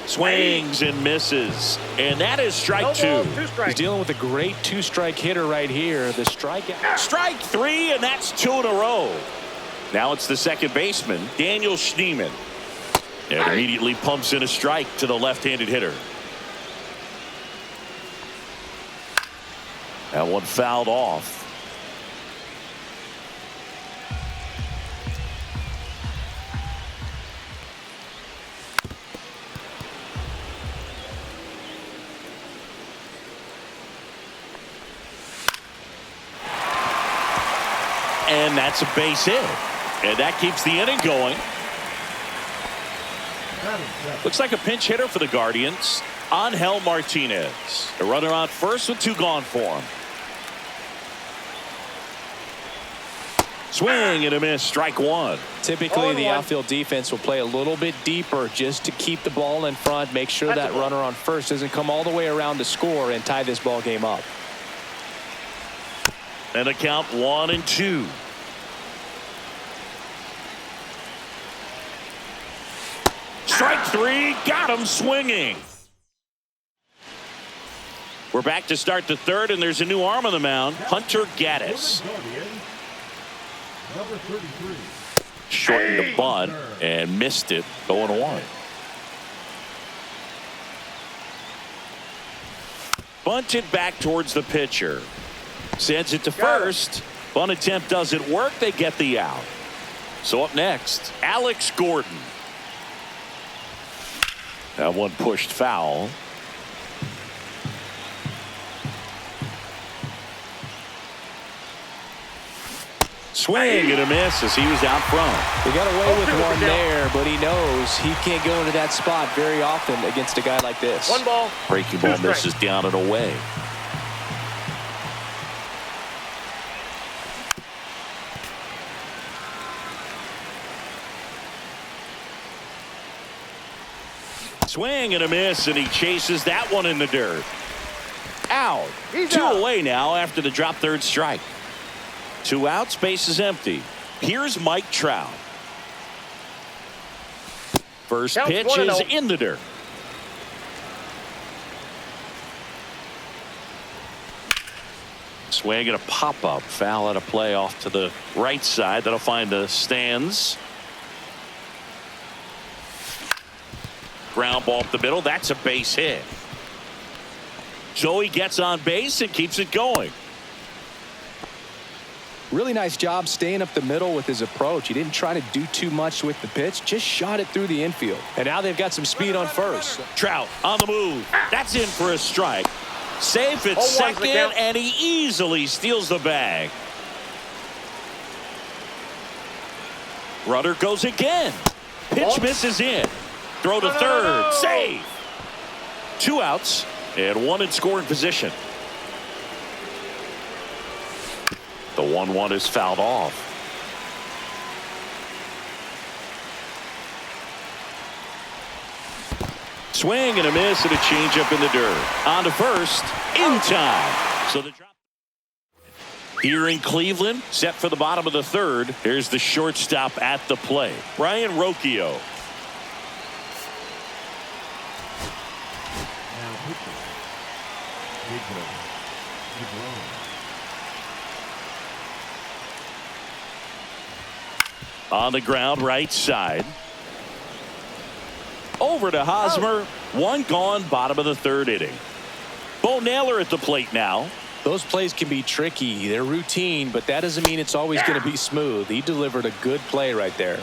Swings and misses, and that is strike 2. No balls, 2 strikes. He's dealing with a great 2-strike hitter right here. The strikeout. Strike 3, and that's 2 in a row. Now it's the second baseman, Daniel Schneemann. And immediately pumps in a strike to the left-handed hitter. That one fouled off. And that's a base hit. And that keeps the inning going. Looks like a pinch hitter for the Guardians. Angel Martinez. A runner on first with 2 gone for him. Swing and a miss. Strike 1. Typically, the outfield defense will play a little bit deeper just to keep the ball in front, make sure that runner on first doesn't come all the way around to score and tie this ball game up. And a count 1-2. Strike 3, got him swinging. We're back to start the third, and there's a new arm on the mound, Hunter Gaddis. Number 33. Shortened the bunt and missed it. 0-1. Bunted back towards the pitcher. Sends it to first. Bunt attempt doesn't work. They get the out. So up next, Alex Gordon. That one pushed foul. Swing and a miss as he was out front. He got away with one there, but he knows he can't go into that spot very often against a guy like this. 1 ball. Breaking ball misses down and away. Swing and a miss, and he chases that one in the dirt. Out. He's 2 out. away now after the drop third strike. 2 out, space is empty. Here's Mike Trout. First Counts pitch 1-0. is in the dirt. Swing and a pop-up. Foul out of play off to the right side. That'll find the stands. Ground ball up the middle. That's a base hit. So he gets on base and keeps it going. Really nice job staying up the middle with his approach. He didn't try to do too much with the pitch, just shot it through the infield. And now they've got some speed on first. Trout on the move. That's in for a strike. Safe at 0-1's the second, count. and he easily steals the bag. Runner goes again. Pitch misses in. Throw to third. Save. 2 outs and 1 in scoring position. The 1-1 is fouled off. Swing and a miss and a changeup in the dirt. On to first in time. So the drop here in Cleveland, set for the bottom of the third. Here's the shortstop at the plate, Brian Rocchio. Now pitching. DeGrom. On the ground, right side. Over to Hosmer. 1 gone, bottom of the third inning. Bo Naylor at the plate now. Those plays can be tricky. They're routine, but that doesn't mean it's always going to be smooth. He delivered a good play right there.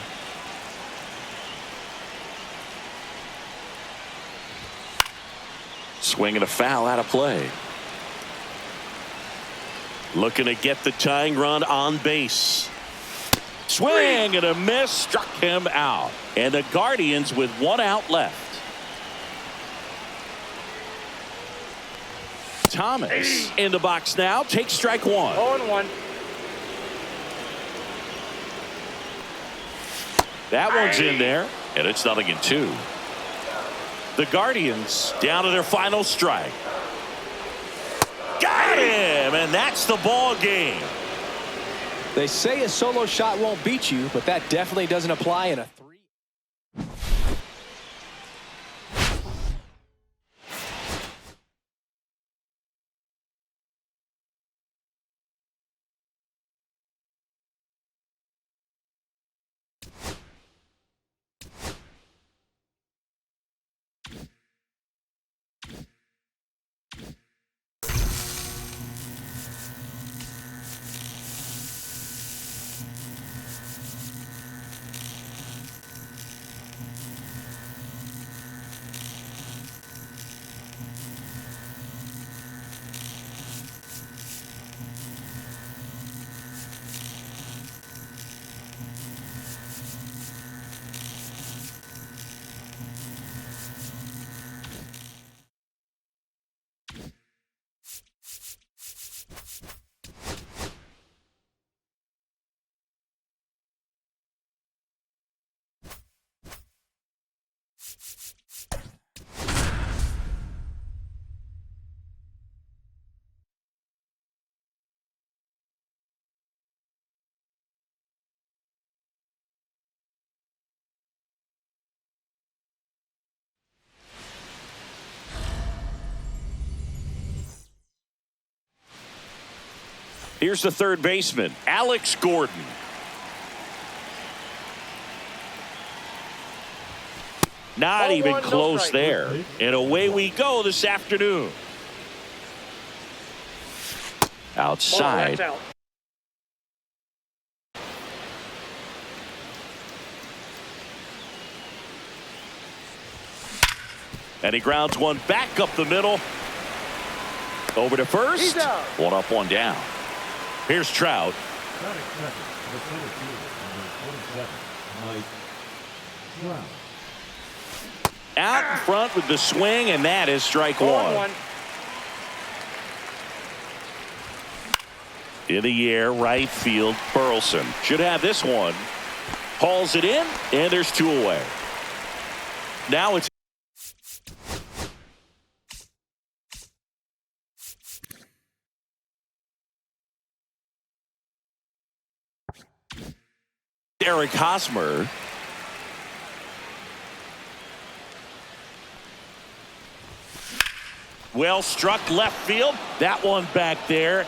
Swinging a foul out of play. Looking to get the tying run on base. Swing and a miss, struck him out. And the Guardians with 1 out left. Thomas in the box now. Takes strike 1. 0-1. That one's in there, and it's 0-2. The Guardians down to their final strike. Got him, and that's the ball game. They say a solo shot won't beat you, but that definitely doesn't apply in a 3. Here's the third baseman, Alex Gordon. Not even 0-1, no close strike. there. And away we go this afternoon. Ball, Outside. that's out. And he grounds one back up the middle. Over to first. He's out. One up, one down. Here's Trout. Batting second, the center fielder, number 27, Mike Trout. Out in front with the swing, and that is strike one. In the air, right field, Burleson should have this one. Hauls it in, and there's two away. Now it's Eric Hosmer. Well struck left field. That one back there.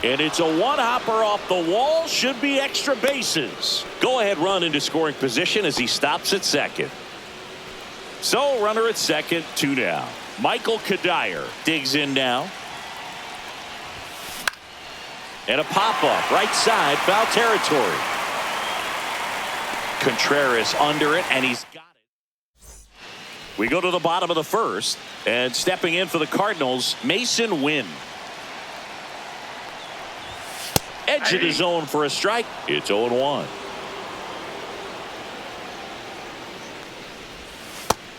And it's a one-hopper off the wall. Should be extra bases. Go-ahead run into scoring position as he stops at second. So runner at second, two down. Michael Kadire digs in now. And a pop-up right side, foul territory. Contreras under it, and he's got it. We go to the bottom of the first, and stepping in for the Cardinals, Mason Wynn. Edge of the zone for a strike. It's 0-1.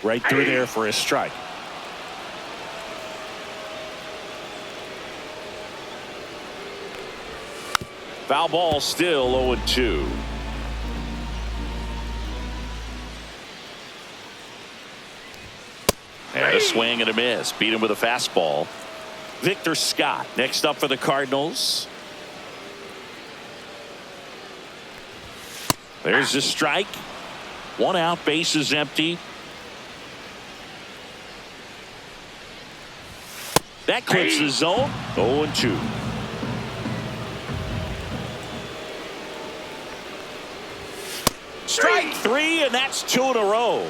Right through there for a strike. Foul ball still 0-2. And a swing and a miss. Beat him with a fastball. Victor Scott next up for the Cardinals. There's the strike. One out, base is empty. That clips the zone. 0-2. Strike three, and that's two in a row.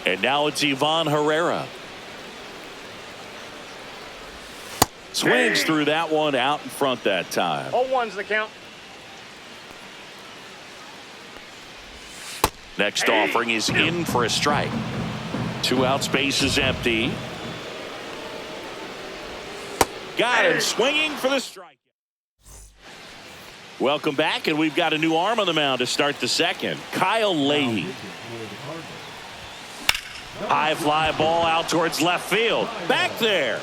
And now it's Ivan Herrera. Swings through that one, out in front that time. 0-1's the count. Next offering is in for a strike. Two outs, base is empty. Got him swinging for the strike. Welcome back, and we've got a new arm on the mound to start the second. Kyle Leahy. High fly ball out towards left field. Back there.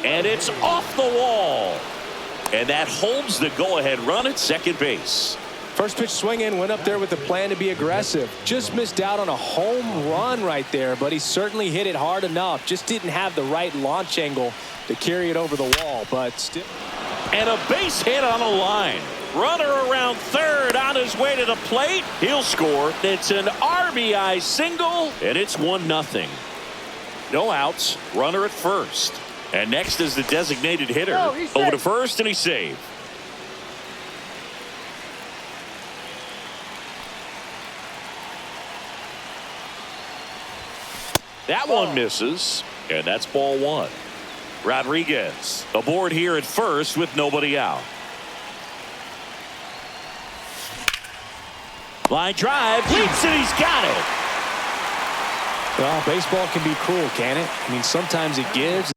And it's off the wall. And that holds the go-ahead run at second base. First pitch swing in, went up there with a plan to be aggressive. Just missed out on a home run right there, but he certainly hit it hard enough. Just didn't have the right launch angle to carry it over the wall, but still. And a base hit on a line. Runner around third on his way to the plate. He'll score. It's an RBI single, and it's 1-0. No outs. Runner at first. And next is the designated hitter. Over to first, and he's saved. That one misses, and that's ball one. Rodriguez aboard here at first with nobody out. Line drive, leaps, and he's got it. Well, baseball can be cruel, can it? I mean, sometimes it gives.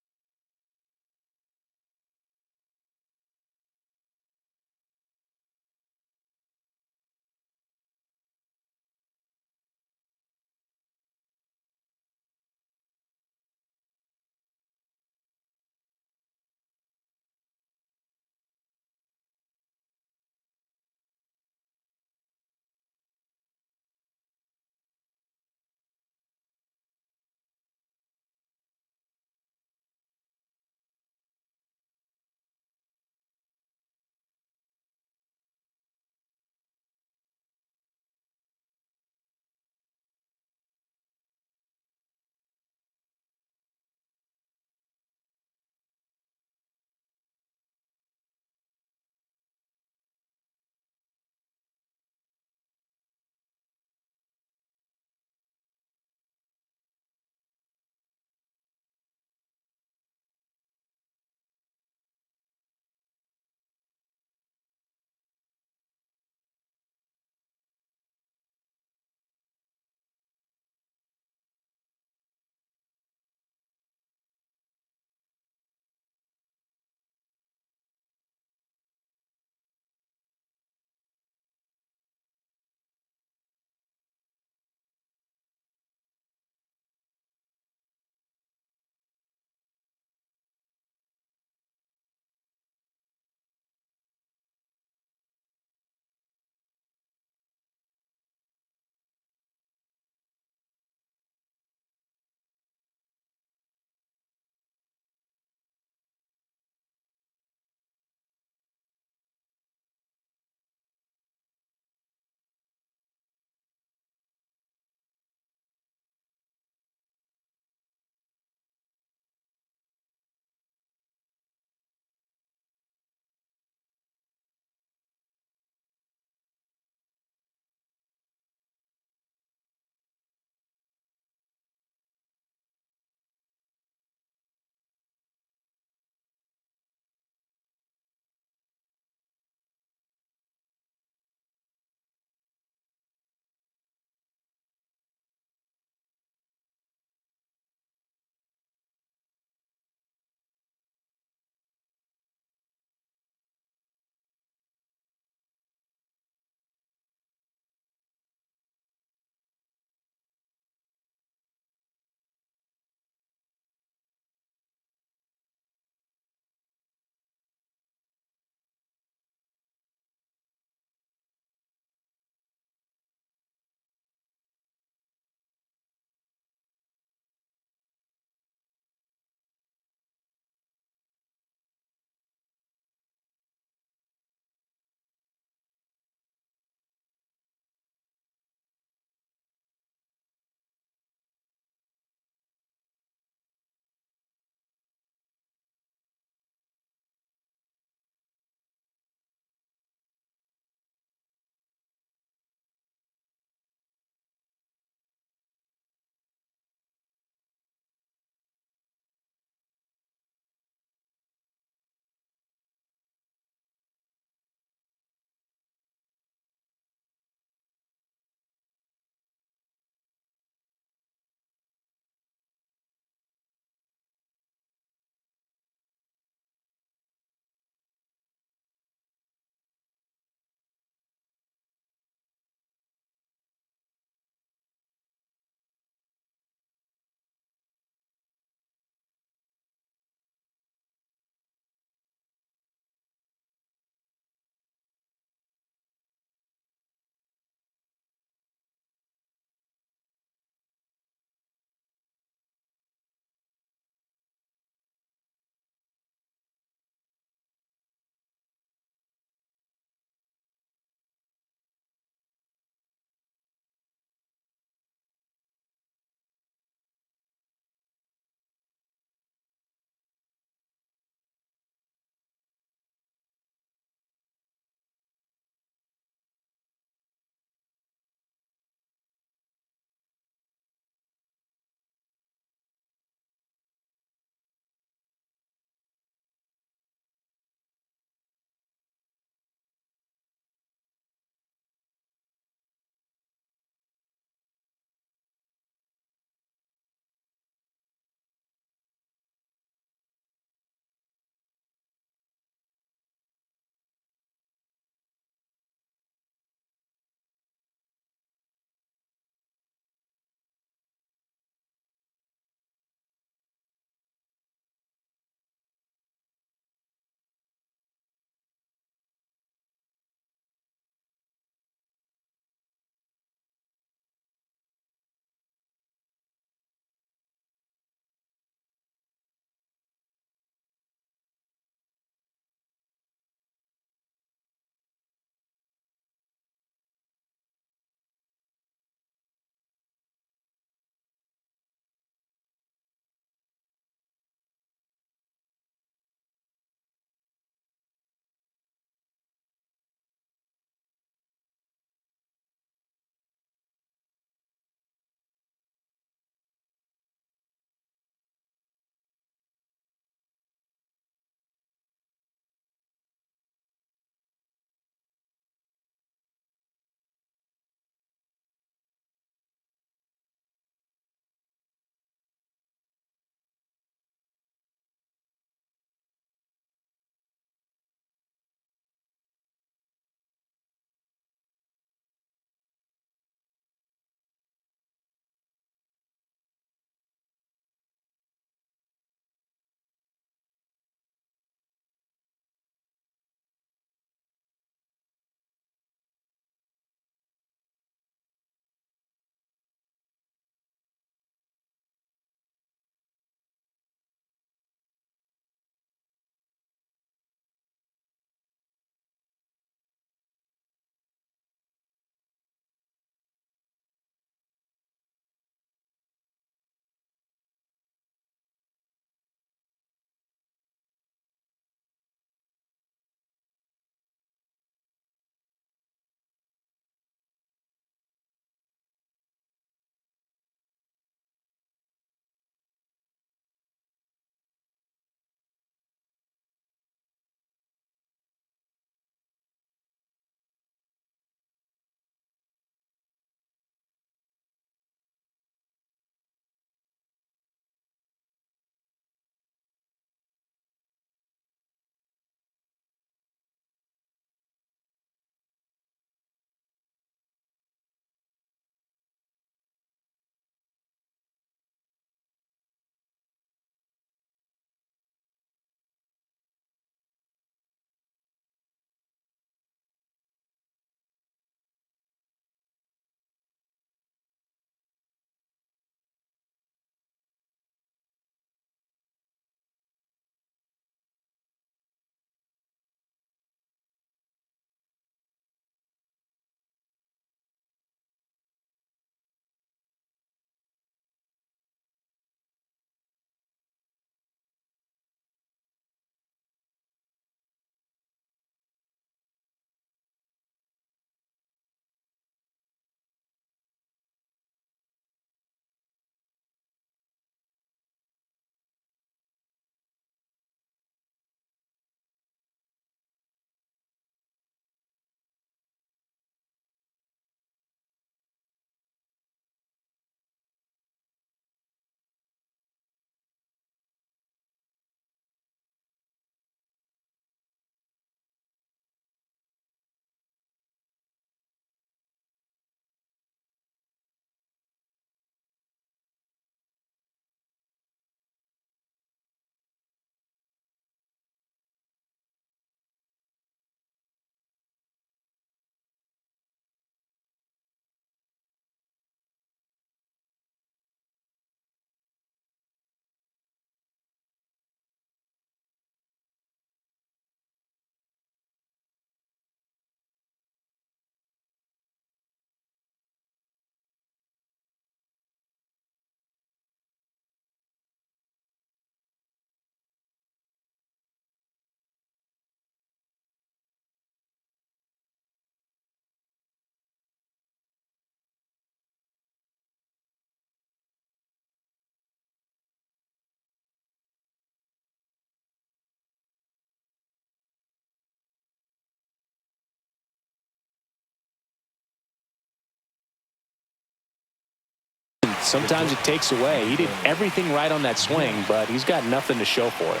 Sometimes it takes away. He did everything right on that swing, but he's got nothing to show for it.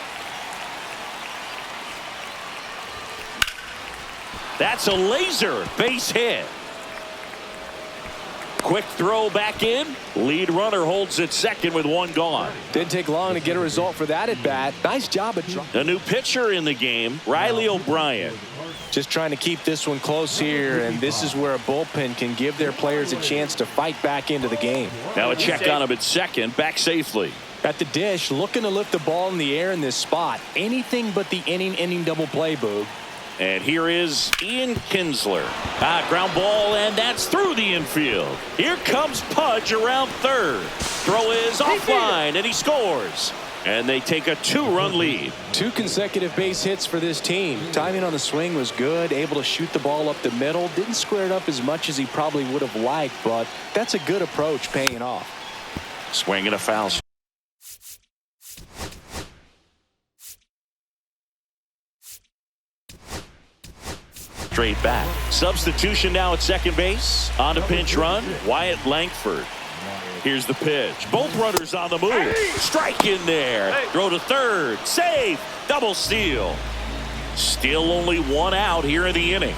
That's a laser base hit. Quick throw back in. Lead runner holds at second with one gone. Didn't take long to get a result for that at bat. Nice job at a new pitcher in the game, Riley O'Brien. Just trying to keep this one close here, and this is where a bullpen can give their players a chance to fight back into the game. Now a check on him at second, back safely. At the dish, looking to lift the ball in the air in this spot. Anything but the inning double play, Boog. And here is Ian Kinsler. Ground ball, and that's through the infield. Here comes Pudge around third. Throw is offline, and he scores. And they take a 2-run lead. 2 consecutive base hits for this team. Timing on the swing was good, able to shoot the ball up the middle. Didn't square it up as much as he probably would have liked, but that's a good approach paying off. Swing and a foul. Straight back. Substitution now at second base. On to pinch run, Wyatt Langford. Here's the pitch. Both runners on the move. Strike in there. Throw to third. Save. Double steal. Still only one out here in the inning.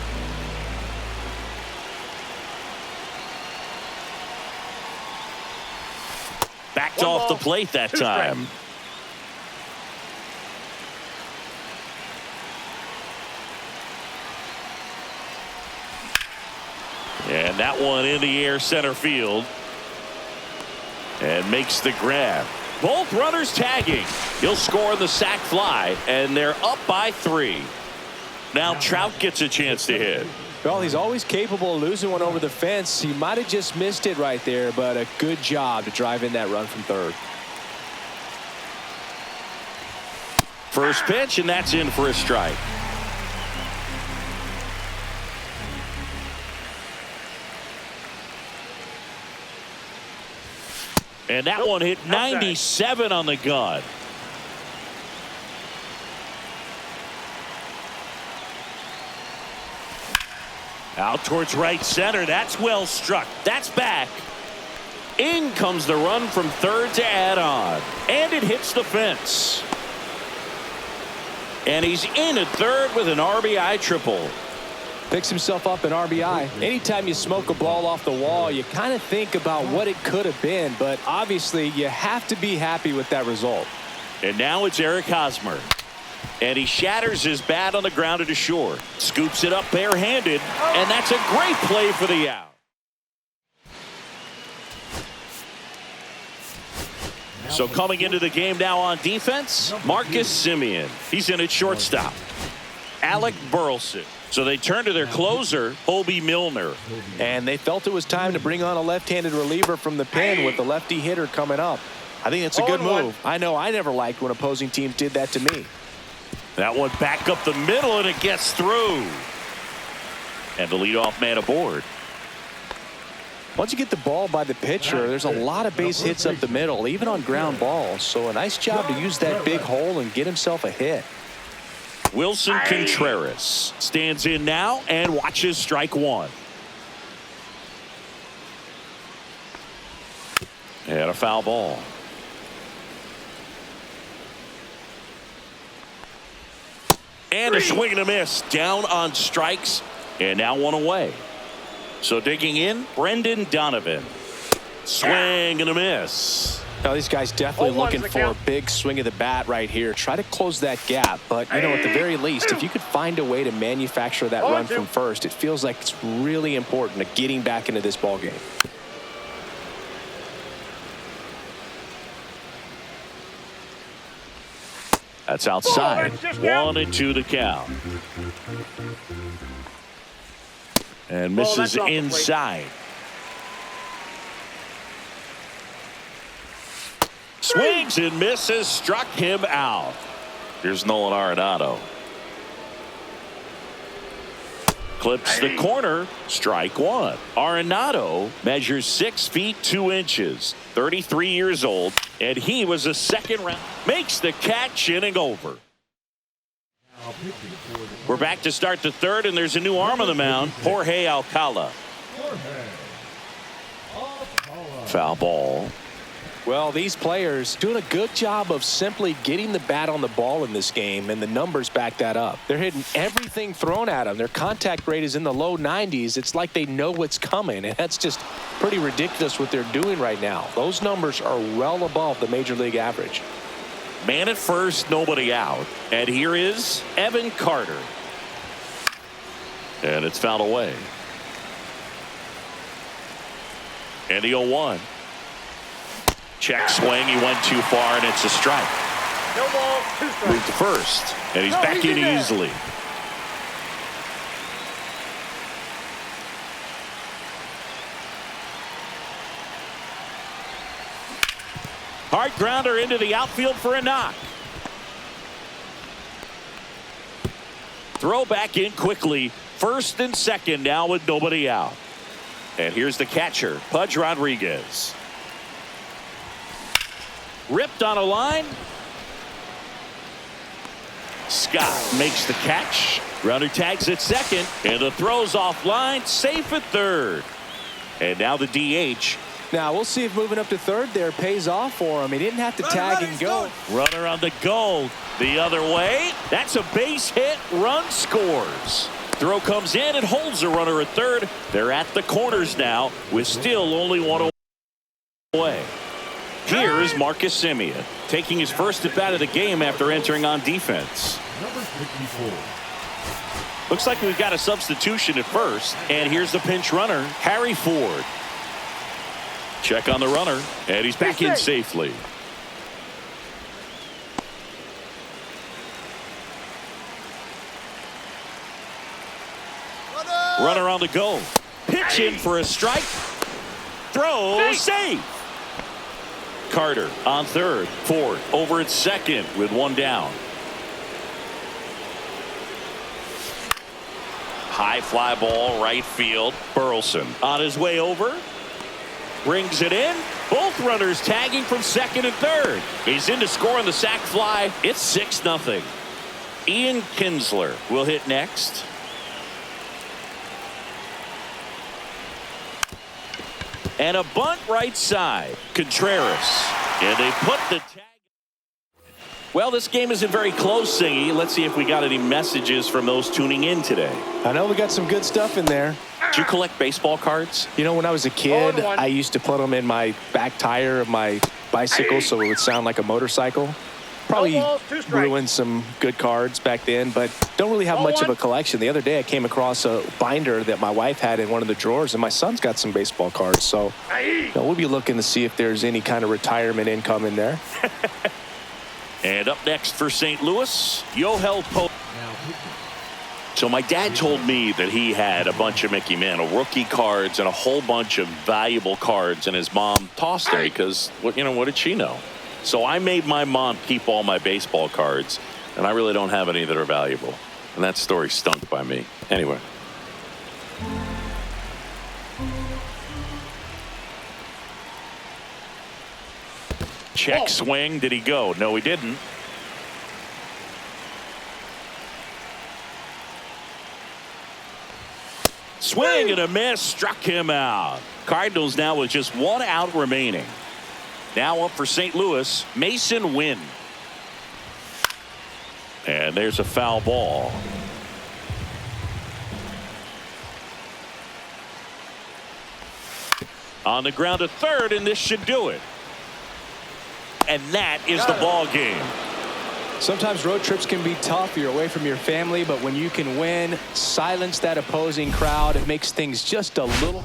Backed off the plate that time. And that one in the air center field. And makes the grab. Both runners tagging. He'll score the sac fly, and they're up by 3. Now Trout gets a chance to hit. Well, he's always capable of losing one over the fence. He might have just missed it right there, but a good job to drive in that run from third. First pitch, and that's in for a strike. And that one hit 97 on the gun. Out towards right center. That's well struck. That's back. In comes the run from third to add on. And it hits the fence. And he's in at third with an RBI triple. Picks himself up an RBI. Anytime you smoke a ball off the wall, you kind of think about what it could have been, but obviously you have to be happy with that result. And now it's Eric Hosmer. And he shatters his bat on the ground to short. Scoops it up barehanded, and that's a great play for the out. So coming into the game now on defense, Marcus Semien. He's in at shortstop. Alec Burleson. So they turn to their closer, Hobie Milner. And they felt it was time to bring on a left-handed reliever from the pen with the lefty hitter coming up. I think it's a good move. I know I never liked when opposing teams did that to me. That one back up the middle, and it gets through. And the leadoff man aboard. Once you get the ball by the pitcher, there's a lot of base hits up the middle, even on ground balls. So a nice job to use that big hole and get himself a hit. Wilson Contreras stands in now and watches strike one. And a foul ball. And a swing and a miss down on strikes, and now one away. So digging in, Brendan Donovan. Swing and a miss. Now these guys definitely looking for a big swing of the bat right here. Try to close that gap, but you know, at the very least, if you could find a way to manufacture that run from first, it feels like it's really important to getting back into this ball game. That's outside. 1-2 the count. And misses inside. Swings and misses, struck him out. Here's Nolan Arenado. Clips the corner, strike one. Arenado measures 6 feet 2 inches, 33 years old, and he was a second round. Makes the catch, inning over. We're back to start the third, and there's a new arm on the mound, Jorge Alcala. Foul ball. Well, these players doing a good job of simply getting the bat on the ball in this game, and the numbers back that up. They're hitting everything thrown at them. Their contact rate is in the low 90s. It's like they know what's coming, and that's just pretty ridiculous what they're doing right now. Those numbers are well above the major league average. Man at first, nobody out. And here is Evan Carter. And it's fouled away. And the 0-1. Check swing. He went too far, and it's a strike. No ball, 2 strikes. Moved to first, and he's back in easily. Hard grounder into the outfield for a knock. Throw back in quickly. First and second now with nobody out. And here's the catcher, Pudge Rodriguez. Ripped on a line. Scott makes the catch. Runner tags at second, and the throw's offline, safe at third. And now the DH. Now, we'll see if moving up to third there pays off for him. He didn't have to tag and go. Runner on the go. The other way. That's a base hit. Run scores. Throw comes in and holds the runner at third. They're at the corners now with still only one away. Here is Marcus Semien taking his first at bat of the game after entering on defense. Number 54. Looks like we've got a substitution at first. And here's the pinch runner, Harry Ford. Check on the runner, and he's back in safely. Runner on the go. Pitch in for a strike. Throw safe. Carter on third. Ford over at second with one down. High fly ball right field. Burleson on his way over. Brings it in. Both runners tagging from second and third. He's in to score on the sac fly. It's 6-0. Ian Kinsler will hit next. And a bunt right side. Contreras. And they put the tag. Well, this game isn't very close, Singy. Let's see if we got any messages from those tuning in today. I know we got some good stuff in there. Did you collect baseball cards? You know, when I was a kid, I used to put them in my back tire of my bicycle so it would sound like a motorcycle. Probably ruined some good cards back then, but don't really have much of a collection. The other day I came across a binder that my wife had in one of the drawers, and my son's got some baseball cards. So we'll be looking to see if there's any kind of retirement income in there. And up next for St. Louis, Yohel Pope. So my dad told me that he had a bunch of Mickey Mantle rookie cards and a whole bunch of valuable cards, and his mom tossed them because, what did she know? So I made my mom keep all my baseball cards, and I really don't have any that are valuable. And that story stunk by me. Anyway. Check swing. Did he go? No, he didn't. Swing and a miss. Struck him out. Cardinals now with just one out remaining. Now up for St. Louis, Mason Wynn. And there's a foul ball. On the ground to third, and this should do it. And that is the ball game. Sometimes road trips can be tough. You're away from your family, but when you can win, silence that opposing crowd, it makes things just a little.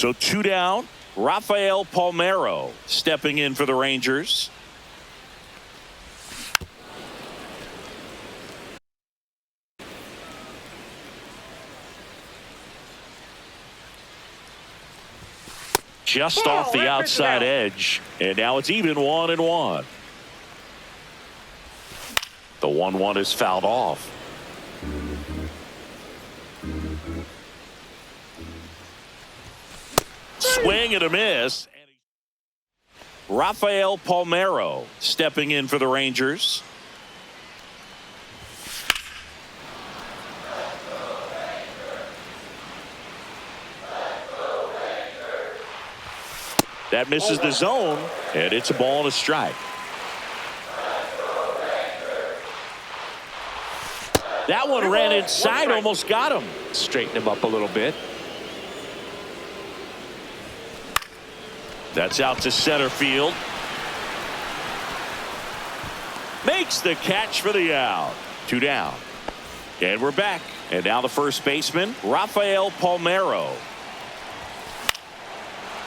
So 2 down. Rafael Palmeiro stepping in for the Rangers. Just off the outside edge, and now it's even 1-1. The 1-1 is fouled off. Swing and a miss. Rafael Palmeiro stepping in for the Rangers. That misses the zone, and it's a ball and a strike. That one ran inside, almost got him. Straighten him up a little bit. That's out to center field. Makes the catch for the out. 2 down. And we're back. And now the first baseman, Rafael Palmeiro.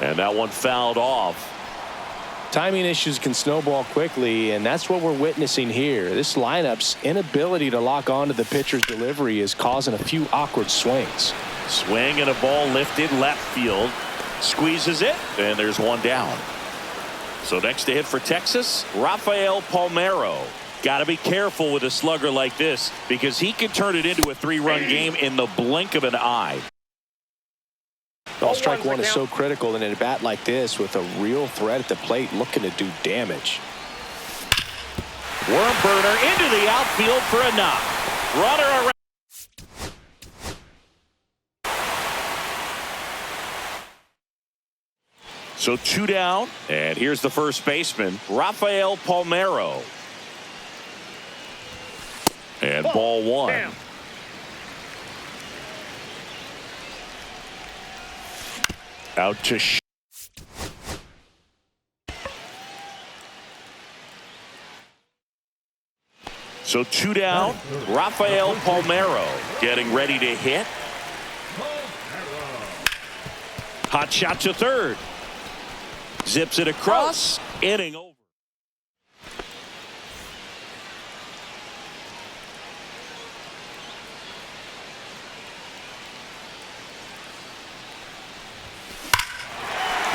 And that one fouled off. Timing issues can snowball quickly, and that's what we're witnessing here. This lineup's inability to lock onto the pitcher's delivery is causing a few awkward swings. Swing and a ball lifted left field. Squeezes it, and there's 1 down. So next to hit for Texas, Rafael Palmeiro. Got to be careful with a slugger like this because he can turn it into a 3-run game in the blink of an eye. Ball strike 1 is so critical in a bat like this with a real threat at the plate looking to do damage. Worm burner into the outfield for a knock. Runner around. So 2 down, and here's the first baseman, Rafael Palmeiro. And ball 1. Damn. Out to So 2 down. Rafael Palmeiro getting ready to hit. Hot shot to third. Zips it across. Inning over.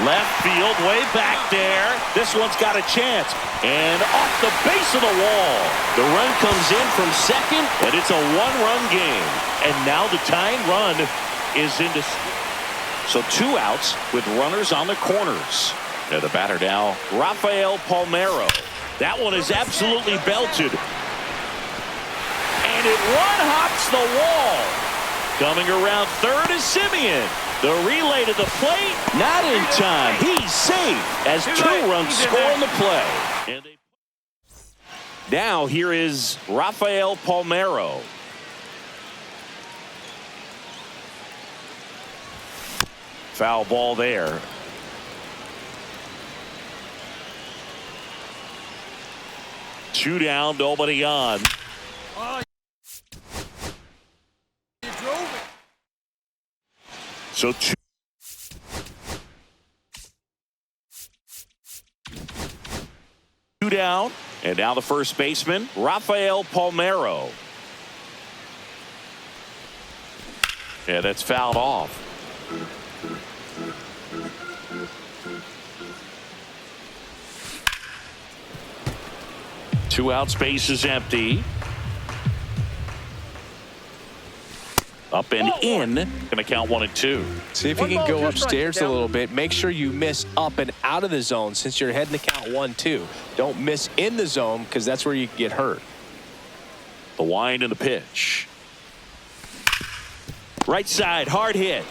Left field, way back there. This one's got a chance. And off the base of the wall. The run comes in from second, and it's a 1-run game. And now the tying run is into. So 2 outs with runners on the corners. And the batter now, Rafael Palmeiro. That one is absolutely belted. And it one-hops the wall. Coming around third is Simeon. The relay to the plate, not in time. He's safe as 2 runs score on the play. Now here is Rafael Palmeiro. Foul ball there. Two down, nobody on. So 2 down, and now the first baseman, Rafael Palmeiro. Yeah, that's fouled off. Two out, space is empty. Up and in. Gonna count 1 and 2. See if you can go upstairs a little bit. Make sure you miss up and out of the zone since you're heading to count 1-2. Don't miss in the zone because that's where you get hurt. The wind and the pitch. Right side, hard hit.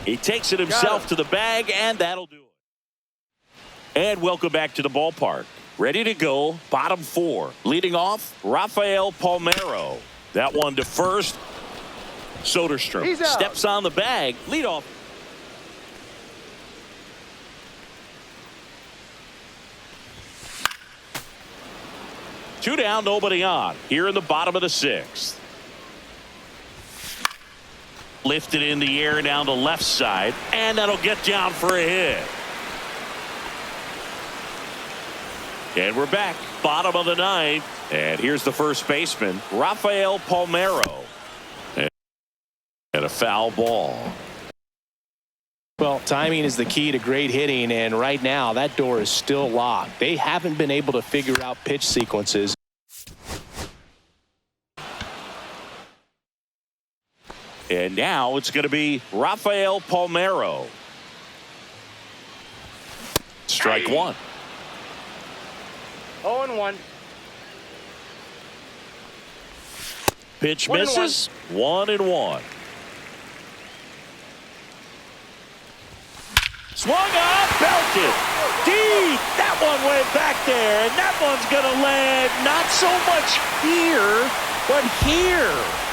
He takes it himself to the bag, and that'll do it. And welcome back to the ballpark. Ready to go, bottom 4. Leading off, Rafael Palmeiro. That one to first. Soderstrom steps on the bag. Lead off. Two down, nobody on. Here in the bottom of the 6th. Lifted in the air down the left side, and that'll get down for a hit. And we're back, bottom of the ninth, and here's the first baseman, Rafael Palmeiro. And a foul ball. Well, timing is the key to great hitting, and right now that door is still locked. They haven't been able to figure out pitch sequences. And now it's going to be Rafael Palmeiro. Strike one. 0-1. Pitch misses. 1-1. Swung on, belted. Deep. That one went back there, and that one's going to land not so much here, but here.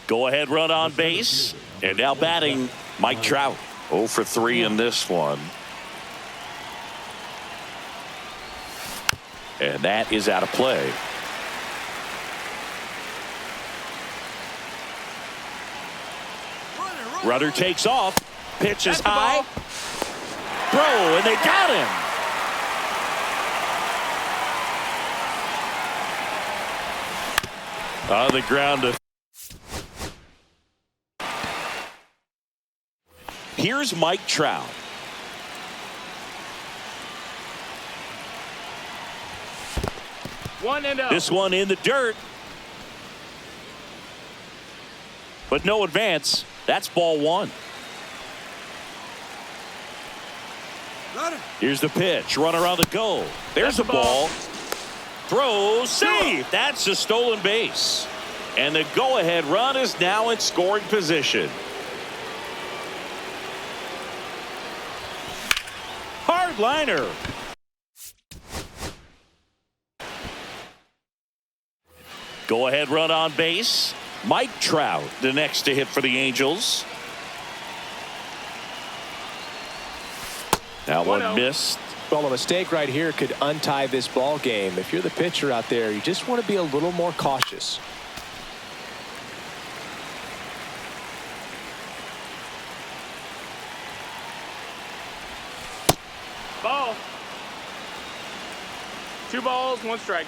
Go ahead run on base. And now batting Mike Trout. 0 for 3 in this one. And that is out of play. Runner takes off. Pitch is high. Throw, and they got him. On the ground. Here's Mike Trout. This one in the dirt. But no advance. That's ball one. Here's the pitch. Runner on the go. There's the ball. Throw, save. That's a stolen base. And the go-ahead run is now in scoring position. Hard liner. Go ahead run on base. Mike Trout, the next to hit for the Angels. That one missed. Well, a mistake right here could untie this ball game. If you're the pitcher out there, you just want to be a little more cautious. Ball. 2 balls, 1 strike.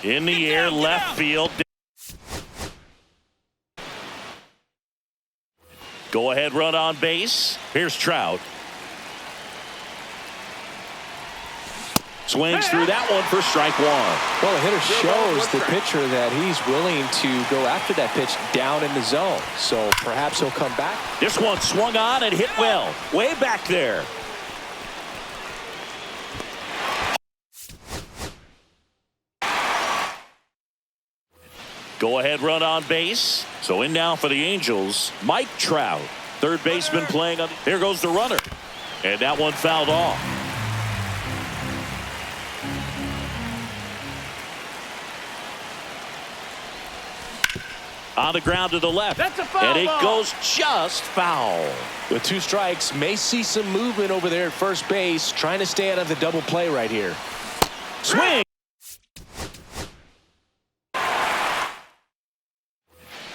In the air, left field. Go ahead run on base. Here's Trout. Swings through that one for strike one. Well, the hitter shows the pitcher that he's willing to go after that pitch down in the zone. So perhaps he'll come back. This one swung on and hit well. Way back there. Go ahead run on base. So in now for the Angels, Mike Trout. Third baseman playing on. Here goes the runner. And that one fouled off. On the ground to the left. That's a foul and it ball. Goes just foul. With 2 strikes, may see some movement over there at first base, trying to stay out of the double play right here. Swing.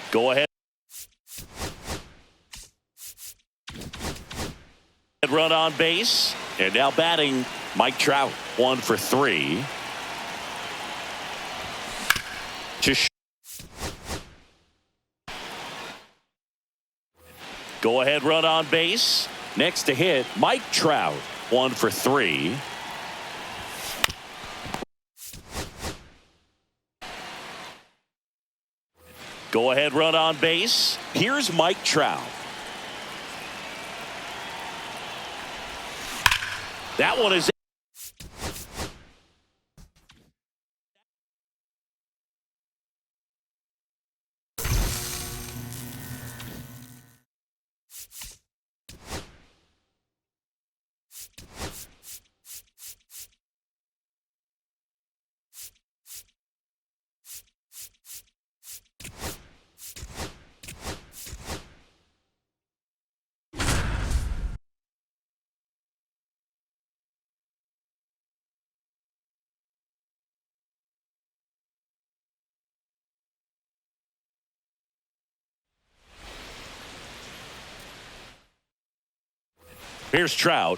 Go ahead. Run on base. And now batting Mike Trout. 1 for 3. Just go ahead run on base. Next to hit, Mike Trout. 1 for 3. Go ahead run on base. Here's Mike Trout. That one is here's Trout.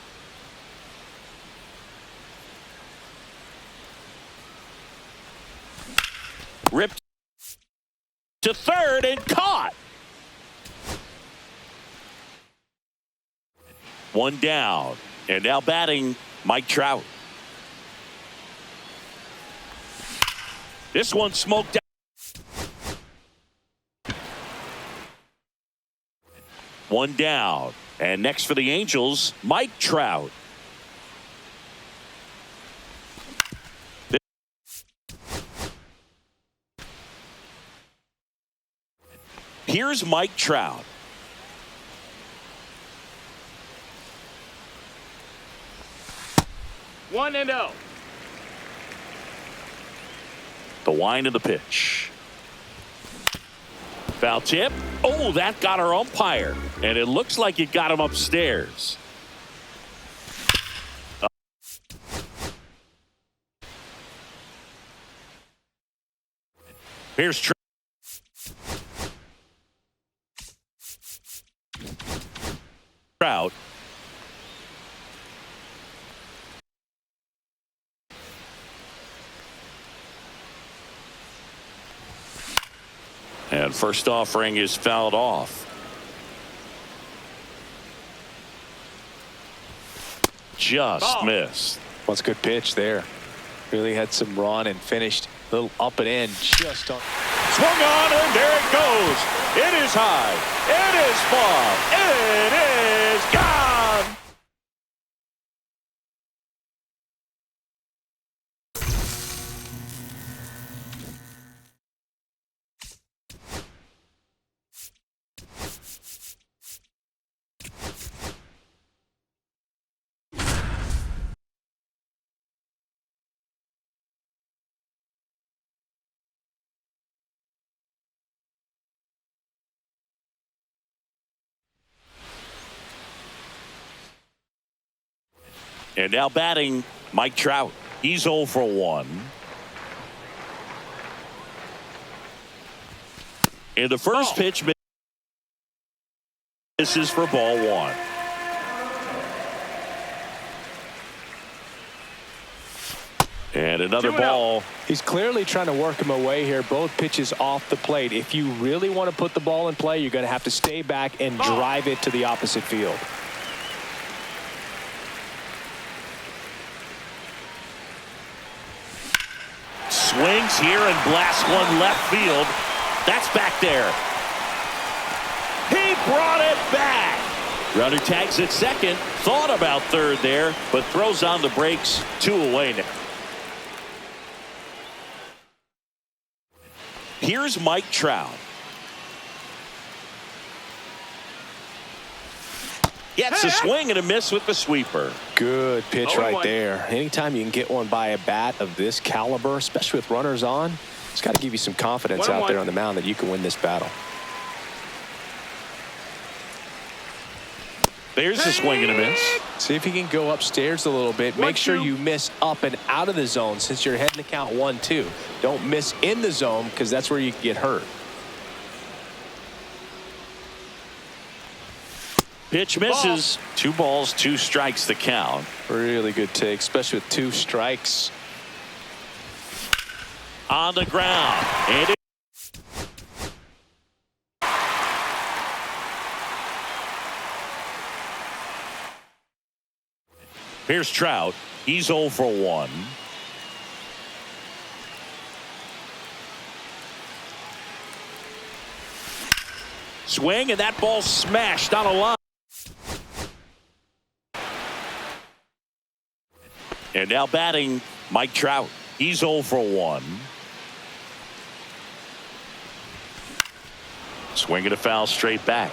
Ripped to third and caught. 1 down. And now batting Mike Trout. This one smoked out. 1 down. And next for the Angels, Mike Trout. Here's Mike Trout. One and oh. The wind of the pitch. Foul tip. Oh, that got our umpire. And it looks like it got him upstairs. Here's Trout. And first offering is fouled off. Just missed. What's a good pitch there. Really had some run and finished a little up and in just on. Swung on and there it goes. It is high. It is far. It is gone. And now batting Mike Trout. He's 0 for 1. In the first pitch, this is for ball 1. And another ball. He's clearly trying to work him away here. Both pitches off the plate. If you really want to put the ball in play, you're going to have to stay back and drive it to the opposite field. Swings here and blasts one left field. That's back there. He brought it back. Runner tags at second. Thought about third there, but throws on the brakes. 2 away now. Here's Mike Trout. Gets a swing and a miss with the sweeper. Good pitch 0-1. right there. Anytime you can get one by a bat of this caliber, especially with runners on, it's got to give you some confidence out there on the mound that you can win this battle. There's a swing and a miss. See if you can go upstairs a little bit. Make sure you miss up and out of the zone since you're heading to count 1-2. Don't miss in the zone because that's where you can get hurt. Pitch misses. 2 balls, 2 strikes to count. Really good take, especially with 2 strikes. On the ground. And Here's Trout. He's 0 for 1. Swing, and that ball smashed on a line. And now batting, Mike Trout. He's 0 for 1. Swing and a foul straight back.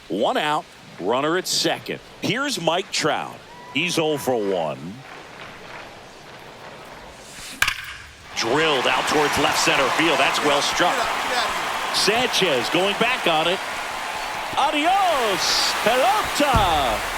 One out, runner at second. Here's Mike Trout. He's 0 for 1. Drilled out towards left center field. That's well struck. Sanchez going back on it. Adios, pelota.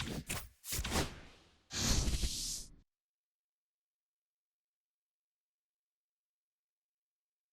it.